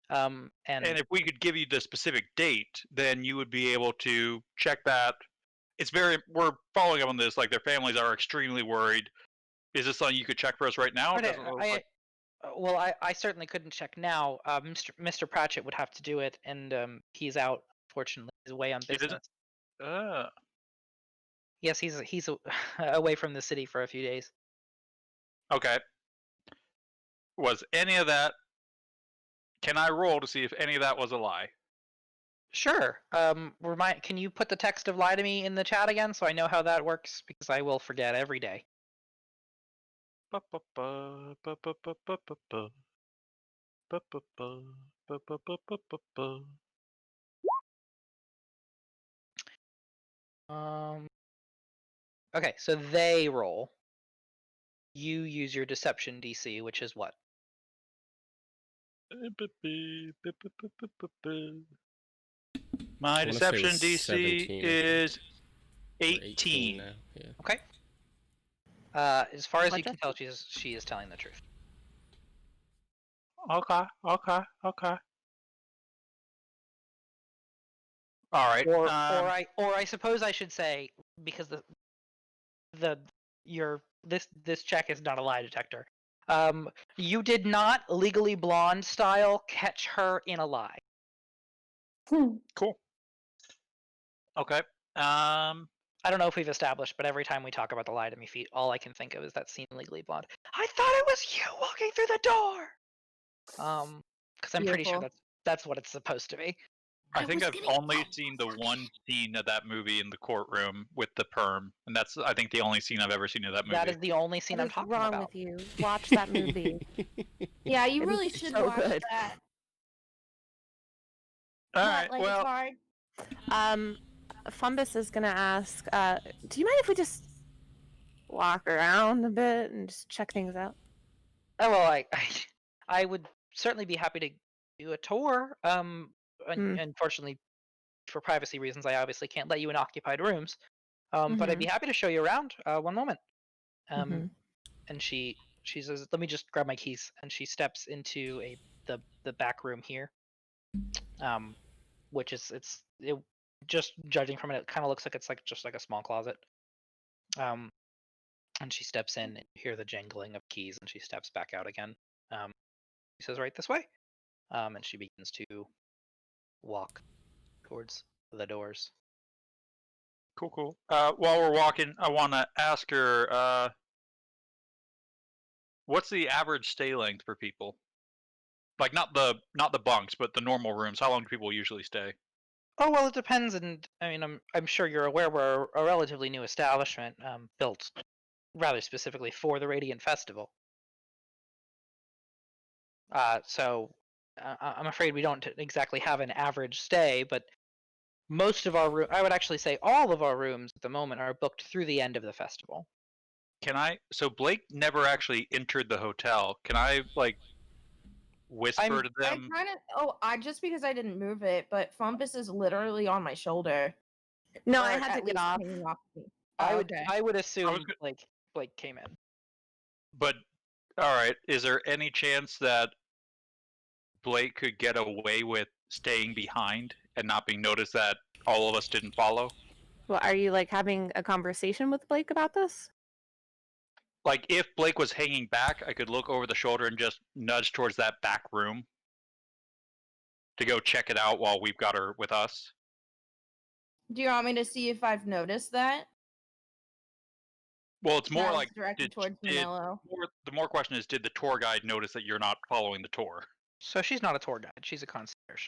And if we could give you the specific date, then you would be able to check that. We're following up on this. Like, their families are extremely worried. Is this something you could check for us right now? I certainly couldn't check now. Mr. Pratchett would have to do it, and he's out. Fortunately, he's away on business. Yes, he's away from the city for a few days. Okay. Was any of that? Can I roll to see if any of that was a lie? Sure. Can you put the text of "lie to me" in the chat again so I know how that works? Because I will forget every day. Okay, so they roll. You use your deception DC, which is what? My deception DC is 18 now. Yeah. Okay. As far as you can tell, she is telling the truth. Okay. All right. Or I suppose I should say, because this check is not a lie detector. You did not Legally Blonde style catch her in a lie. Cool. Okay. I don't know if we've established, but every time we talk about the lie to me feat, all I can think of is that scene in Legally Blonde. I thought it was you walking through the door. Because I'm pretty sure that's what it's supposed to be. I think I've only seen the one scene of that movie in the courtroom with the perm, and that's, I think, the only scene I've ever seen of that movie. That is the only scene I'm What's talking wrong about. with you? Watch that movie. Yeah, you It really is should so watch good. that. All Not right. like Well, it's hard. Fumbus is gonna ask, do you mind if we just walk around a bit and just check things out? Oh well, I would certainly be happy to do a tour. Unfortunately, for privacy reasons, I obviously can't let you in occupied rooms. But I'd be happy to show you around. One moment. And she says, "Let me just grab my keys." And she steps into the back room here. Which is just judging from it kind of looks like it's just like a small closet. And she steps in and you hear the jangling of keys, and she steps back out again. She says, "Right this way." And she begins to walk towards the doors. cool. While we're walking, I want to ask her, what's the average stay length for people? Like, not the bunks, but the normal rooms. How long do people usually stay? Oh well, it depends, and I mean, I'm sure you're aware we're a relatively new establishment, built rather specifically for the Radiant Festival. So I'm afraid we don't exactly have an average stay, but most of our I would actually say all of our rooms at the moment are booked through the end of the festival. So Blake never actually entered the hotel. Can I, like, whisper to them? Just because I didn't move it, but Fumbus is literally on my shoulder. No, Or I had at to get least off. hanging off me. I would assume Blake came in. But, alright, is there any chance that Blake could get away with staying behind and not being noticed, that all of us didn't follow? Well, are you like having a conversation with Blake about this? Like, if Blake was hanging back, I could look over the shoulder and just nudge towards that back room to go check it out while we've got her with us. Do you want me to see if I've noticed that? Well, it's more That was like, directed towards Manello. the more question is, did the tour guide notice that you're not following the tour? So she's not a tour guide; she's a concierge.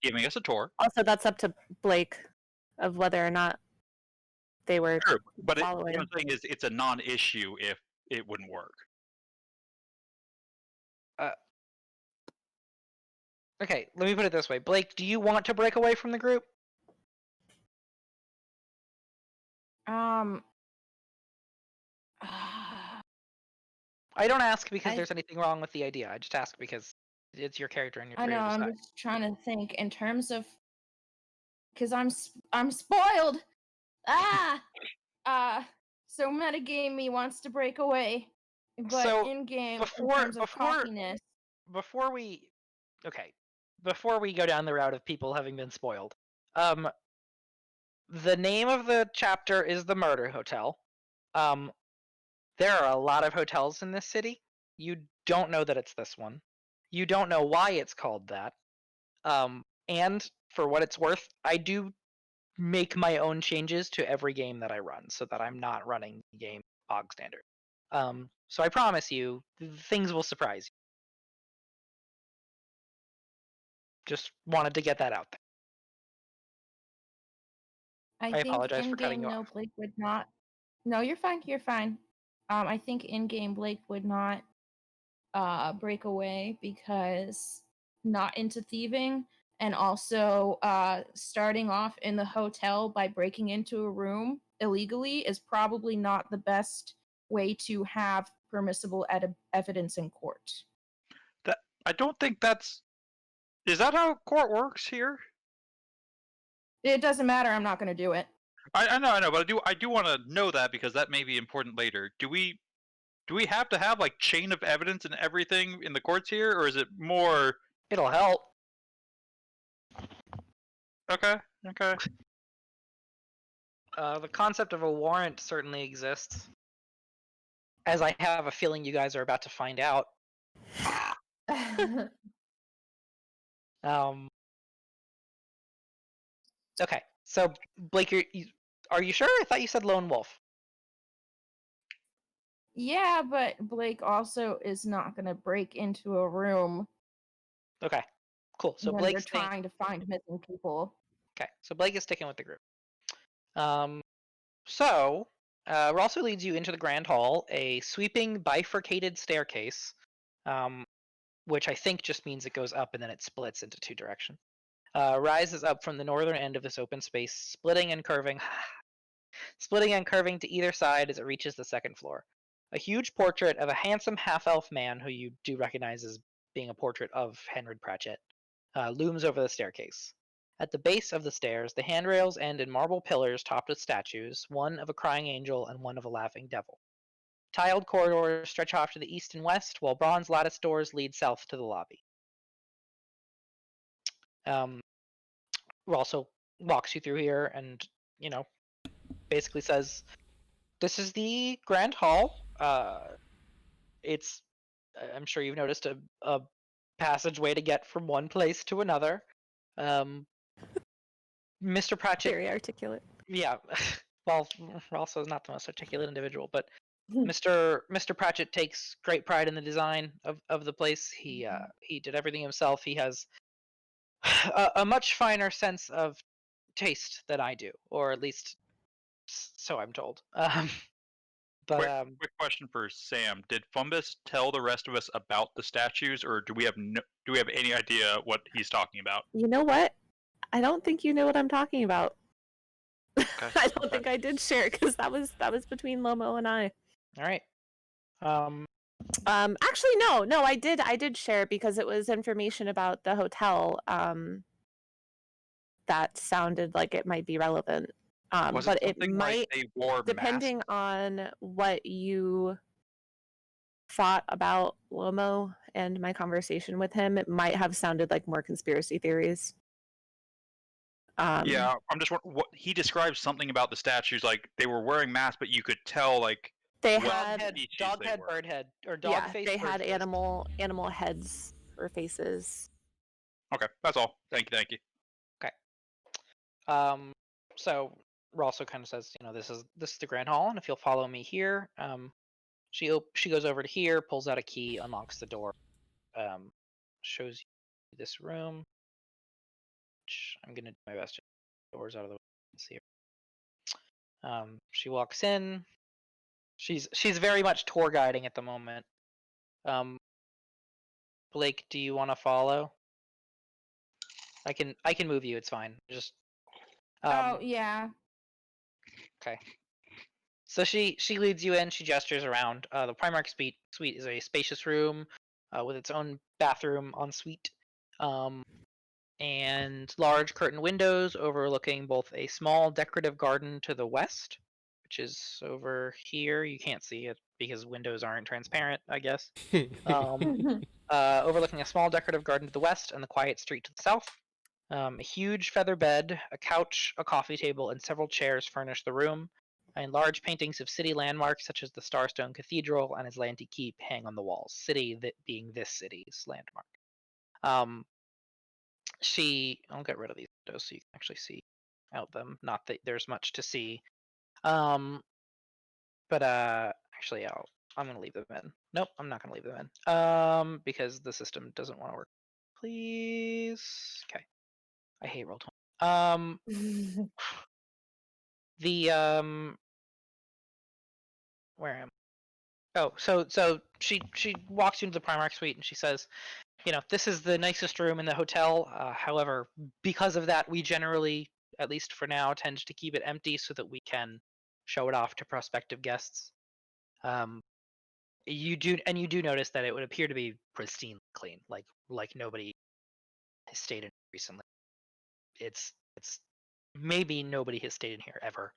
Giving us a tour. Also, that's up to Blake. of whether or not they were Sure, but what following. I'm saying is it's a non-issue if it wouldn't work. Okay, let me put it this way. Blake, do you want to break away from the group? I don't ask because there's anything wrong with the idea. I just ask because it's your character and you're I free know. to I'm decide. just trying to think in terms of because I'm spoiled. So metagame me wants to break away, but So, in game, in before- terms of before- cockiness, Before we go down the route of people having been spoiled, the name of the chapter is the Murder Hotel. There are a lot of hotels in this city. You don't know that it's this one. You don't know why it's called that. And for what it's worth, I do make my own changes to every game that I run so that I'm not running the game bog standard. So I promise you, things will surprise you. Just wanted to get that out there. I I think apologize in for cutting game, you no, off. Blake would not. No, you're fine. You're fine. I think in game Blake would not break away because not into thieving, and also starting off in the hotel by breaking into a room illegally is probably not the best way to have permissible evidence in court. I don't think that's. Is that how court works here? It doesn't matter. I'm not going to do it. I know, but I do want to know that because that may be important later. Do we have to have like chain of evidence and everything in the courts here, or is it more? It'll help. Okay. The concept of a warrant certainly exists, as I have a feeling you guys are about to find out. Okay, so Blake, are you sure? I thought you said lone wolf. Yeah, but Blake also is not going to break into a room. Okay, cool. So when Blake's they're trying to find missing people. Okay, so Blake is sticking with the group. So Rosso leads you into the Grand Hall, a sweeping bifurcated staircase, which I think just means it goes up and then it splits into two directions. Rises up from the northern end of this open space, splitting and curving to either side as it reaches the second floor. A huge portrait of a handsome half-elf man, who you do recognize as being a portrait of Henry Pratchett, looms over the staircase. At the base of the stairs, the handrails end in marble pillars topped with statues, one of a crying angel and one of a laughing devil. Tiled corridors stretch off to the east and west, while bronze lattice doors lead south to the lobby. Also walks you through here and, basically says, this is the Grand Hall. It's, I'm sure you've noticed, a passageway to get from one place to another. Mr. Pratchett... Very articulate. Yeah, well, Rosso is not the most articulate individual, but Mr. Pratchett takes great pride in the design of the place. He did everything himself. He has a much finer sense of taste than I do, or at least so I'm told. Quick question for Sam: did Fumbus tell the rest of us about the statues, or do we have any idea what he's talking about? You know what? I don't think you know what I'm talking about. Okay. I don't think I did share because that was between Lomo and I. All right. Actually, no, I did share because it was information about the hotel. That sounded like it might be relevant. But it might, like they wore depending masks? on what you thought about Lomo and my conversation with him, it might have sounded like more conspiracy theories. Yeah, I'm just wondering what he described something about the statues, like they were wearing masks, but you could tell like they what had species dog they head, were. bird head, or dog face. They bird had face. animal heads or faces. Okay, that's all. Thank you. Okay. So Rosso kind of says, this is the Grand Hall, and if you'll follow me here, she goes over to here, pulls out a key, unlocks the door, shows you this room. Which I'm gonna do my best to get the doors out of the way. Let's see. She walks in. She's very much tour guiding at the moment. Blake, do you want to follow? I can move you. It's fine. Just. Oh yeah. Okay. So she leads you in. She gestures around. The Primarch suite is a spacious room with its own bathroom en suite, and large curtain windows overlooking both a small decorative garden to the west, which is over here. You can't see it because windows aren't transparent, I guess. Overlooking a small decorative garden to the west and the quiet street to the south. A huge feather bed, a couch, a coffee table, and several chairs furnish the room, and large paintings of city landmarks such as the Starstone Cathedral and Atlantic Keep hang on the walls. City that being this city's landmark. I'll get rid of these windows so you can actually see out them. Not that there's much to see. But actually, I'm gonna leave them in. Nope, I'm not gonna leave them in. Because the system doesn't want to work. Please. Okay. I hate Roll20. Where am I? Oh, so she walks you into the Primarch suite and she says, this is the nicest room in the hotel. However, because of that, we generally, at least for now, tend to keep it empty so that we can show it off to prospective guests. You do notice that it would appear to be pristine clean, like nobody has stayed in recently. It's maybe nobody has stayed in here ever.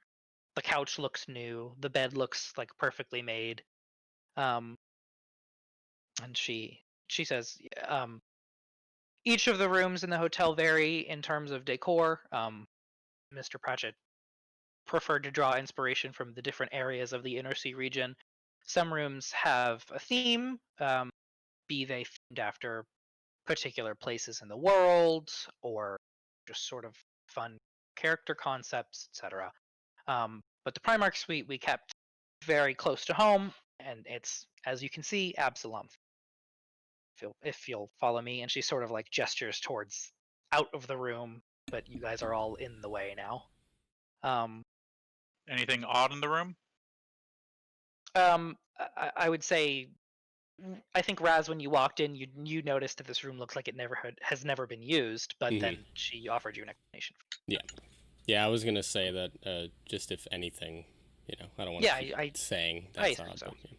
The couch looks new. The bed looks like perfectly made. And she says, each of the rooms in the hotel vary in terms of decor. Mr. Pratchett preferred to draw inspiration from the different areas of the Inner Sea region. Some rooms have a theme, be they themed after particular places in the world or just sort of fun character concepts, etc. But the Primarch suite we kept very close to home, and it's, as you can see, Absalom. If you'll follow me, and she sort of like gestures towards out of the room, but you guys are all in the way now. Anything odd in the room? I would say, I think Raz, when you walked in, you noticed that this room looks like it has never been used, but then she offered you an explanation. Yeah, I was gonna say that just if anything, I don't want to keep saying that's odd. So. But, yeah.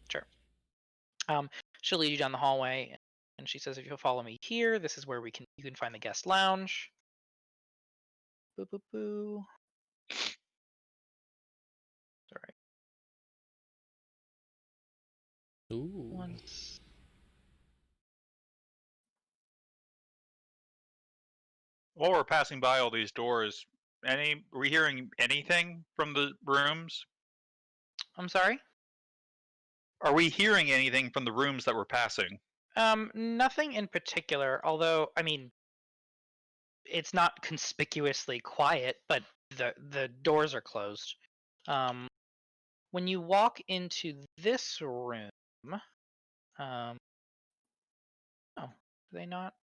Sure. She'll lead you down the hallway, and she says, "If you'll follow me here, this is where you can find the guest lounge." Boo boo boo. Sorry. Ooh. Once. While we're passing by all these doors, are we hearing anything from the rooms? I'm sorry? Are we hearing anything from the rooms that we're passing? Nothing in particular, although, I mean, it's not conspicuously quiet, but the doors are closed. When you walk into this room, oh, do they not?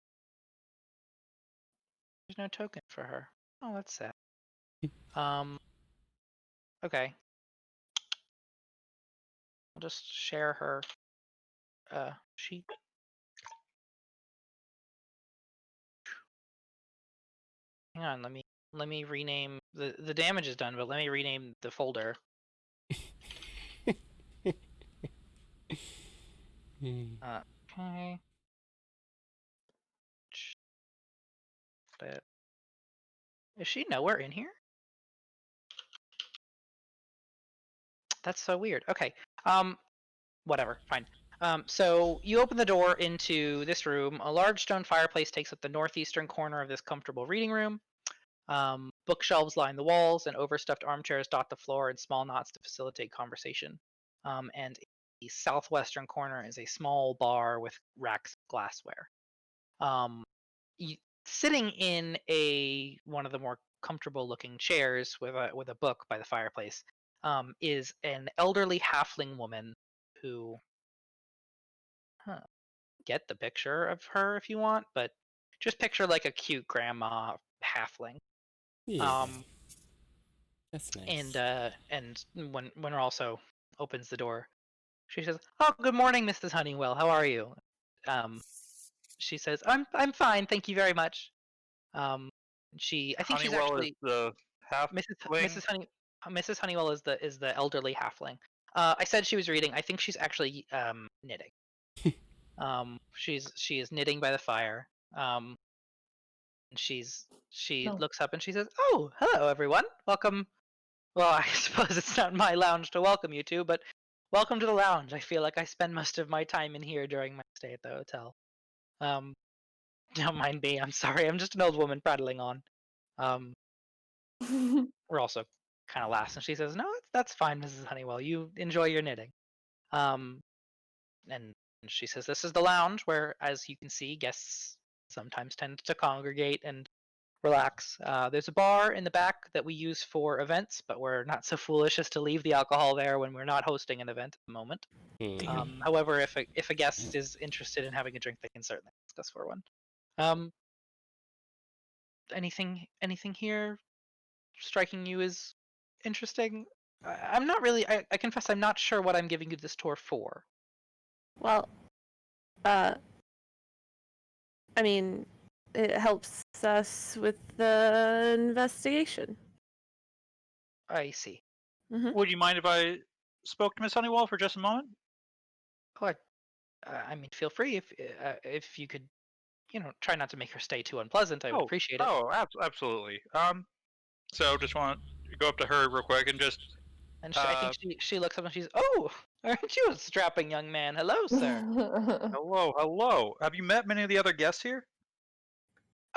There's no token for her. Oh, that's sad. Okay. I'll just share her sheet. Hang on, let me rename the damage is done, but let me rename the folder. Okay. Is she nowhere in here? That's so weird. Okay. Whatever. Fine. So you open the door into this room. A large stone fireplace takes up the northeastern corner of this comfortable reading room. Bookshelves line the walls, and overstuffed armchairs dot the floor in small knots to facilitate conversation. And in the southwestern corner is a small bar with racks of glassware. Sitting in one of the more comfortable-looking chairs with a book by the fireplace is an elderly halfling woman who. Get the picture of her if you want, but just picture like a cute grandma halfling. Yeah. That's nice. And when Winter also opens the door, she says, "Oh, good morning, Mrs. Honeywell. How are you?" She says, "I'm fine, thank you very much." I think she's Honeywell actually is the half Mrs. Honeywell is the elderly halfling. I said she was reading. I think she's actually knitting. She is knitting by the fire. And she Oh. looks up and she says, "Oh, hello everyone. Welcome." Well, I suppose it's not my lounge to welcome you to, but welcome to the lounge. I feel like I spend most of my time in here during my stay at the hotel. Don't mind me. I'm sorry. I'm just an old woman prattling on. We're also kind of laughs, and she says, "No, that's fine, Mrs. Honeywell. You enjoy your knitting." Um, and she says, "This is the lounge where, as you can see, guests sometimes tend to congregate and relax. There's a bar in the back that we use for events, but we're not so foolish as to leave the alcohol there when we're not hosting an event at the moment. However, if a guest is interested in having a drink, they can certainly ask us for one. Anything here striking you as interesting? I'm not really. I confess, I'm not sure what I'm giving you this tour for." Well, I mean, it helps us with the investigation. I see. Would you mind if I spoke to Miss Honeywell for just a moment? Oh, I mean, feel free if you could, try not to make her stay too unpleasant. I would appreciate it. Absolutely. So just want to go up to her real quick and just. And I think she looks up and she's, "Oh, aren't you a strapping young man? Hello, sir." Hello. Have you met many of the other guests here?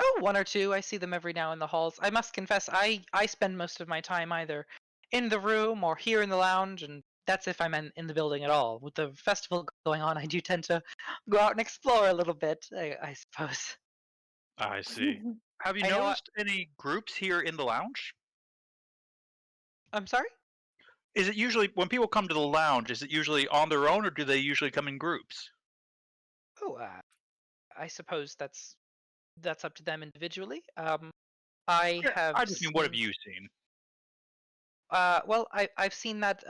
"Oh, one or two. I see them every now in the halls. I must confess, I spend most of my time either in the room or here in the lounge, and that's if I'm in the building at all. With the festival going on, I do tend to go out and explore a little bit, I suppose." I see. Have you I know noticed any groups here in the lounge? I'm sorry? Is it usually when people come to the lounge? Is it usually on their own, or do they usually come in groups? Oh, I suppose that's up to them individually. I Yeah, have I just mean, what have seen. you seen? Well, I've seen that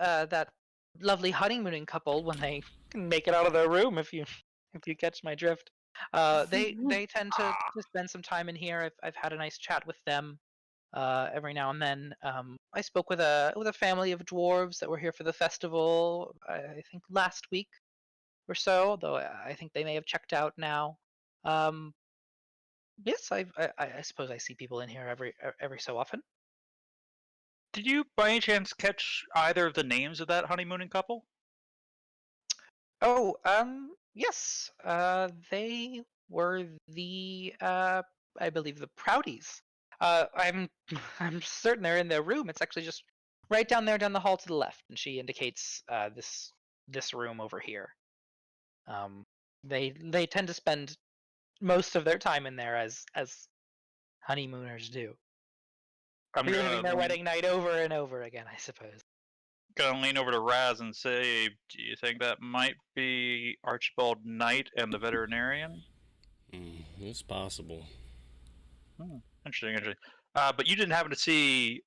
lovely honeymooning couple when they can make it out of their room. If you catch my drift, they tend to spend some time in here. I've had a nice chat with them every now and then. I spoke with a family of dwarves that were here for the festival. I think last week or so, though I think they may have checked out now. Yes, I suppose I see people in here every so often. Did you, by any chance, catch either of the names of that honeymooning couple? Oh, yes. They were I believe the Proudies. I'm I'm certain they're in their room. It's actually just right down there, down the hall to the left, and she indicates this room over here. They tend to spend most of their time in there as honeymooners do, I'm reliving their wedding night over and over again, I suppose. gonna lean over to Raz and say, "Do you think that might be Archibald Knight and the veterinarian?" It's possible. Interesting. But you didn't happen to see.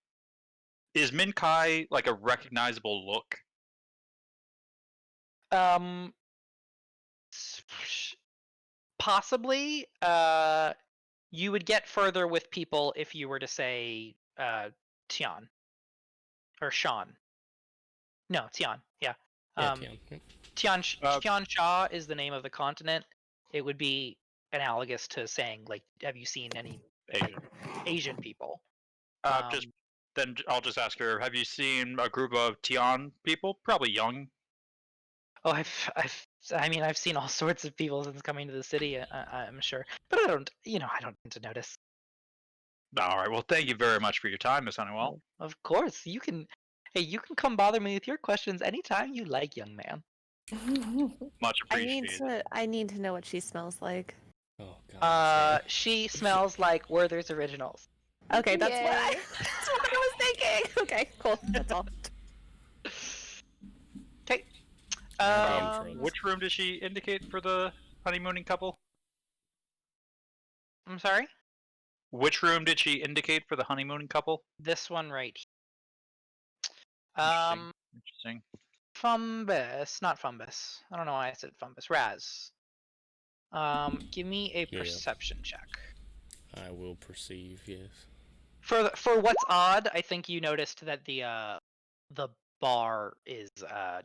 Is Minkai like a recognizable look? Possibly. You would get further with people if you were to say Tian or Sean. No, Tian. Yeah. Tian. Tian Sha is the name of the continent. It would be analogous to saying, like, have you seen any Asian people? Then I'll just ask her. Have you seen a group of Tian people? Probably young. Oh, I've seen all sorts of people since coming to the city. I'm sure, but I don't tend to notice. All right. Well, thank you very much for your time, Miss Honeywell. Of course, you can. Hey, you can come bother me with your questions anytime you like, young man. Much appreciated. I need to know what she smells like. Oh God. She smells like Werther's Originals. Okay, that's what I was thinking. Okay, cool. That's all. Okay. Which room did she indicate for the honeymooning couple? I'm sorry? Which room did she indicate for the honeymooning couple? This one right here. Interesting. Fumbus, not Fumbus. I don't know why I said Fumbus. Raz. Give me a Yeah. perception check. I will perceive, yes. For what's odd, I think you noticed that the bar is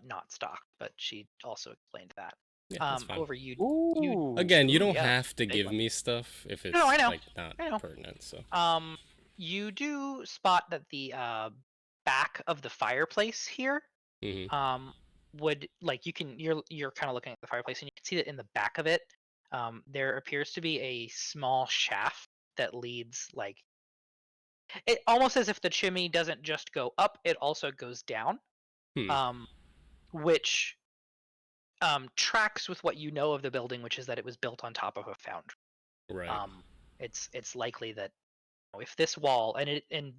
not stocked, but she also explained that. Yeah, that's fine. However, you Again, you ooh, don't yeah, have to big give one. me stuff if it's No, I know. like not I know. pertinent. So You do spot that the back of the fireplace here Mhm. would like you're kind of looking at the fireplace and you can see that in the back of it there appears to be a small shaft that leads like it almost as if the chimney doesn't just go up, it also goes down. Hmm. Which tracks with what you know of the building, which is that it was built on top of a foundry. Right. It's likely that if this wall and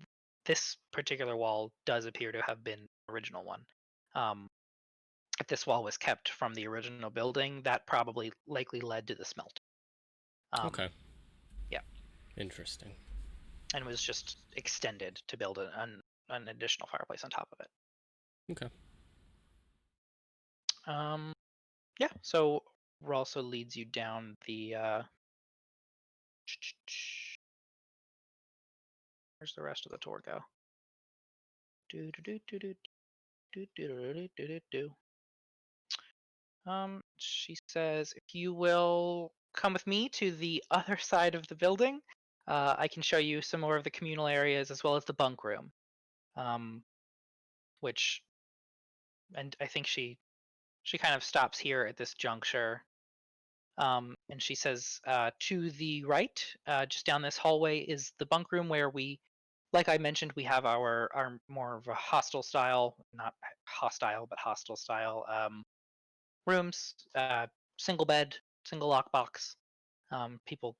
this particular wall does appear to have been the original one. If this wall was kept from the original building, that probably likely led to the smelt. Okay. Yeah. Interesting. And was just extended to build an additional fireplace on top of it. Okay. Yeah. So also leads you down the. Where's the rest of the tour go? Do do do do do do do do do do. She says, if you will come with me to the other side of the building, I can show you some more of the communal areas as well as the bunk room. Which, and I think she kind of stops here at this juncture. And she says, to the right, just down this hallway, is the bunk room where we, like I mentioned, we have our more of a hostile style, not hostile, but hostile style rooms, single bed, single lockbox. People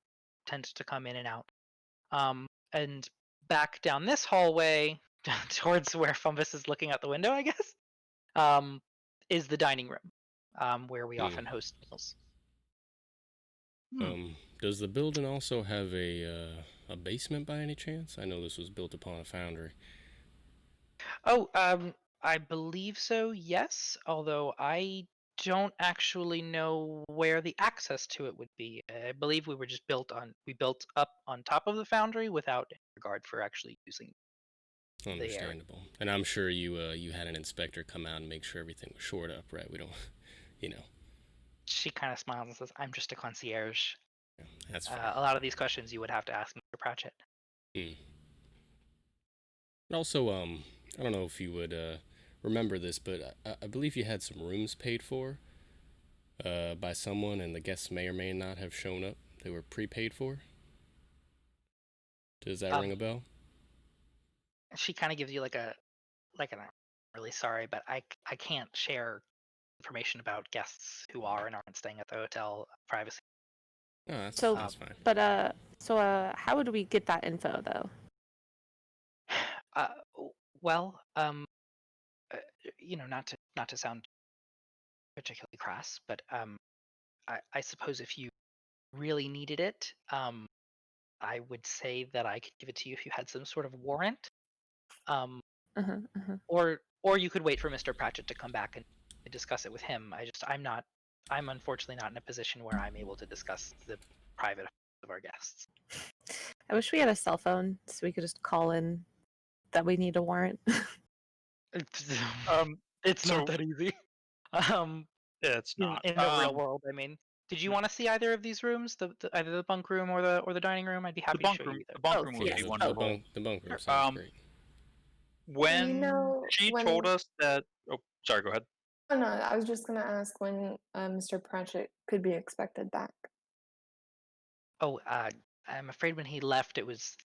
tend to come in and out. And back down this hallway, towards where Fumbus is looking out the window, I guess, is the dining room, where we often host meals. Does the building also have a basement by any chance? I know this was built upon a foundry. Oh, I believe so, yes. Although I don't actually know where the access to it would be. I believe we built up on top of the foundry without any regard for actually using the area. Understandable. And I'm sure you had an inspector come out and make sure everything was shored up, right? We don't, you know. She kind of smiles and says, "I'm just a concierge. Yeah, that's fine. A lot of these questions you would have to ask Mr. Pratchett." And also, I don't know if you would remember this, but I believe you had some rooms paid for by someone, and the guests may or may not have shown up. They were prepaid for. Does that ring a bell? She kind of gives you like an I'm really sorry, but I can't share information about guests who are and aren't staying at the hotel. Privacy. No, that's fine. But how would we get that info though? Well, not to sound particularly crass, but I suppose if you really needed it, I would say that I could give it to you if you had some sort of warrant. Or you could wait for Mr. Pratchett to come back and discuss it with him. I'm unfortunately not in a position where I'm able to discuss the private affairs of our guests. I wish we had a cell phone so we could just call in that we need a warrant. It's so- not that easy. It's not. In the real world, I mean. Did you want to see either of these rooms, either the bunk room or the dining room? I'd be happy to show you either. The bunk room would yes. be wonderful. The bunk room sounds great. When she told us that, oh, sorry, go ahead. Oh, no, I was just going to ask when Mr. Pratchett could be expected back. Oh, I'm afraid when he left, it was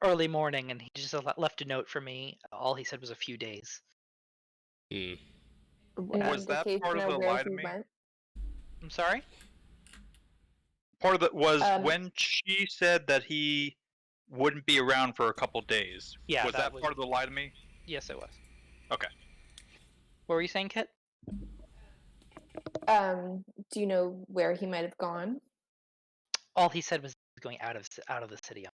early morning, and he just left a note for me. All he said was a few days. Was that part of the lie to me? I'm sorry? Part of it was when she said that he wouldn't be around for a couple days. Yeah, was that part of the lie to me? Yes, it was. Okay. What were you saying, Kit? Do you know where he might have gone? All he said was he was going out of the city.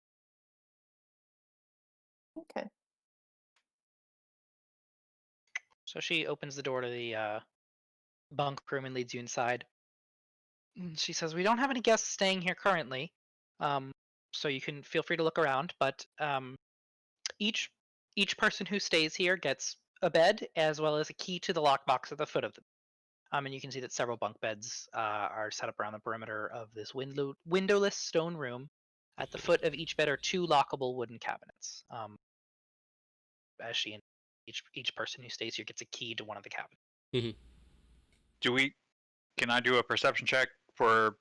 Okay. So she opens the door to the bunk room and leads you inside. She says, "We don't have any guests staying here currently, so you can feel free to look around. But each person who stays here gets a bed as well as a key to the lockbox at the foot of them. And you can see that several bunk beds are set up around the perimeter of this windowless stone room. At the foot of each bed are 2 lockable wooden cabinets. As each person who stays here gets a key to one of the cabinets. Can I do a perception check for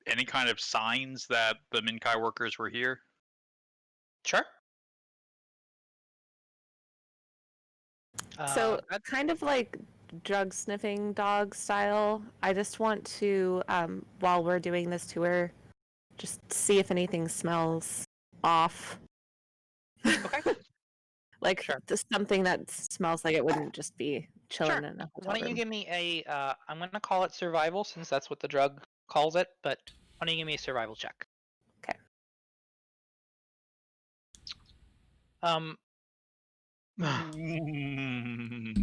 any kind of signs that the Minkai workers were here? Sure. So kind of like drug sniffing dog style. I just want to, while we're doing this tour, just see if anything smells off. Okay. Like Sure. something that smells like it wouldn't just be chilling Sure. in a hotel Why don't you room. give me a? I'm gonna call it survival since that's what the drug calls it. But why don't you give me a survival check? Okay.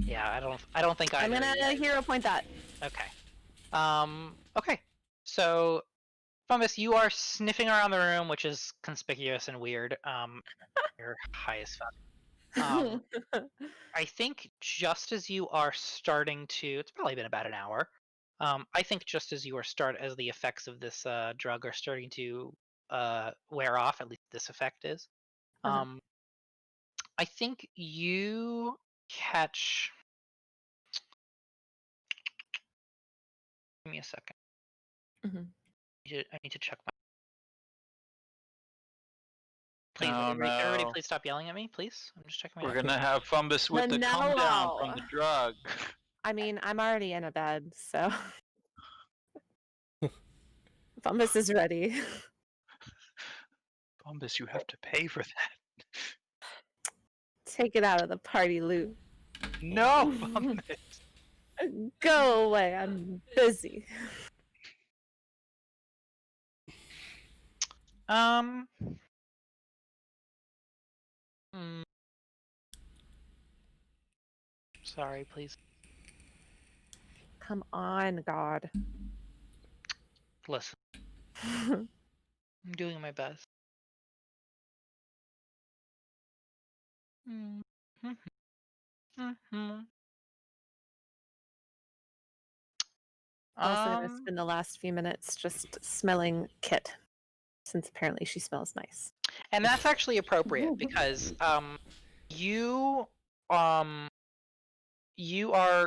Yeah, I don't think I'm gonna hero point that. Okay. Okay. So, Fumbus, you are sniffing around the room, which is conspicuous and weird. You're high as fuck. I think just as you are starting to, it's probably been about an hour. I think just as you are as the effects of this drug are starting to wear off, at least this effect is. I think you catch. Give me a second. I need to check my. Please, everybody, please stop yelling at me, please. I'm just checking my. We're gonna have Fumbus with the come down from the drug. I mean, I'm already in a bed, so Fumbus is ready. Fumbus, you have to pay for that. Take it out of the party loot. No, Fumbus. Go away. I'm busy. Sorry, please. Come on, God. Listen. I'm doing my best. Also gonna spend the last few minutes just smelling Kit, since apparently she smells nice. And that's actually appropriate because you are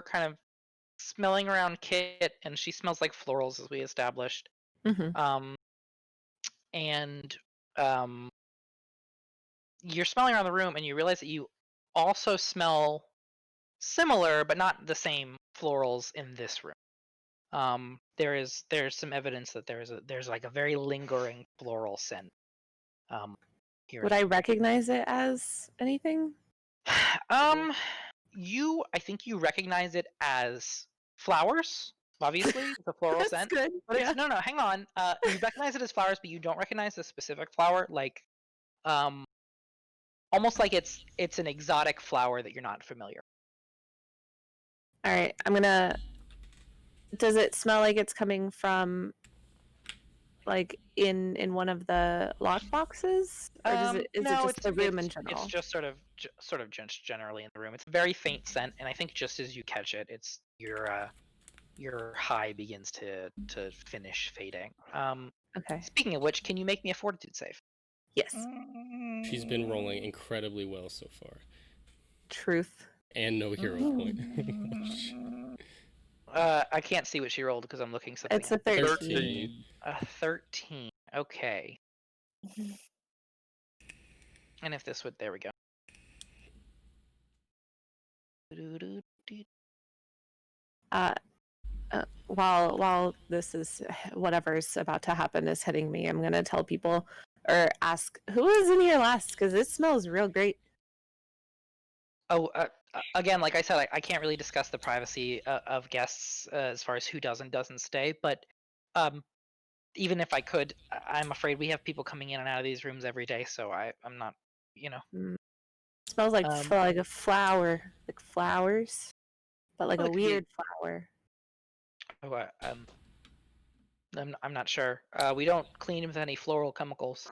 kind of smelling around Kit, and she smells like florals, as we established. And you're smelling around the room, and you realize that you also smell similar, but not the same florals in this room. There's some evidence that there's like a very lingering floral scent. Here. Would I recognize it as anything? I think you recognize it as flowers. Obviously, the floral That's scent. good. But Yeah. no, hang on. You recognize it as flowers, but you don't recognize the specific flower. Like, almost like it's an exotic flower that you're not familiar. All right, I'm gonna. Does it smell like it's coming from, like in one of the lock boxes, or is it just the room in general? It's just sort of just generally in the room. It's a very faint scent, and I think just as you catch it, it's your high begins to finish fading. Okay. Speaking of which, can you make me a fortitude save? Yes. She's been rolling incredibly well so far. Truth. And no hero point. I can't see what she rolled because I'm looking something. It's a 13. A 13. Okay. And if this would, there we go. While this is whatever's about to happen is hitting me, I'm gonna tell people or ask who was in here last because it smells real great. Oh, again, like I said, I can't really discuss the privacy of guests as far as who does and doesn't stay. But even if I could, I'm afraid we have people coming in and out of these rooms every day, so I'm not, It smells like a flower, like flowers. but like Well, a it could be- weird flower. Oh, I'm not sure. We don't clean with any floral chemicals.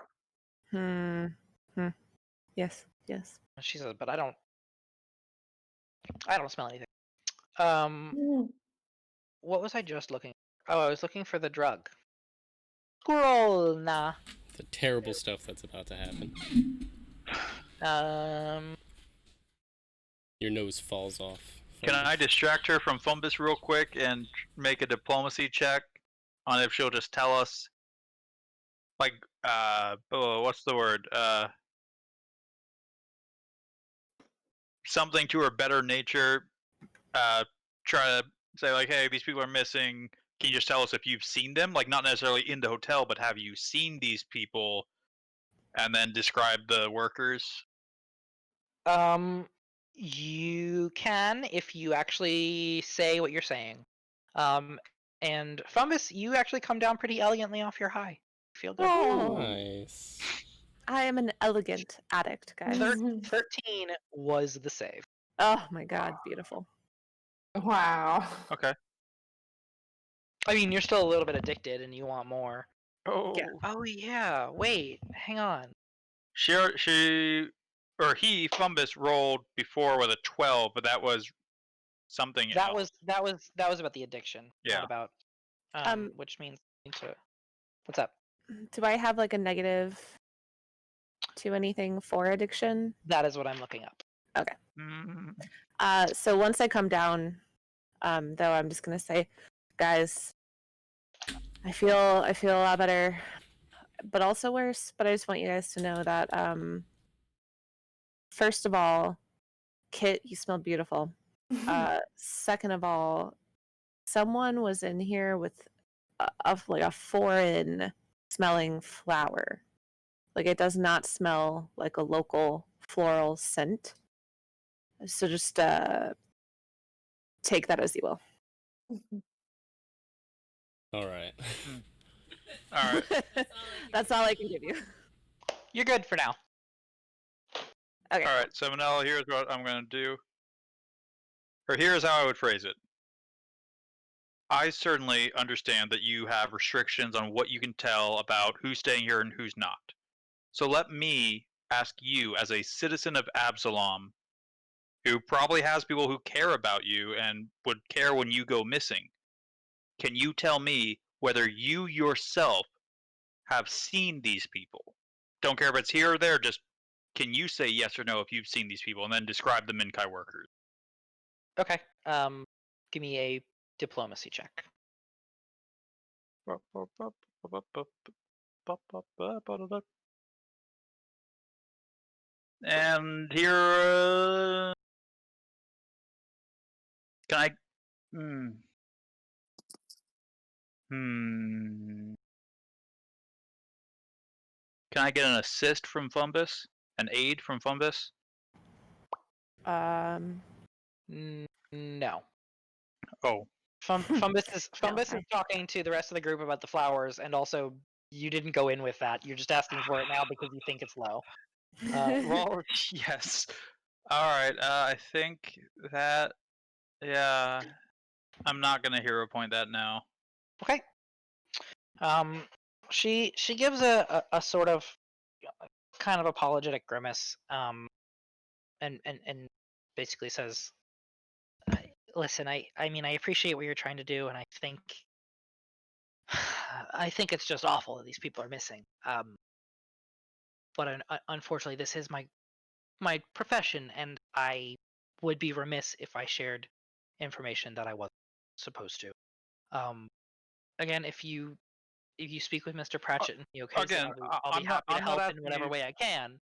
Hmm. Yes. Yes. She says, but I don't smell anything. Mm. What was I just looking? Oh, I was looking for the drug. Squirrel, nah. The terrible stuff that's about to happen. Your nose falls off. Can I distract her from Fumbus real quick and make a diplomacy check on if she'll just tell us, like, what's the word? Something to her better nature. Try to say like, hey, these people are missing. Can you just tell us if you've seen them? Like, not necessarily in the hotel, but have you seen these people? And then describe the workers. You can if you actually say what you're saying. And Fumbus, you actually come down pretty elegantly off your high. Feel good. Oh, Nice. I am an elegant addict, guys. 13 was the save. Oh my god, beautiful. Wow. Okay. I mean, you're still a little bit addicted and you want more. Oh. Yeah. Oh yeah, wait, hang on. He, Fumbus rolled before with a 12, but that was something That else. was about the addiction, Yeah. not about which means to. What's up? Do I have like a negative to anything for addiction? That is what I'm looking up. Okay. Mm. So once I come down, though, I'm just gonna say, guys, I feel a lot better, but also worse. But I just want you guys to know that, first of all, Kit, you smell beautiful. Second of all, someone was in here with like a foreign smelling flower. Like, it does not smell like a local floral scent. So just take that as you will. All right. All right. That's all I can give you. You're good for now. Okay. All right. So Manella, here's what I'm going to do. Or here's how I would phrase it. I certainly understand that you have restrictions on what you can tell about who's staying here and who's not. So let me ask you, as a citizen of Absalom, who probably has people who care about you and would care when you go missing, can you tell me whether you yourself have seen these people? Don't care if it's here or there, just can you say yes or no if you've seen these people, and then describe the Minkai workers? Okay. Give me a diplomacy check. And here, can I? Can I get an assist from Fumbus? An aid from Fumbus? No. Oh. Fumbus is I- talking to the rest of the group about the flowers, and also you didn't go in with that. You're just asking for it now because you think it's low. Well, yes. All right. I think that. Yeah. I'm not gonna hero point that now. Okay. She gives a sort of kind of apologetic grimace, and basically says, "Listen, I mean, I appreciate what you're trying to do, and I think it's just awful that these people are missing. But unfortunately, this is my profession, and I would be remiss if I shared information that I wasn't supposed to. Again, if you speak with Mr. Pratchett and he okays it, Again, I'll be happy to help in whatever way I can.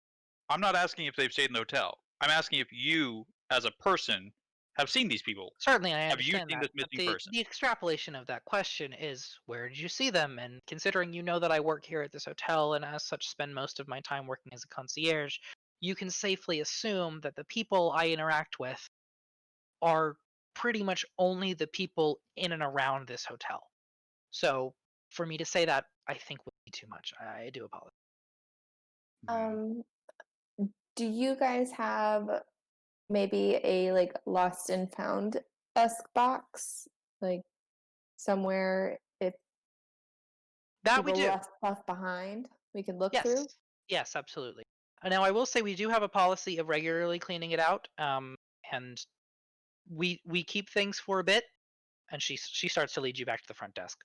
I'm not asking if they've stayed in the hotel. I'm asking if you, as a person, have seen these people. Certainly, I Have you understand seen that. this But missing person? the extrapolation of that question is, where did you see them? And considering you know that I work here at this hotel and as such spend most of my time working as a concierge, you can safely assume that the people I interact with are pretty much only the people in and around this hotel. So for me to say that, I think would be too much. I do apologize. Do you guys have maybe a like lost and found desk box, like somewhere if That we people do. left stuff behind, we can look Yes. through? Yes, absolutely. Now I will say we do have a policy of regularly cleaning it out, and we keep things for a bit, and she starts to lead you back to the front desk.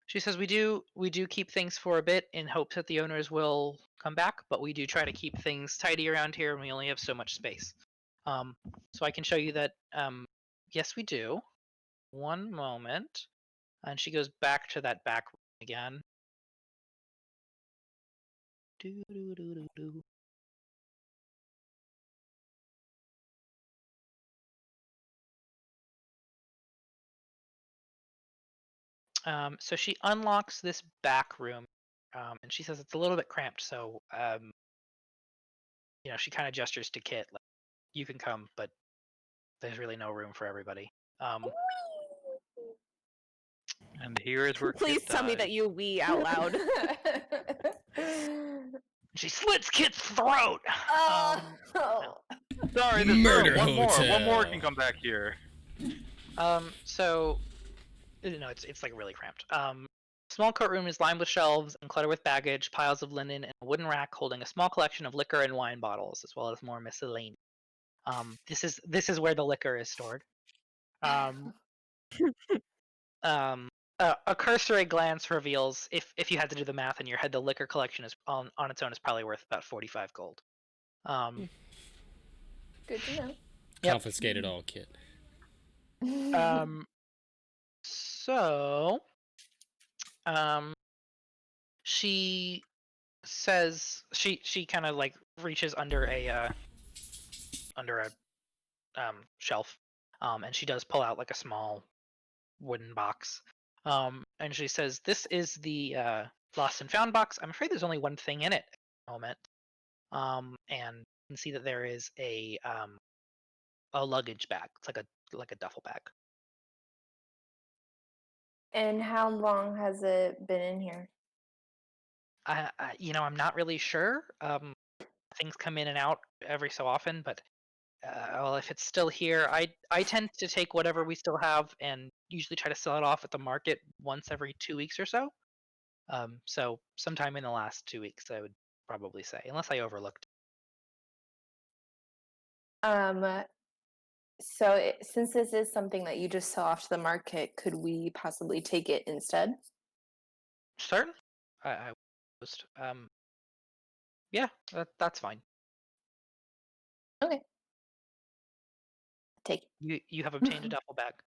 She says we do keep things for a bit in hopes that the owners will come back, but we do try to keep things tidy around here, and we only have so much space. So I can show you that. Yes, we do. One moment, and she goes back to that back room again. Do do do do do. So she unlocks this back room, and she says it's a little bit cramped. So, she kind of gestures to Kit, like, "You can come, but there's really no room for everybody." And here is where Please Kit tell me dies. that you wee out loud. She slits Kit's throat. Oh. Sorry, this Murder room. One more hotel. can come back here. So, no, it's like really cramped. Small courtroom is lined with shelves and cluttered with baggage, piles of linen, and a wooden rack holding a small collection of liquor and wine bottles, as well as more miscellaneous. This is where the liquor is stored. A cursory glance reveals, if you had to do the math in your head, the liquor collection is on its own is probably worth about 45 gold. Good to know. Yep. Confiscate it all, Kit. So, she says she kind of like reaches under a shelf, and she does pull out like a small wooden box, and she says, "This is the lost and found box. I'm afraid there's only one thing in it at the moment." And you can see that there is a luggage bag. It's like a duffel bag. And how long has it been in here? I'm not really sure. Things come in and out every so often, but well, if it's still here, I tend to take whatever we still have and usually try to sell it off at the market once every 2 weeks or so. So sometime in the last 2 weeks, I would probably say, unless I overlooked. So since this is something that you just sell off to the market, could we possibly take it instead? Certainly, I was. Yeah, that's fine. Okay. Take it. You have obtained a duffel bag.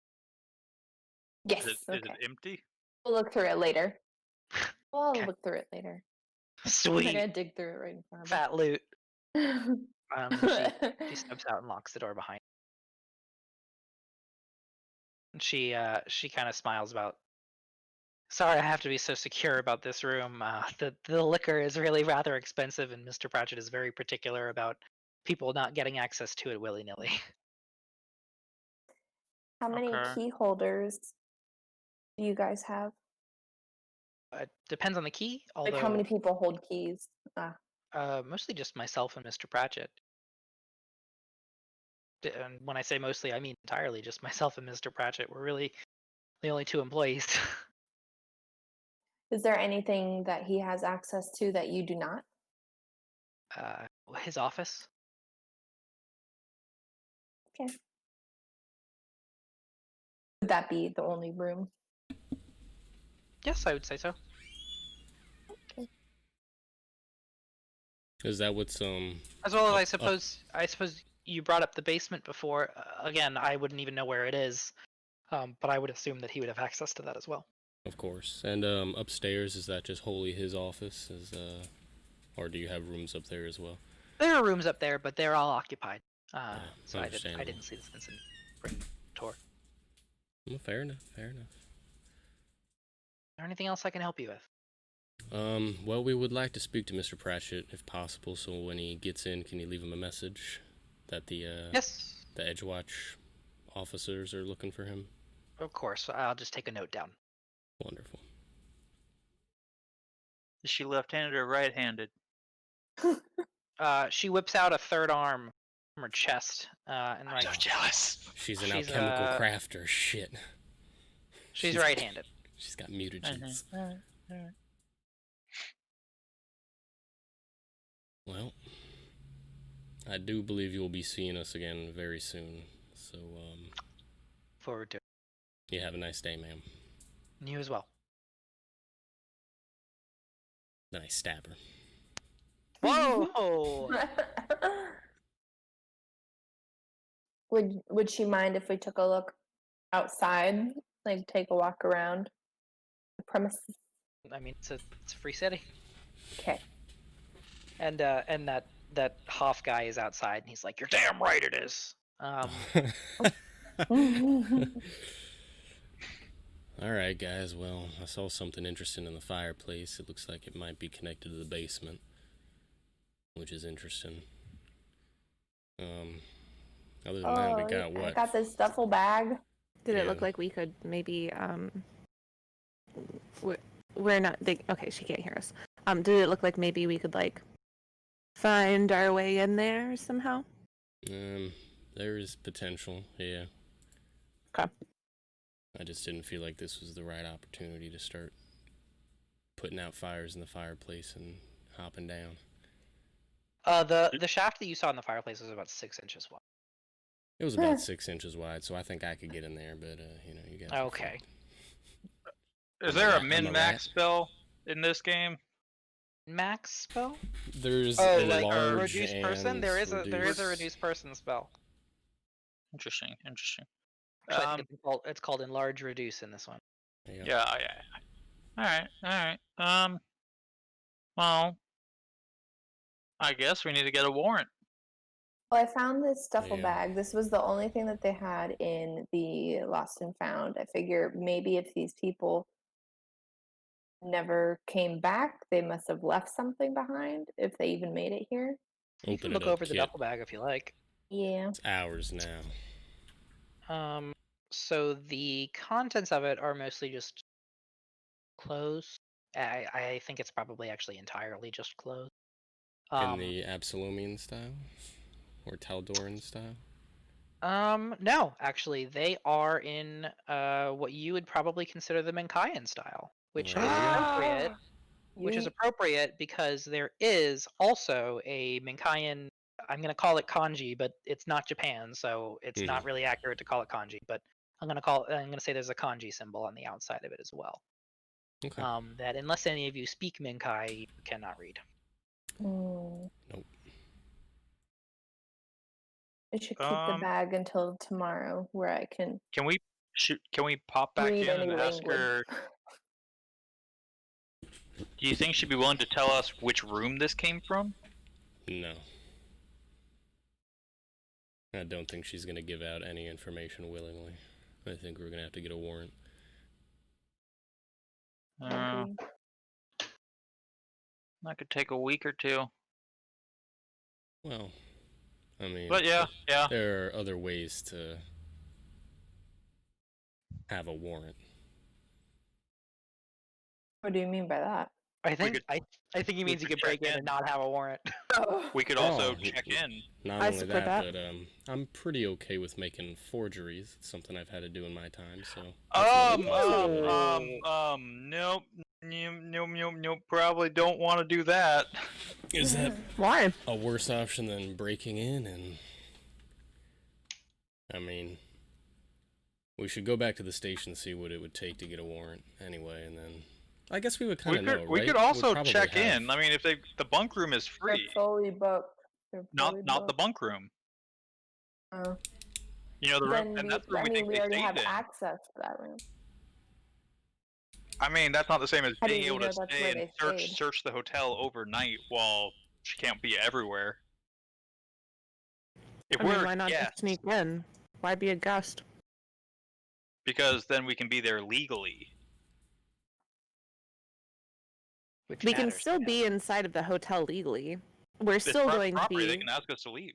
Yes. Is Okay. it empty? We'll look through it later. I'll Okay. look through it later. I'm Sweet, gonna dig through it right in front of fat loot. me. She steps out and locks the door behind. And she kind of smiles about. Sorry, I have to be so secure about this room. The liquor is really rather expensive, and Mr. Pratchett is very particular about people not getting access to it willy nilly. How many Okay. key holders do you guys have? Depends on the key. Like Although how many people hold keys? mostly just myself and Mr. Pratchett. And when I say mostly, I mean entirely just myself and Mr. Pratchett. We're really the only two employees. Is there anything that he has access to that you do not? His office. Okay. Would that be the only room? Yes, I would say so. Is that what's As well as I suppose you brought up the basement before. Again, I wouldn't even know where it is, but I would assume that he would have access to that as well. Of course. And upstairs, is that just wholly his office? Or do you have rooms up there as well? There are rooms up there, but they're all occupied. So I understandable. didn't see this Vincent bring tour. Well, fair enough. Fair enough. Is there anything else I can help you with? Well, we would like to speak to Mr. Pratchett, if possible, so when he gets in, can you leave him a message that the Yes, the Edgewatch officers are looking for him? of course. I'll just take a note down. Wonderful. Is she left-handed or right-handed? She whips out a third arm her chest, and I'm like so jealous. She's an She's, alchemical crafter. Shit. she's right-handed. She's got mutagens. Well, I do believe you'll be seeing us again very soon. So, Forward to it. you have a nice day, ma'am. You as well. Then I stab her. Whoa! Would she mind if we took a look outside, like take a walk around the premises? I mean, it's a free city. Okay. And that Hoff guy is outside, and he's like, "You're damn right it is." All right, guys. Well, I saw something interesting in the fireplace. It looks like it might be connected to the basement, which is interesting. Other than that, we got what? I got this duffel bag. Did it Yeah. look like we could maybe we're not they okay, she can't hear us. Did it look like maybe we could like find our way in there somehow? There is potential, yeah. Okay. I just didn't feel like this was the right opportunity to start putting out fires in the fireplace and hopping down. The shaft that you saw in the fireplace was about 6 inches wide. It was about 6 inches wide, so I think I could get in there, but you guys. are Okay. fucked. Is there a I'm a min-max rat. spell in this game? Max spell? There's Oh, a like a large reduced person? and There is a reduced. reduced person spell. Interesting. Actually, I think it's called enlarge reduce in this one. Yeah. All right. Well, I guess we need to get a warrant. Well, I found this duffel Yeah. bag. This was the only thing that they had in the Lost and Found. I figure maybe if these people never came back, they must have left something behind, if they even made it here. You can Open look it up, over the kid. duffel bag if you like. Yeah. It's ours now. So the contents of it are mostly just clothes. I think it's probably actually entirely just clothes. In the Absalomian style? Or Taldoran style? No, actually, they are in what you would probably consider the Menkayan style, which is appropriate. Which is appropriate because there is also a Menkayan. I'm gonna call it kanji, but it's not Japan, so it's not really accurate to call it kanji. But I'm gonna say there's a kanji symbol on the outside of it as well. Okay. That unless any of you speak Menkai, you cannot read. Nope. I should keep the Um, bag until tomorrow, where I can Can we pop back read in any and ask language. her? Do you think she'd be willing to tell us which room this came from? No. I don't think she's going to give out any information willingly. I think we're going to have to get a warrant. Agreed. That could take a week or two. Well, I mean... But yeah. There are other ways to have a warrant. What do you mean by that? I think could- I think he means you could could break check in in. and not have a warrant. We could also Oh, check in. Not I only support that, that. but I'm pretty okay with making forgeries. It's something I've had to do in my time, so... Nope. Probably don't want to do that. Is that Why? a worse option than breaking in? And I mean, we should go back to the station, see what it would take to get a warrant anyway, and then I guess we would kind of know, right? We could also probably check have- in. I mean, if the bunk room is They're free, fully booked. not the bunk room. Oh. You know the room, Then and that's the room we think we they already stayed have in. access to that room. I mean, that's not the same as How do being you able know to that's stay where and they stayed? search the hotel overnight while she can't be everywhere. If I mean, we're why not guests, just sneak in? Why be a guest? because then we can be there legally. Which We can matters still now. be inside of the hotel legally. We're It's still going to property. They be. can ask us to leave.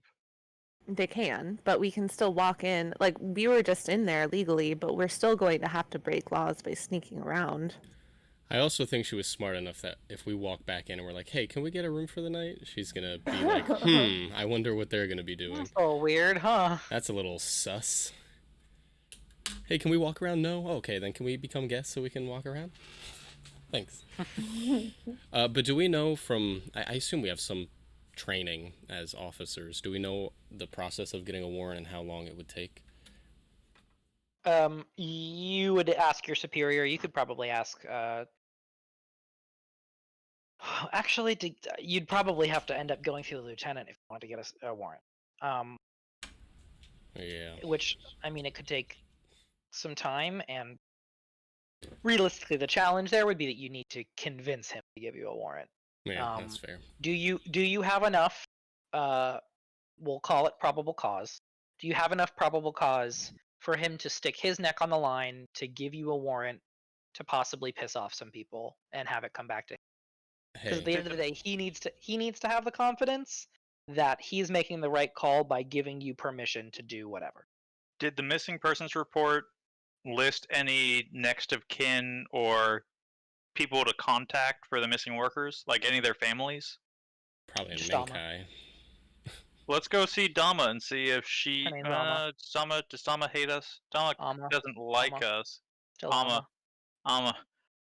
They can, but we can still walk in. Like, we were just in there legally, but we're still going to have to break laws by sneaking around. I also think she was smart enough that if we walk back in and we're like, hey, can we get a room for the night? She's gonna be like, I wonder what they're gonna be doing. That's all weird, huh? That's a little sus. Hey, can we walk around? No? Okay, then can we become guests so we can walk around? Thanks. But do we know from... I assume we have some training as officers. Do we know the process of getting a warrant and how long it would take? You would ask your superior. You could probably ask. Actually, you'd probably have to end up going through the lieutenant if you want to get a warrant. Yeah. Which, I mean, it could take some time, and realistically, the challenge there would be that you need to convince him to give you a warrant. Yeah, that's fair. Do you have enough? We'll call it probable cause. Do you have enough probable cause for him to stick his neck on the line to give you a warrant to possibly piss off some people and have it come back to him? Because at the end of the day, he needs to have the confidence that he's making the right call by giving you permission to do whatever. Did the missing persons report list any next of kin or people to contact for the missing workers, like any of their families? Probably in Just Dama. Minkai. Let's go see Dama and see if she. Her name's Amma. Does Dama hate us? Dama Amma. doesn't like Amma. us. Still Amma. Amma.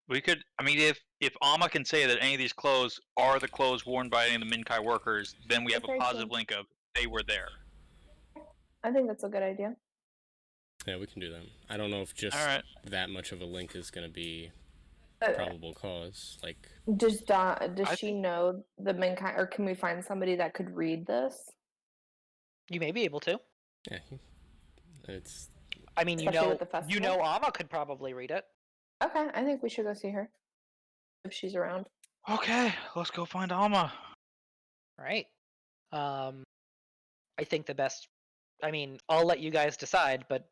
We could. I mean, if Amma can say that any of these clothes are the clothes worn by any of the Minkai workers, then we have a Very positive true. link of they were there. I think that's a good idea. Yeah, we can do that. I don't know if just All right. that much of a link is going to be probable cause. Like, Does she know the Minkai, or can we find somebody that could read this? You may be able to. yeah, it's... I mean, Especially with the festival? Amma could probably read it. Okay, I think we should go see her if she's around. Okay, let's go find Amma. Right. I think the best. I mean, I'll let you guys decide, but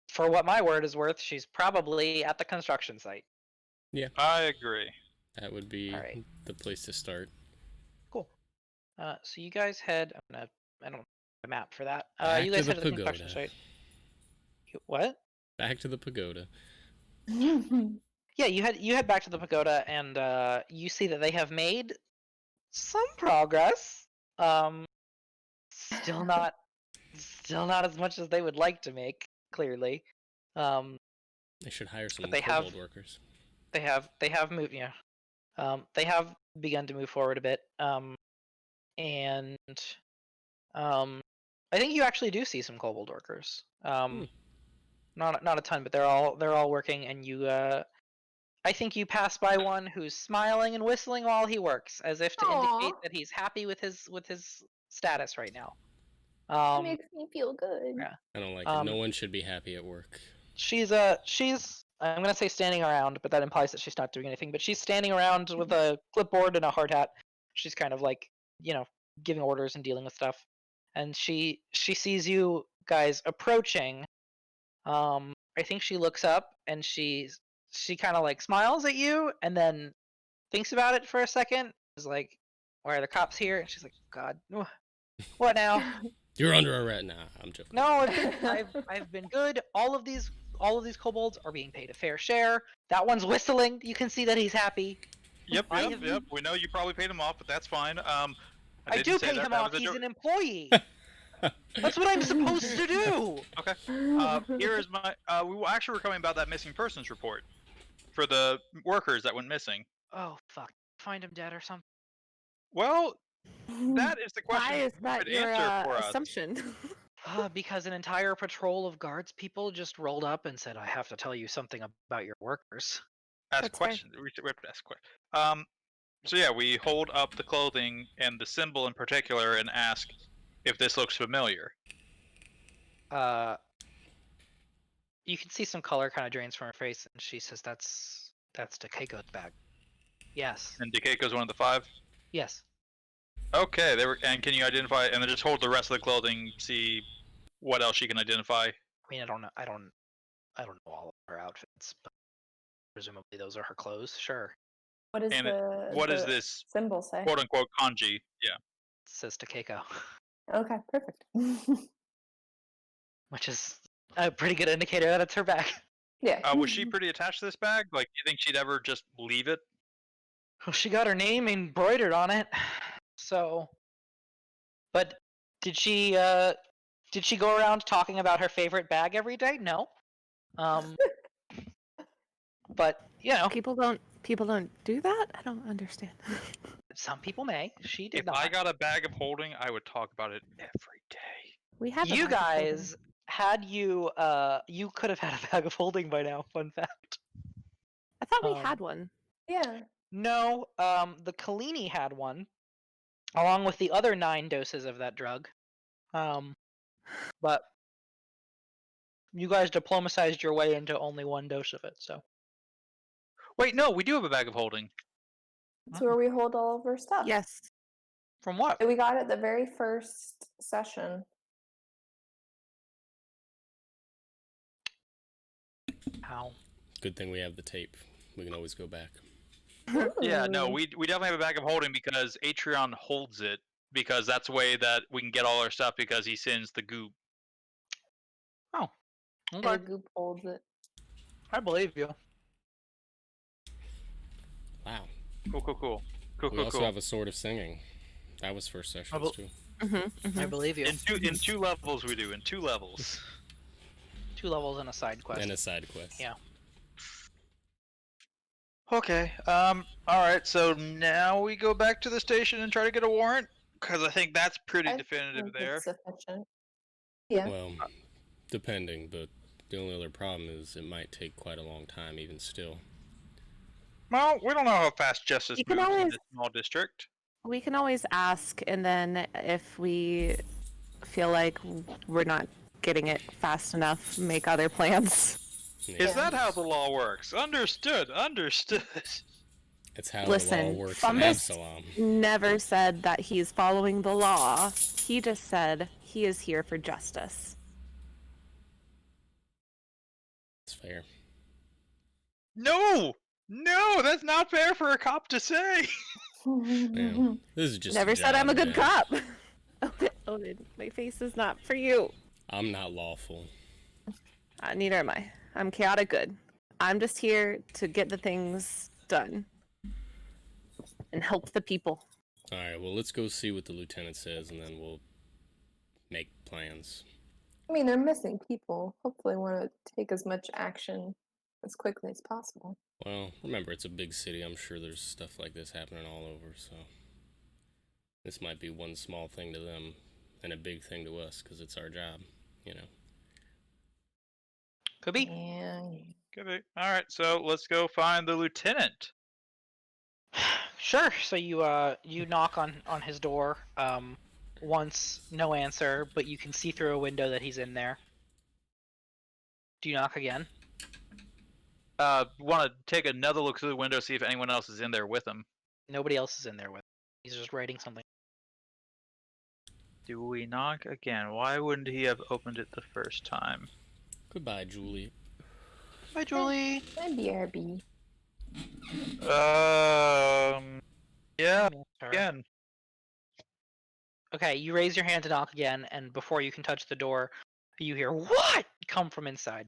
for what my word is worth, she's probably at the construction site. Yeah, I agree. that would be Alright. the place to start. Cool. So you guys head. I don't have a map for that. Back You to guys the head to the construction pagoda. site. What? Back to the pagoda. Yeah, you head back to the pagoda, and you see that they have made some progress. Still not as much as they would like to make. Clearly, They should hire some But they kobold have- workers. they have moved. Yeah, they have begun to move forward a bit. And I think you actually do see some kobold workers. Not a ton, but they're all working, and you I think you pass by one who's smiling and whistling while he works, as if to indicate Aw. that he's happy with his status right now. It makes me feel good. Yeah. I don't like it. No one should be happy at work. She's I'm gonna say standing around, but that implies that she's not doing anything. But she's standing around with a clipboard and a hard hat. She's kind of like, giving orders and dealing with stuff. And she sees you guys approaching. I think she looks up and she kind of like smiles at you and then thinks about it for a second. Is like, why are the cops here? And she's like, God, what now? You're under arrest. Nah, I'm joking. No, I've been good. All of these kobolds are being paid a fair share. That one's whistling. You can see that he's happy. Yep. We know you probably paid him off, but that's fine. I do didn't say pay that. him That off. was a He's joke. an employee. That's what I'm supposed to do. Okay. Here is my. We're coming about that missing persons report for the workers that went missing. Oh fuck! Find him dead or something. Well, that is the question. Why is you that could your answer for us. assumption? Because an entire patrol of guards people just rolled up and said, "I have to tell you something about your workers." Ask That's fair. questions. We have to ask questions. So yeah, we hold up the clothing and the symbol in particular and ask if this looks familiar. You can see some color kind of drains from her face, and she says, "That's Takeiko's bag." Yes. And Dekeiko's one of the 5. Yes. Okay, and can you identify? And then just hold the rest of the clothing. See what else you can identify. I mean, I don't know all of her outfits, but presumably those are her clothes. Sure. What is And the is this symbol say? quote unquote kanji? Yeah. It says Takeiko, Okay, perfect. which is a pretty good indicator that it's her bag. Yeah. Was she pretty attached to this bag? Like, do you think she'd ever just leave it? Well, she got her name embroidered on it, so. But did she go around talking about her favorite bag every day? No. But People don't do that? I don't understand. some people may. She did If not. I got a bag of holding, I would talk about it every day. We have a You bag of holding. guys had you could have had a bag of holding by now. Fun fact. I thought we um, had one. Yeah. No, the Kalini had one, along with the other 9 doses of that drug. But you guys diplomatized your way into only 1 dose of it. So Wait, no, we do have a bag of holding. It's where we hold all of our stuff. Yes. from what? We got it the very first session. How? Good thing we have the tape. We can always go back. Yeah, no, Ooh. we definitely have a bag of holding because Atreon holds it because that's the way that we can get all our stuff because he sends the goop. Oh, And okay. the goop holds it. I believe you. Wow. Cool. We also have a sword of singing. That was first sessions too. I believe you. In two levels we do. In 2 levels. 2 levels and a side quest. And a side quest. Yeah. Okay. All right. So now we go back to the station and try to get a warrant because I think that's pretty I definitive think there. it's sufficient. Yeah. Well, depending, but the only other problem is it might take quite a long time even still. Well, we don't know how fast justice You can moves in always- this small district. We can always ask, and then if we feel like we're not getting it fast enough, make other plans. Yeah. Is that how the law works? Understood. It's how Listen, the law works in Fungus Absalom. never said that he's following the law. He just said he is here for justice. It's fair. No, that's not fair for a cop to say. Yeah. This is just Never a said I'm a job, good man. cop. Odin, my face is not for you. I'm not lawful. Neither am I. I'm chaotic good. I'm just here to get the things done and help the people. Alright, well, let's go see what the lieutenant says, and then we'll make plans. I mean, they're missing people. Hopefully, want to take as much action as quickly as possible. Well, remember, it's a big city. I'm sure there's stuff like this happening all over, so... This might be one small thing to them, and a big thing to us, because it's our job, you know. Could be. Yeah. Could be. All right, so let's go find the lieutenant. Sure. So you knock on his door. Once no answer, but you can see through a window that he's in there. Do you knock again? Want to take another look through the window, see if anyone else is in there with him. Nobody else is in there with him. He's just writing something. Do we knock again? Why wouldn't he have opened it the first time? Goodbye, Julie. Bye, Julie. And BRB. Yeah, Sure. again. Okay, you raise your hand to knock again, and before you can touch the door, you hear "What?" come from inside.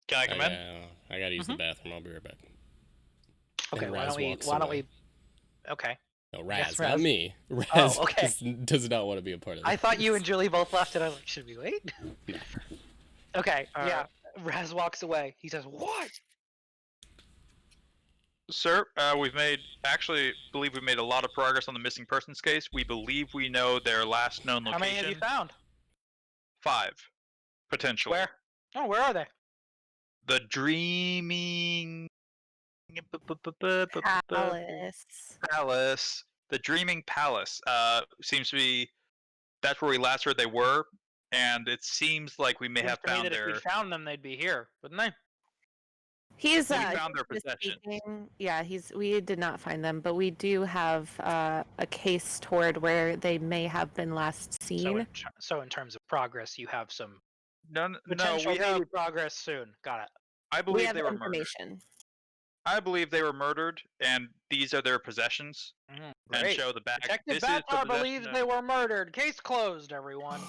Can I come in? I gotta use the bathroom. I'll be right back. Okay, And why Raz don't we? walks Why don't away. we? Okay. No, Yes, Raz, not Raz. me. Raz okay. does not want to be a part of this. I thought you and Julie both left, and I was like, should we wait? No. Okay. Yeah. Raz walks away. He says, "What?" Sir, believe we've made a lot of progress on the missing persons case. We believe we know their last known How location. many have you found? 5, potentially. Where? Oh, where are they? The Dreaming Palace. The Dreaming Palace. Seems to be that's where we last heard they were, and it seems like we may Seems have to me found that if we their. found them, they'd be here, wouldn't they? He's We found their he's possessions. speaking- Yeah, we did not find them, but we do have a case toward where they may have been last So seen. in terms of progress, you have some No, potential we have. maybe progress soon. Got it. I We believe have they were murdered. information. I believe they were murdered, and these are their possessions. And Great. show the bag. Detective This is the Batar possession believes of- they were murdered. Case closed, everyone.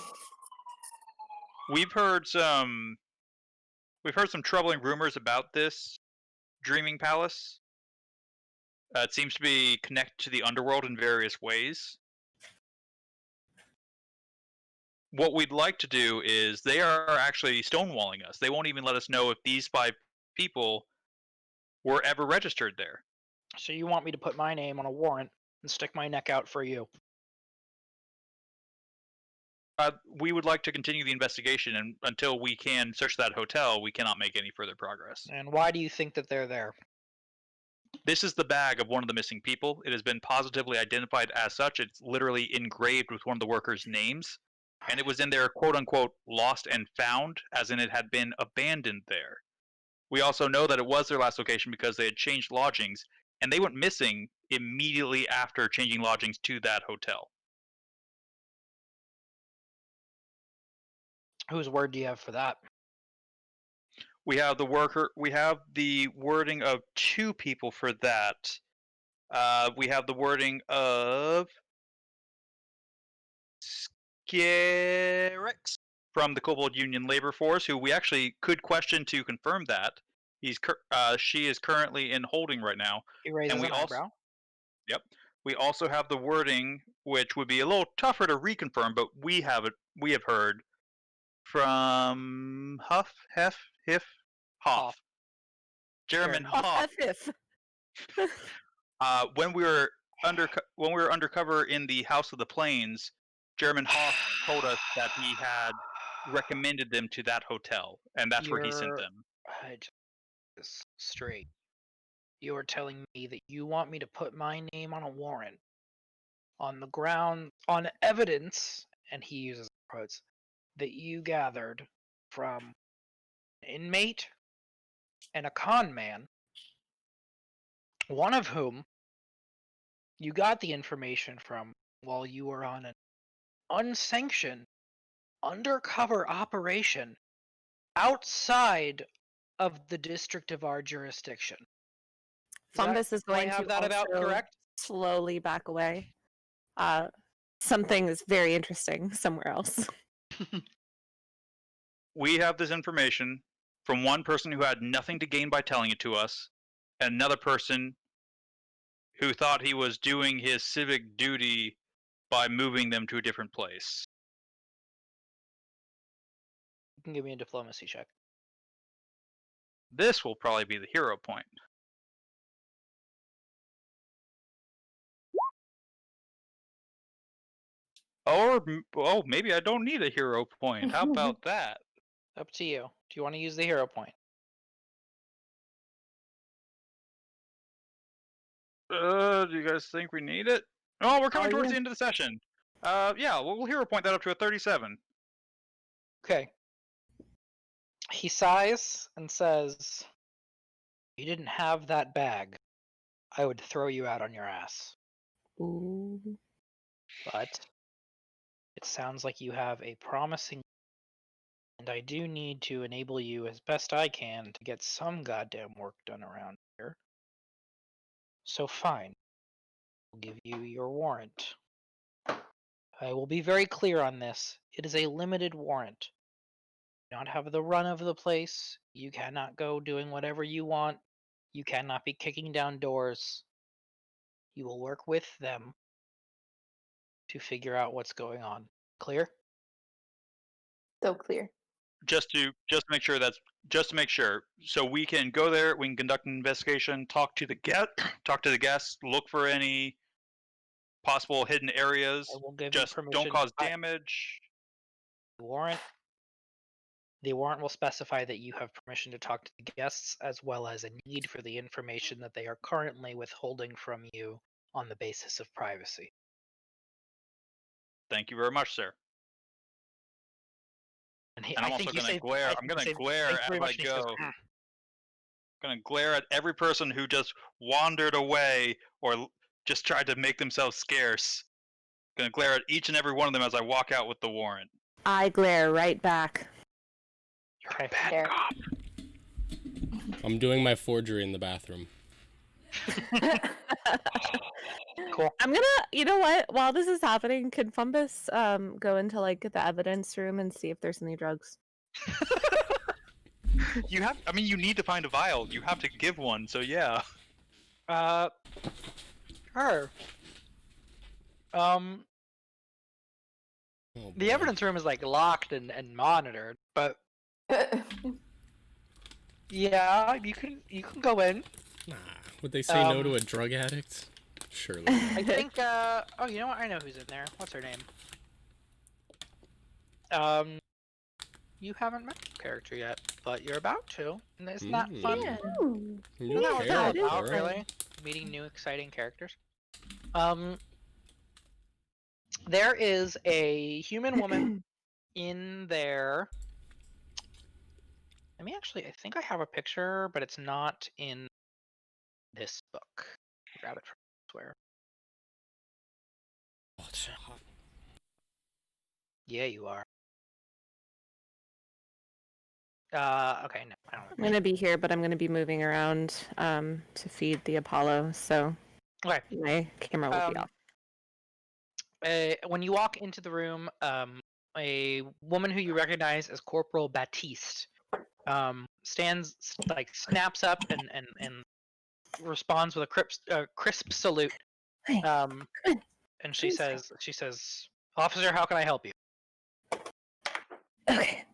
We've heard some we've heard some troubling rumors about this Dreaming Palace. It seems to be connected to the underworld in various ways. What we'd like to do is they are actually stonewalling us. They won't even let us know if these 5 people were ever registered there. So you want me to put my name on a warrant and stick my neck out for you? We would like to continue the investigation, and until we can search that hotel, we cannot make any further progress. And why do you think that they're there? This is the bag of one of the missing people. It has been positively identified as such. It's literally engraved with one of the workers' names, and it was in there, quote-unquote, lost and found, as in it had been abandoned there. We also know that it was their last location because they had changed lodgings, and they went missing immediately after changing lodgings to that hotel. Whose word do you have for that? We have the wording of 2 people for that. We have the wording of Skerix from the Kobold Union Labor Force, who we actually could question to confirm that. She is currently in holding right now. He raises And we an also- eyebrow. Yep. We also have the wording, which would be a little tougher to reconfirm, but we have heard from Hoff. German Hoff. When we were undercover in the House of the Plains, German Hoff told us that he had recommended them to that hotel, and that's where he sent them. Just straight. You are telling me that you want me to put my name on a warrant on the ground, on evidence, and he uses quotes, that you gathered from an inmate and a con man, one of whom you got the information from while you were on an unsanctioned undercover operation outside of the district of our jurisdiction. Fumbus is do I going have to that about also correct? slowly back away. Something is very interesting somewhere else. We have this information from one person who had nothing to gain by telling it to us, and another person who thought he was doing his civic duty by moving them to a different place. You can give me a diplomacy check. This will probably be the hero point. Or, maybe I don't need a hero point. How about that? Up to you. Do you want to use the hero point? Do you guys think we need it? Oh, we're coming towards yeah. the end of the session. Yeah, we'll hero point that up to a 37. Okay. He sighs and says, if you didn't have that bag, I would throw you out on your ass. Ooh. But it sounds like you have a promising, and I do need to enable you as best I can to get some goddamn work done around here. So fine. I'll give you your warrant. I will be very clear on this. It is a limited warrant. You do not have the run of the place. You cannot go doing whatever you want. You cannot be kicking down doors. You will work with them to figure out what's going on. Clear? So clear. Just to make sure. So we can go there. We can conduct an investigation. Talk to the guests. Look for any possible hidden areas. I will give Just you permission. don't cause damage. The warrant will specify that you have permission to talk to the guests, as well as a need for the information that they are currently withholding from you on the basis of privacy. Thank you very much, sir. And I'm also going to glare. I'm going to glare as I go. I'm going to glare at every person who just wandered away or just tried to make themselves scarce. I'm going to glare at each and every one of them as I walk out with the warrant. I glare right back. You're a There. bad cop. I'm doing my forgery in the bathroom. Cool. I'm gonna, you know what? While this is happening, can Fumbus go into like the evidence room and see if there's any drugs? You have. I mean, you need to find a vial. You have to give one. So yeah. Sure. Oh, The boy. evidence room is like locked and monitored, but yeah, you can go in. Nah. Would they say no to Um, a drug addict? Surely. I not. think oh, you know what? I know who's in there. What's her name? You haven't met the character yet, but you're about to. And isn't that fun? Yeah. Ooh. New Isn't that what it's all that is character, about, alright. really? Meeting new exciting characters. There is a human woman in there. Let me actually, I think I have a picture, but it's not in this book. Grab it from elsewhere. Oh, it's so hot. Yeah, you are. Okay, no, I I'm don't. gonna be here, but I'm gonna be moving around to feed the Apollo, so Okay. my camera will be off. When you walk into the room, a woman who you recognize as Corporal Baptiste stands, like, snaps up and responds with a crisp salute. Hey, good. And she Good. says, "Officer, how can I help you?" Okay.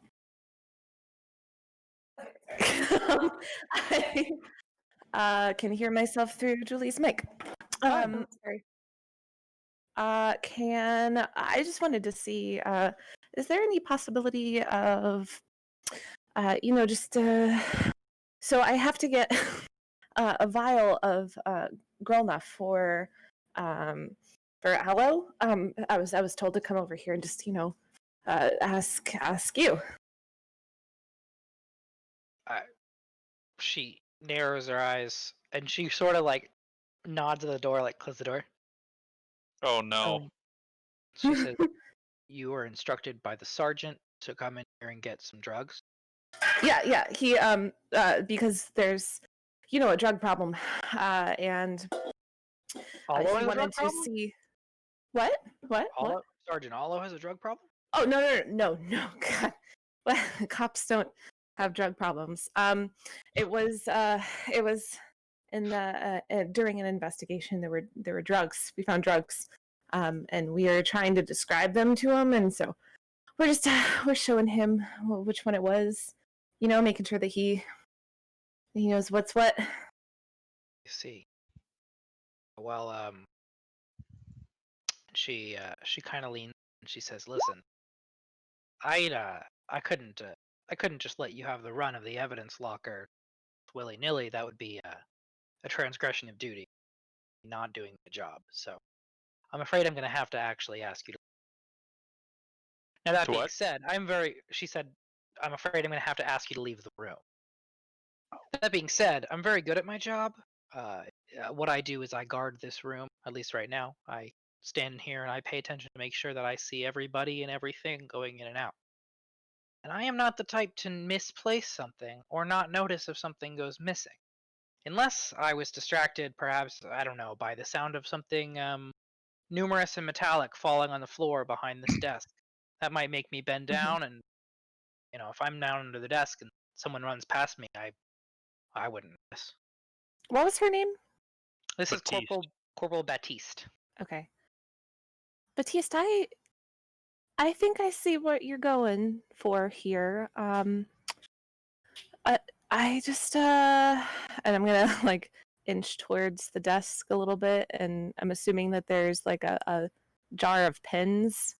I can hear myself through Julie's mic. Sorry. I just wanted to see, is there any possibility of, just, so I have to get a vial of Grolna for Aloe. I was told to come over here and just, ask you. She narrows her eyes and she sort of like nods at the door, like close the door. Oh no. She says, "You were instructed by the sergeant to come in here and get some drugs." Yeah. He because there's a drug problem, and Aloe he has a wanted drug to problem? see what. Sergeant Aloe has a drug problem? Oh no! God, well, cops don't have drug problems. It was in the during an investigation. There were drugs. We found drugs, and we are trying to describe them to him, and so we're just we're showing him which one it was. Making sure that he knows what's what. You see. Well, she kind of leans and she says, "Listen, I couldn't just let you have the run of the evidence locker willy-nilly. That would be a transgression of duty, not doing the job. So I'm afraid I'm going to have to actually ask you to." Now, that To being what? said, she said, "I'm afraid I'm going to have to ask you to leave the room." That being said, I'm very good at my job. What I do is I guard this room, at least right now. I stand here and I pay attention to make sure that I see everybody and everything going in and out. And I am not the type to misplace something or not notice if something goes missing. Unless I was distracted, perhaps, I don't know, by the sound of something numerous and metallic falling on the floor behind this desk. That might make me bend down, and if I'm down under the desk and someone runs past me, I wouldn't notice. What was her name? This Baptiste. is Corporal Baptiste. Okay. Batiste, I think I see what you're going for here. I just and I'm gonna like inch towards the desk a little bit, and I'm assuming that there's like a jar of pens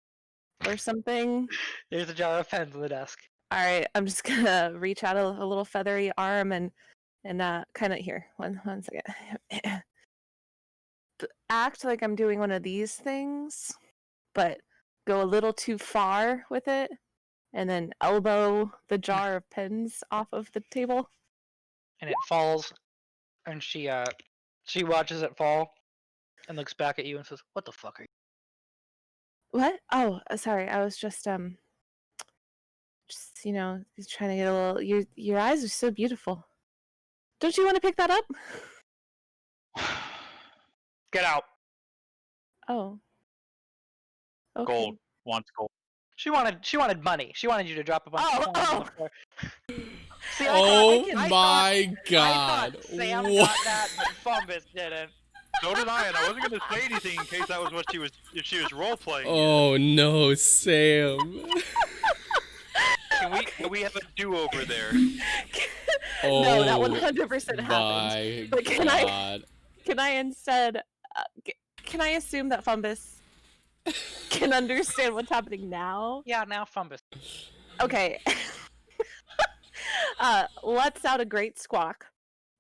or something. There's a jar of pens on the desk. All right, I'm just gonna reach out a little feathery arm and kind of here. One second. Act like I'm doing one of these things, but go a little too far with it, and then elbow the jar of pens off of the table. And it falls, and she watches it fall and looks back at you and says, "What the fuck are you?" What? Oh, sorry. I was just trying to get a little. Your eyes are so beautiful. Don't you want to pick that up? Get out. Oh. Okay. Gold. Wants gold. She wanted money. She wanted you to drop a bunch of coins on the floor. See, Oh I my god. thought Sam What? got that, but Fumbus didn't. So did I, and I wasn't gonna say anything in case that was what she was, if she was role playing. Oh no, Sam. Can we have a do-over there? Oh, No, that 100% happened. my But can god. I instead, can I assume that Fumbus can understand what's happening now? Yeah, now Fumbus. Okay. Lets out a great squawk.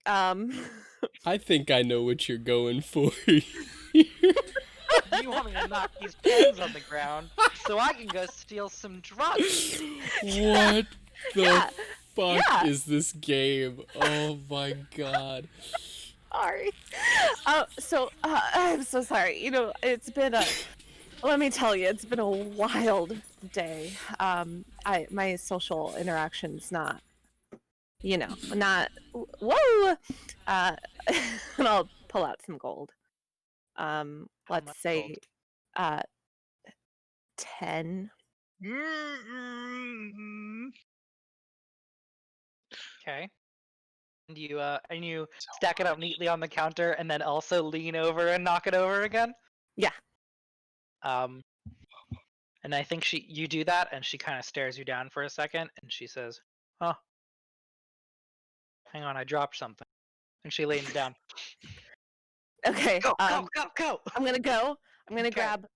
I think I know what you're going for. You want me to knock these pens on the ground so I can go steal some drugs? What the Yeah, fuck yeah. is this game? Oh my god. Sorry. I'm so sorry. You know, it's been a. Let me tell you, it's been a wild day. My social interaction's not, you know, not. Whoa. And I'll pull out some gold. How Let's much say, 10. Okay. And you stack it up neatly on the counter, and then also lean over and knock it over again. Yeah. And I think you do that, and she kind of stares you down for a second, and she says, "Huh? Hang on, I dropped something." And she leans down. Okay. Go, go, go, go! I'm gonna go. I'm gonna Okay. grab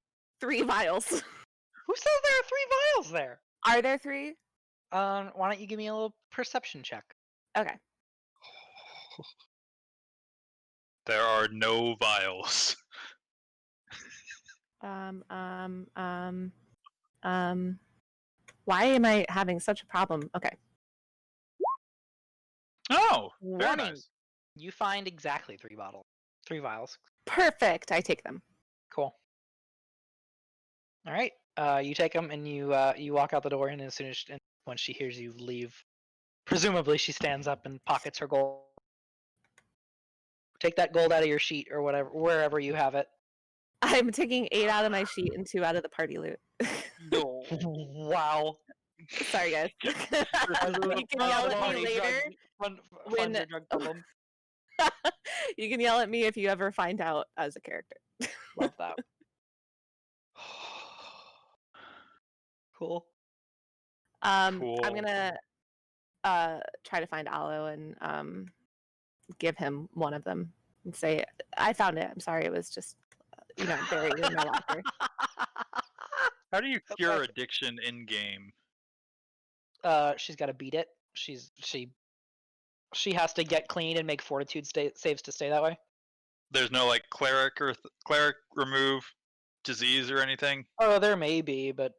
3 vials. Who says there are 3 vials there? Are there 3? Why don't you give me a little perception check? Okay. There are no vials. Why am I having such a problem? Okay. Oh, very Warning. nice. You find exactly 3 vials. Perfect. I take them. Cool. All right. You take them and you walk out the door, and as soon as when she hears you leave, presumably she stands up and pockets her gold. Take that gold out of your sheet or whatever, wherever you have it. I'm taking 8 out of my sheet and 2 out of the party loot. No. Wow. Sorry, guys. You can yell at me later. when- Your drug problem. You can yell at me if you ever find out as a character. Love that. Cool. I'm Cool. gonna try to find Aloe and give him one of them and say, I found it. I'm sorry, it was just buried in my locker. How do you cure Okay. addiction in game? She's got to beat it. She has to get clean and make fortitude saves to stay that way. There's no like cleric or cleric remove disease or anything. Oh, there may be, but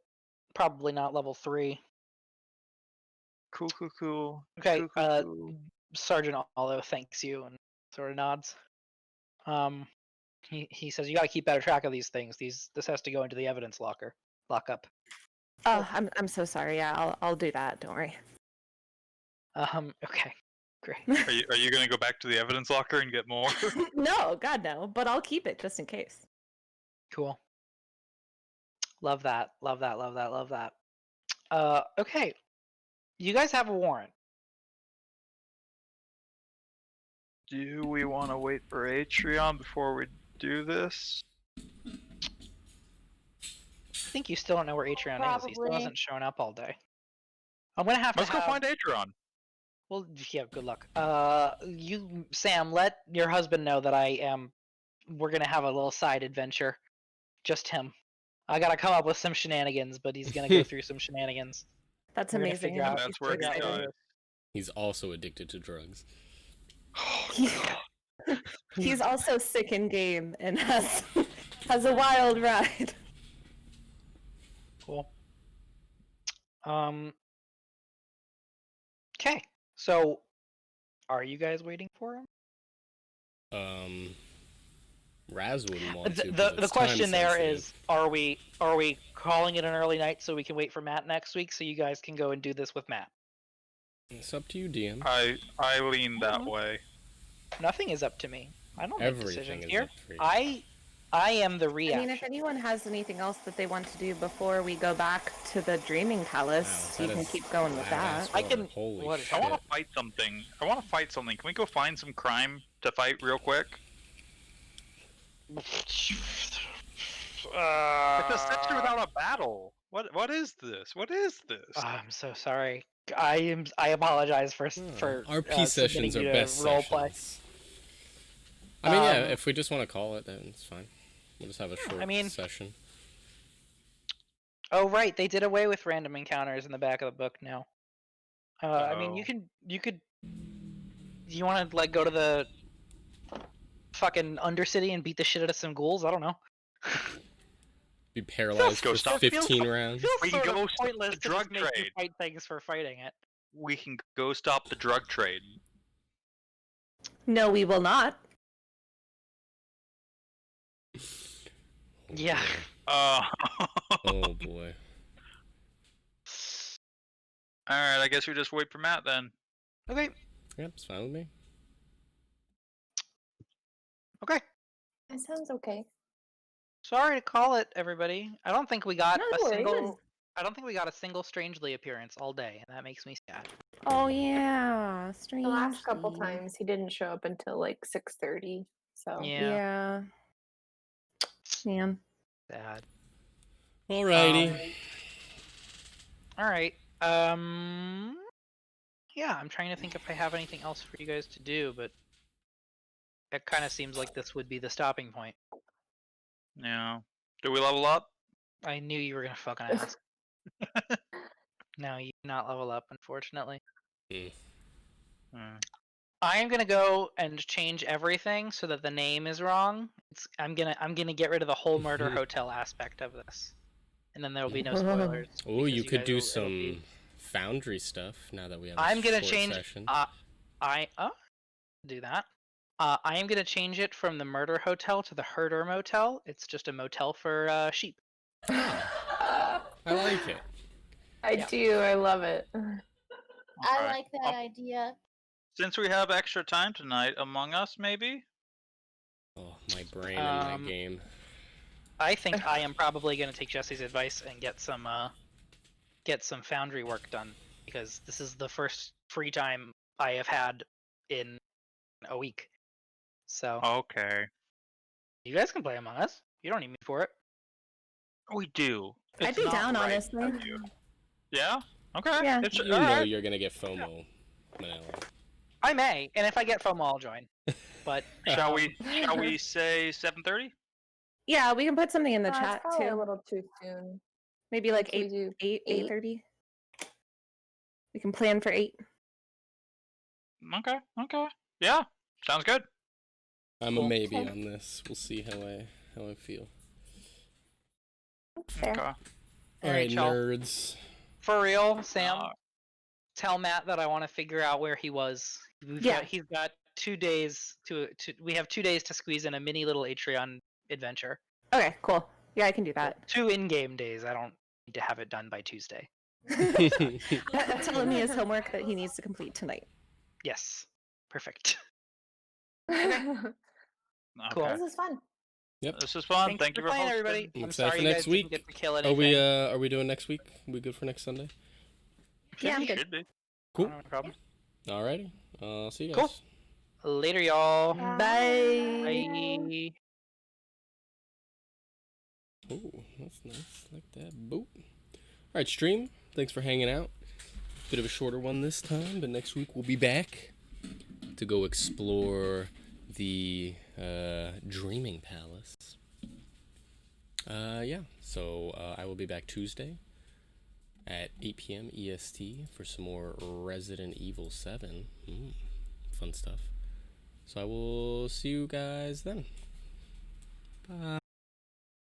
probably not level 3. Cool. Okay, Cool. Sergeant Allo thanks you and sort of nods. He says you got to keep better track of these things. This has to go into the evidence lockup. Oh, I'm so sorry. Yeah, I'll do that. Don't worry. Okay, great. Are you gonna go back to the evidence locker and get more? No, God no. But I'll keep it just in case. Cool. Love that. Okay. You guys have a warrant. Do we want to wait for Atrion before we do this? I think you still don't know where Atrion is. He still Probably. hasn't shown up all day. I'm gonna have Let's to go have... find Atrion. Well, yeah, good luck. You, Sam, let your husband know that we're gonna have a little side adventure. Just him. I gotta come up with some shenanigans, but he's gonna go through some shenanigans. That's We're gonna amazing. figure out- That's where he figure out- died. He's also addicted to drugs. He's also sick in game and has a wild ride. Cool. Okay. So, are you guys waiting for him? Raz wouldn't want to. 'cause The it's question there time-sensitive. is, are we calling it an early night so we can wait for Matt next week so you guys can go and do this with Matt? It's up to you, DM. I lean that Mhm. way. Nothing is up to me. I don't make Everything decisions is here. up for you. I am the I reaction. mean, if anyone has anything else that they want to do before we go back to the Dreaming Palace, Wow, you that can is keep going with badass that. I run. can- Holy what- shit. I want to fight something. Can we go find some crime to fight real quick? It's a session without a battle. What is this? What is this? I'm so sorry. I apologize for RP submitting sessions you are to best roleplay. sessions. I mean, yeah, Um, if we just want to call it, then it's fine. We'll just have a short mean- session. Oh right, they did away with random encounters in the back of the book now. I mean, Oh. you could. You want to like go to the fucking Undercity and beat the shit out of some ghouls? I don't know. Be paralyzed go for stop- 15 rounds. Feels We can sort go of stop pointless the to drug just make you trade. fight things for fighting it. We can go stop the drug trade. No, we will not. Yeah. Oh. Oh boy. Alright, I guess we just wait for Matt then. Okay. Yep, it's fine with me. Okay. That sounds okay. Sorry to call it, everybody. I don't think we got No, a don't worry, it single. was- I don't think we got a single Strangely appearance all day, and that makes me sad. Oh yeah, The strange. last couple times he didn't show up until like 6:30. So Yeah. Yeah. Man. Sad. Alrighty. All right. Yeah, I'm trying to think if I have anything else for you guys to do, but it kind of seems like this would be the stopping point. Yeah. Do we level up? I knew you were gonna fucking ask. No, you do not level up, unfortunately. Hmm. I am gonna go and change everything so that the name is wrong. I'm gonna get rid of the whole murder hotel aspect of this, and then there will be no spoilers. Oh, because you could guys do will- it'll be- some Foundry stuff now that we have a I'm gonna short change. session. Do that. I am gonna change it from the murder hotel to the herder motel. It's just a motel for sheep. I like it. I Yeah. do. I love it. I Okay. like that idea. Since we have extra time tonight, Among Us maybe? Oh, my brain in that Um, game. I think I am probably gonna take Jesse's advice and get some Foundry work done, because this is the first free time I have had in a week. So Okay. you guys can play Among Us. You don't need me for it. We do. I'd It's be not down, right honestly. of you. Yeah? Okay. Yeah. It's, You know alright. you're gonna get FOMO, Manila. I may, and if I get FOMO, I'll join. But Shall we say 7:30? Yeah, we can put something in the It's chat probably a too. little too soon. Maybe like Should we do 8:30. We can plan for 8. Okay. Yeah. Sounds good. I'm Cool. a maybe on this. We'll see how I feel. Fair. Okay. Alright, y'all. nerds. For real, Sam, Uh, tell Matt that I want to figure out where he was. He's got 2 days to. We have 2 days to squeeze in a mini little Atreon adventure. Okay, cool. Yeah, I can do that. 2 in-game days. I don't need to have it done by Tuesday. Telling me his homework that he needs to complete tonight. Yes, perfect. Okay. Cool. This is fun. This is fun. Thanks Thank you for playing, hosting. everybody. I'm I'm excited sorry for you next guys week. didn't get to kill Are anything. we doing next week? We good for next Sunday? Yeah, I'm good. Should be. Cool. No problem. Alrighty. I'll see you Cool. guys. Later, y'all. Bye. Bye. Ooh, that's nice. Like that. Boop. Alright, stream. Thanks for hanging out. Bit of a shorter one this time, but next week we'll be back to go explore the Dreaming Palace. Yeah. So I will be back Tuesday at 8 p.m. EST for some more Resident Evil 7. Fun stuff. So I will see you guys then. Bye.